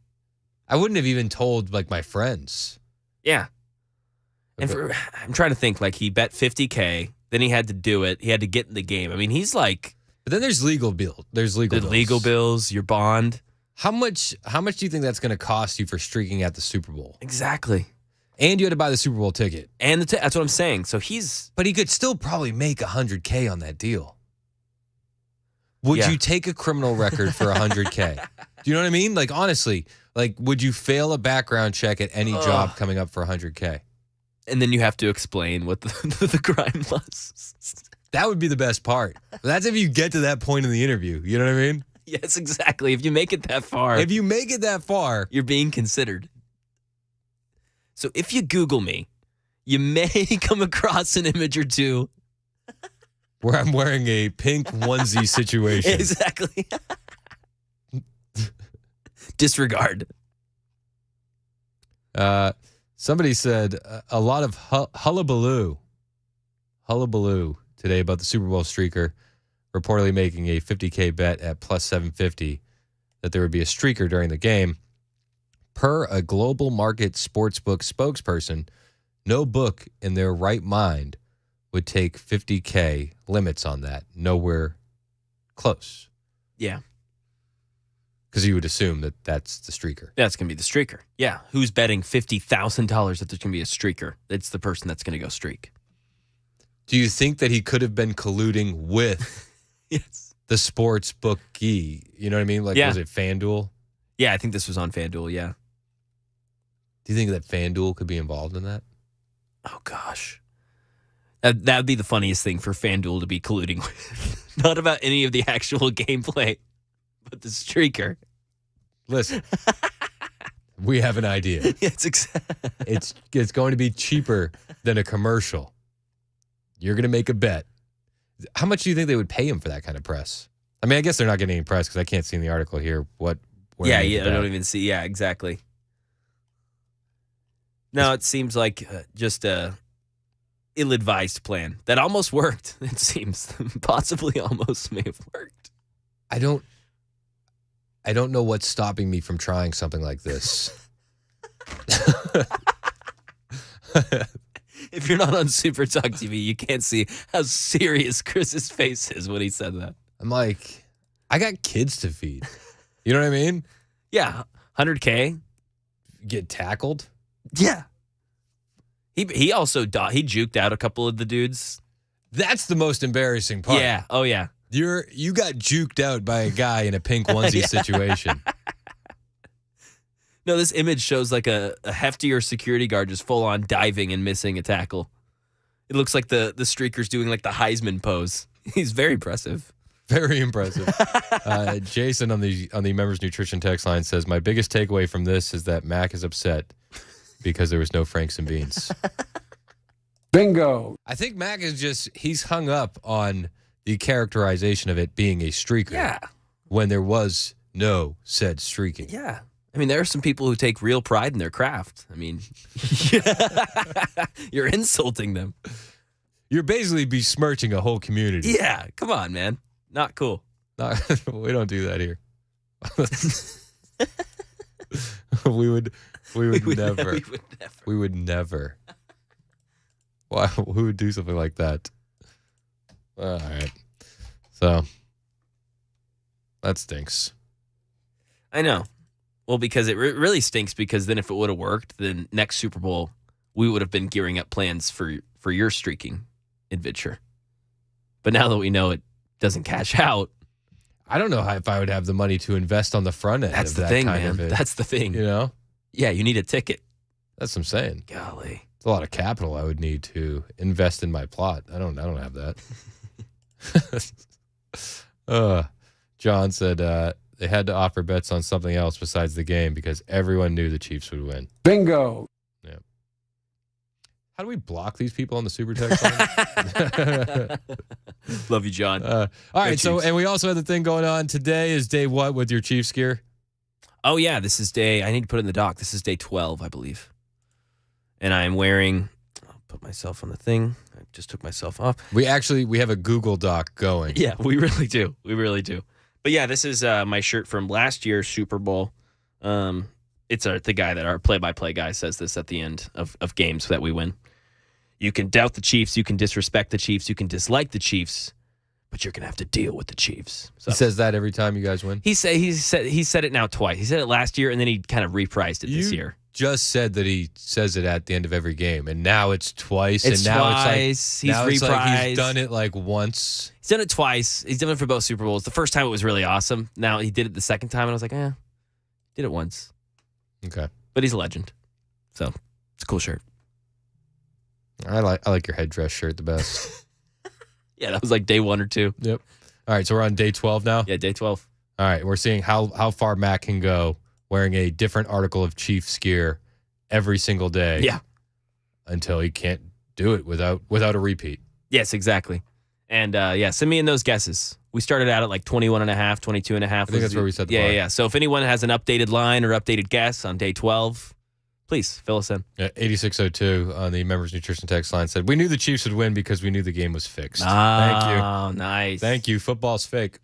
I wouldn't have even told, my friends. Yeah. And I'm trying to think, he bet $50K, then he had to do it. He had to get in the game. I mean, he's like... But then there's legal bills. There's legal bills. Legal bills, your bond. How much do you think that's going to cost you for streaking at the Super Bowl? Exactly. And you had to buy the Super Bowl ticket. And that's what I'm saying. So But he could still probably make $100K on that deal. Would you take a criminal record for $100K? Do you know what I mean? Honestly, would you fail a background check at any job coming up for $100K? And then you have to explain what the crime was. That would be the best part. That's if you get to that point in the interview. You know what I mean? Yes, exactly. If you make it that far. You're being considered. So if you Google me, you may come across an image or two. Where I'm wearing a pink onesie situation. Exactly. Disregard. Somebody said a lot of hullabaloo today about the Super Bowl streaker reportedly making a $50K bet at plus 750 that there would be a streaker during the game. Per a global market sportsbook spokesperson, no book in their right mind would take $50K limits on that. Nowhere close. Yeah. Because you would assume that that's the streaker. That's going to be the streaker. Yeah. Who's betting $50,000 that there's going to be a streaker? It's the person that's going to go streak. Do you think that he could have been colluding with the sports bookie? You know what I mean? Like, was it FanDuel? Yeah, I think this was on FanDuel, yeah. Do you think that FanDuel could be involved in that? Oh, gosh. That would be the funniest thing for FanDuel to be colluding with. Not about any of the actual gameplay, but the streaker. Listen, we have an idea. It's going to be cheaper than a commercial. You're going to make a bet. How much do you think they would pay him for that kind of press? I mean, I guess they're not getting any press because I can't see in the article here what. Yeah, I don't even see. Yeah, exactly. No, it seems like just a ill-advised plan that almost worked. It seems possibly almost may have worked. I don't know what's stopping me from trying something like this. If you're not on Super Talk TV, you can't see how serious Chris's face is when he said that. I'm like, I got kids to feed. You know what I mean? Yeah, 100K. Get tackled? Yeah. He also he juked out a couple of the dudes. That's the most embarrassing part. Yeah. Oh yeah. You got juked out by a guy in a pink onesie situation. No, this image shows like a heftier security guard just full on diving and missing a tackle. It looks like the streaker's doing like the Heisman pose. He's very impressive. Very impressive. Jason on the members nutrition text line says, my biggest takeaway from this is that Mac is upset because there was no Franks and Beans. Bingo. I think Mac is he's hung up on the characterization of it being a streaker. Yeah. When there was no said streaking. Yeah. I mean, there are some people who take real pride in their craft. I mean, you're insulting them. You're basically besmirching a whole community. Yeah. Come on, man. Not cool. We don't do that here. We would never. Why? Who would do something like that? All right. So that stinks. I know. Well, because it really stinks because then if it would have worked, then next Super Bowl, we would have been gearing up plans for your streaking adventure. But now that we know it doesn't cash out. I don't know if I would have the money to invest on the front end. That's of the that thing, kind man. Of it. That's the thing. You know? Yeah, you need a ticket. That's what I'm saying. Golly. It's a lot of capital I would need to invest in my plot. I don't have that. John said they had to offer bets on something else besides the game because everyone knew the Chiefs would win. Bingo. Yeah. How do we block these people on the super text line? Love you, John. All right. So, and we also had the thing going on today. Is day what with your Chiefs gear? Oh yeah, this is day. I need to put it in the doc. This is day 12, I believe. And I am wearing. I'll put myself on the thing. I just took myself off. We have a Google Doc going. Yeah, we really do. We really do. But yeah, this is my shirt from last year's Super Bowl. It's the guy that our play-by-play guy says this at the end of games that we win. You can doubt the Chiefs, you can disrespect the Chiefs, you can dislike the Chiefs, but you're gonna have to deal with the Chiefs. So, he says that every time you guys win. He said it now twice. He said it last year, and then he kind of reprised it this year. Just said that he says it at the end of every game, and now it's twice. It's and now twice. It's like, he's reprised. Like he's done it like once. He's done it twice. He's done it for both Super Bowls. The first time it was really awesome. Now he did it the second time, and I was like, did it once. Okay, but he's a legend, so it's a cool shirt. I like your headdress shirt the best. Yeah, that was like day 1 or 2. Yep. All right, so we're on day 12 now. Yeah, day 12. All right, we're seeing how far Matt can go wearing a different article of Chiefs gear every single day. Yeah. Until he can't do it without a repeat. Yes, exactly. And send me in those guesses. We started out at like 21 and a half, 22 and a half. I think that's where we set the bar. Yeah. So if anyone has an updated line or updated guess on day 12, please fill us in. Yeah, 8602 on the members nutrition text line said, we knew the Chiefs would win because we knew the game was fixed. Thank you. Oh, nice. Thank you. Football's fake.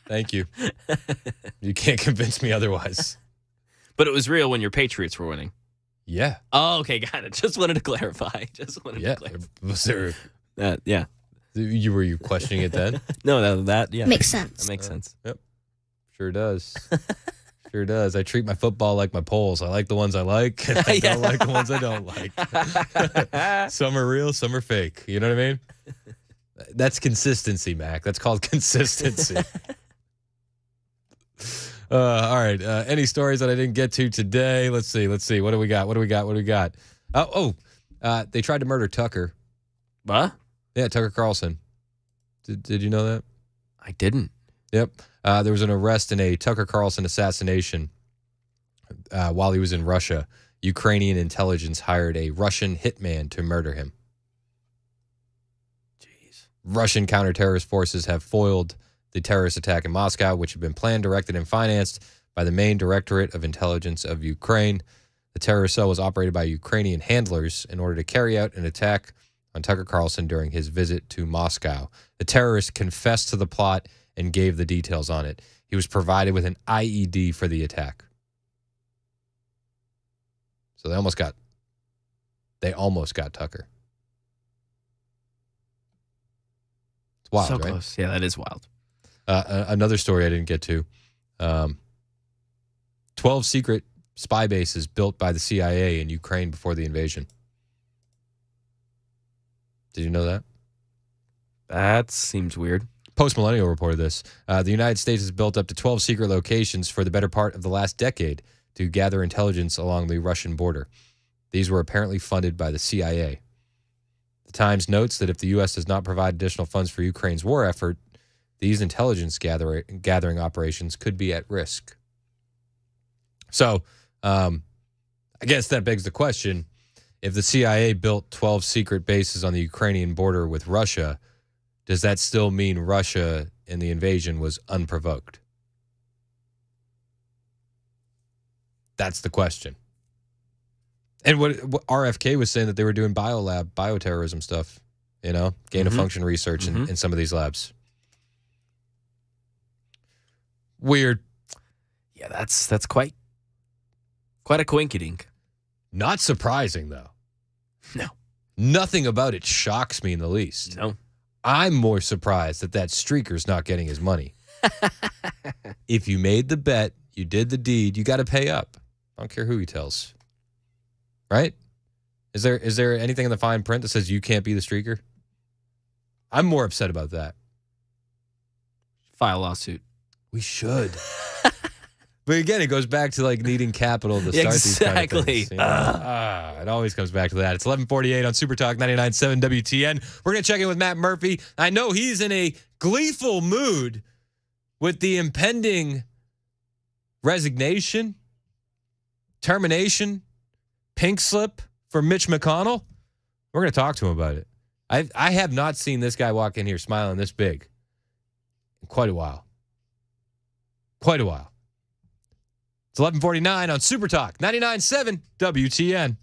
Thank you. You can't convince me otherwise. But it was real when your Patriots were winning. Yeah. Oh, okay. Got it. Just wanted to clarify. Was there? Yeah. Were you questioning it then? No, that yeah. Makes sense. That makes sense. Yep. Sure does. Sure does. I treat my football like my polls. I like the ones I like, and I don't like the ones I don't like. Some are real, some are fake. You know what I mean? That's consistency, Mac. That's called consistency. All right. Any stories that I didn't get to today? Let's see. What do we got? They tried to murder Tucker. What? Yeah, Tucker Carlson. Did you know that? I didn't. Yep. There was an arrest in a Tucker Carlson assassination while he was in Russia. Ukrainian intelligence hired a Russian hitman to murder him. Jeez. Russian counterterrorist forces have foiled the terrorist attack in Moscow, which had been planned, directed, and financed by the main Directorate of Intelligence of Ukraine. The terrorist cell was operated by Ukrainian handlers in order to carry out an attack on Tucker Carlson during his visit to Moscow. The terrorist confessed to the plot and gave the details on it. He was provided with an IED for the attack. So they almost got Tucker. It's wild, so right? Close. Yeah, that is wild. Another story I didn't get to. 12 secret spy bases built by the CIA in Ukraine before the invasion. Did you know that? That seems weird. Post-Millennial reported this. The United States has built up to 12 secret locations for the better part of the last decade to gather intelligence along the Russian border. These were apparently funded by the CIA. The Times notes that if the U.S. does not provide additional funds for Ukraine's war effort, these intelligence gathering operations could be at risk. So, I guess that begs the question, if the CIA built 12 secret bases on the Ukrainian border with Russia, does that still mean Russia in the invasion was unprovoked? That's the question. And what RFK was saying, that they were doing bioterrorism stuff, gain-of-function research in some of these labs. Weird. Yeah, that's quite a coinkydink. Not surprising, though. No. Nothing about it shocks me in the least. No. I'm more surprised that streaker's not getting his money. If you made the bet, you did the deed, you got to pay up. I don't care who he tells. Right? Is there anything in the fine print that says you can't be the streaker? I'm more upset about that. File a lawsuit. We should. But again, it goes back to needing capital to start these kind of things. It always comes back to that. It's 11:48 on Super Talk 99.7 WTN. We're going to check in with Matt Murphy. I know he's in a gleeful mood with the impending resignation, termination, pink slip for Mitch McConnell. We're going to talk to him about it. I have not seen this guy walk in here smiling this big in quite a while. Quite a while. It's 11:49 on Super Talk 99.7 WTN.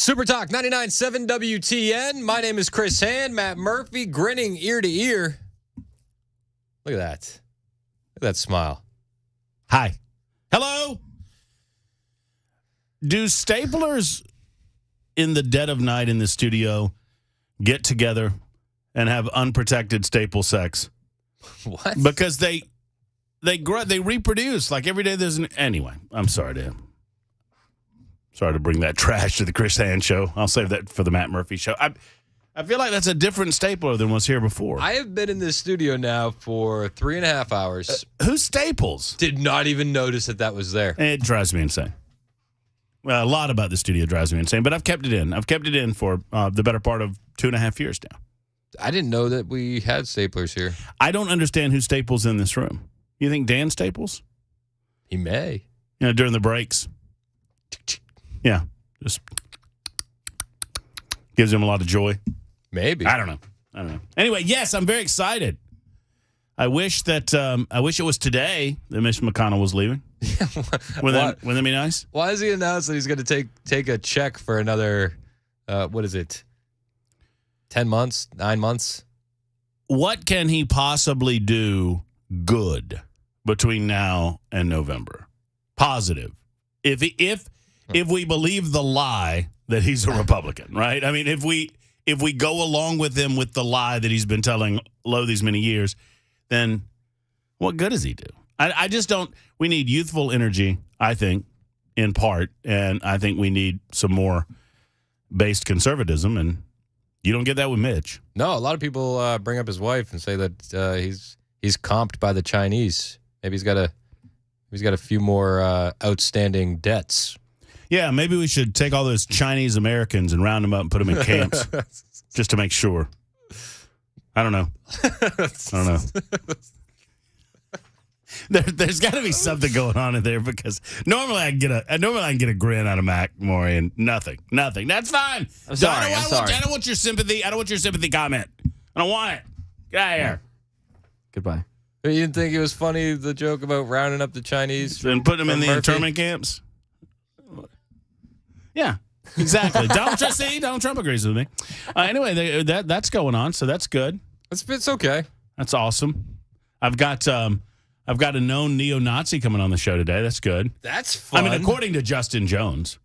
Super Talk 99.7 WTN. My name is Chris Hand. Matt Murphy grinning ear to ear. Look at that. Look at that smile. Hi. Hello. Do staplers in the dead of night in the studio get together and have unprotected staple sex? What? Because they reproduce like every day. Anyway. I'm sorry to bring that trash to the Chris Hand show. I'll save that for the Matt Murphy show. I feel like that's a different stapler than was here before. I have been in this studio now for 3.5 hours. Who staples? Did not even notice that was there. It drives me insane. Well, a lot about the studio drives me insane, but I've kept it in. I've kept it in for the better part of 2.5 years now. I didn't know that we had staplers here. I don't understand who staples in this room. You think Dan staples? He may. During the breaks. Yeah, just gives him a lot of joy. Maybe. I don't know. Anyway, yes, I'm very excited. I wish it was today that Mitch McConnell was leaving. Wouldn't that be nice? Why has he announced that he's going to take a check for another, 10 months, 9 months? What can he possibly do good between now and November? Positive. If we believe the lie that he's a Republican, right? I mean, if we go along with him with the lie that he's been telling Lowe these many years, then what good does he do? I just don't. We need youthful energy, I think, in part, and I think we need some more based conservatism, and you don't get that with Mitch. No, a lot of people bring up his wife and say that he's comped by the Chinese. Maybe he's got a few more outstanding debts. Yeah, maybe we should take all those Chinese Americans and round them up and put them in camps just to make sure. I don't know. There's got to be something going on in there because normally I can get a grin out of Mac Maury and nothing. That's fine. I'm sorry. I don't want your sympathy. I don't want your sympathy comment. I don't want it. Get out of here. Goodbye. You didn't think it was funny, the joke about rounding up the Chinese and putting them in the internment camps? Yeah, exactly. Donald Trump agrees with me. Anyway, that's going on, so that's good. It's okay. That's awesome. I've got a known neo-Nazi coming on the show today. That's good. That's fun. I mean, according to Justin Jones.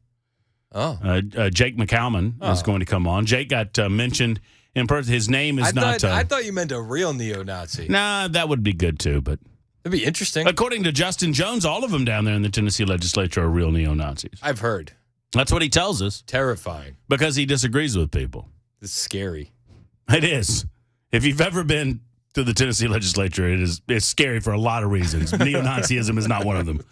Oh. Jake McCalman is going to come on. Jake got mentioned in person. His name is not... I thought you meant a real neo-Nazi. Nah, that would be good too, but... It'd be interesting. According to Justin Jones, all of them down there in the Tennessee legislature are real neo-Nazis. I've heard. That's what he tells us. Terrifying. Because he disagrees with people. It's scary. It is. If you've ever been to the Tennessee legislature, it's scary for a lot of reasons. Neo-Nazism is not one of them.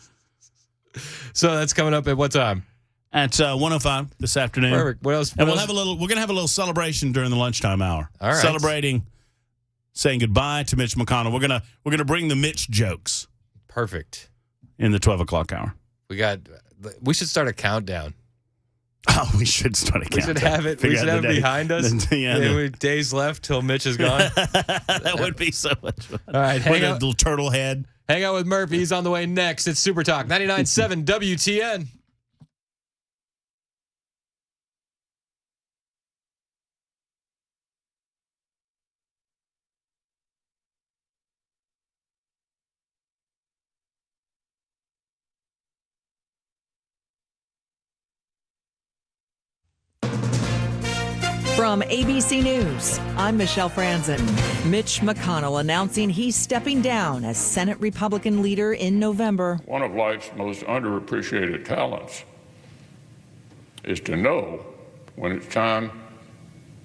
So that's coming up at what time? At 1:05 this afternoon. Perfect. What else? And we're gonna have a little celebration during the lunchtime hour. All right. Celebrating, saying goodbye to Mitch McConnell. We're gonna bring the Mitch jokes. Perfect. In the 12 o'clock hour. We should start a countdown. Oh, we should start a countdown. We should have it behind us. Days left till Mitch is gone. That would be so much fun. All right, hang out. Little turtle head. Hang out with Murphy. He's on the way next. It's Super Talk 99.7 WTN. From ABC News, I'm Michelle Franzen. Mitch McConnell announcing he's stepping down as Senate Republican leader in November. One of life's most underappreciated talents is to know when it's time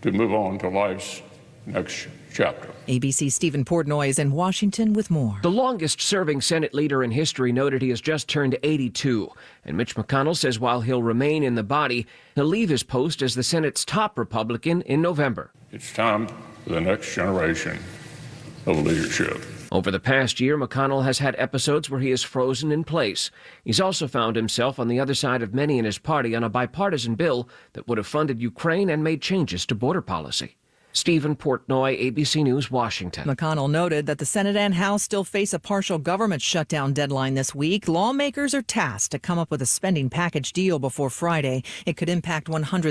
to move on to life's next chapter. ABC's Stephen Portnoy is in Washington with more. The longest-serving Senate leader in history noted he has just turned 82. And Mitch McConnell says while he'll remain in the body, he'll leave his post as the Senate's top Republican in November. It's time for the next generation of leadership. Over the past year, McConnell has had episodes where he is frozen in place. He's also found himself on the other side of many in his party on a bipartisan bill that would have funded Ukraine and made changes to border policy. Stephen Portnoy, ABC News, Washington. McConnell noted that the Senate and House still face a partial government shutdown deadline this week. Lawmakers are tasked to come up with a spending package deal before Friday. It could impact 100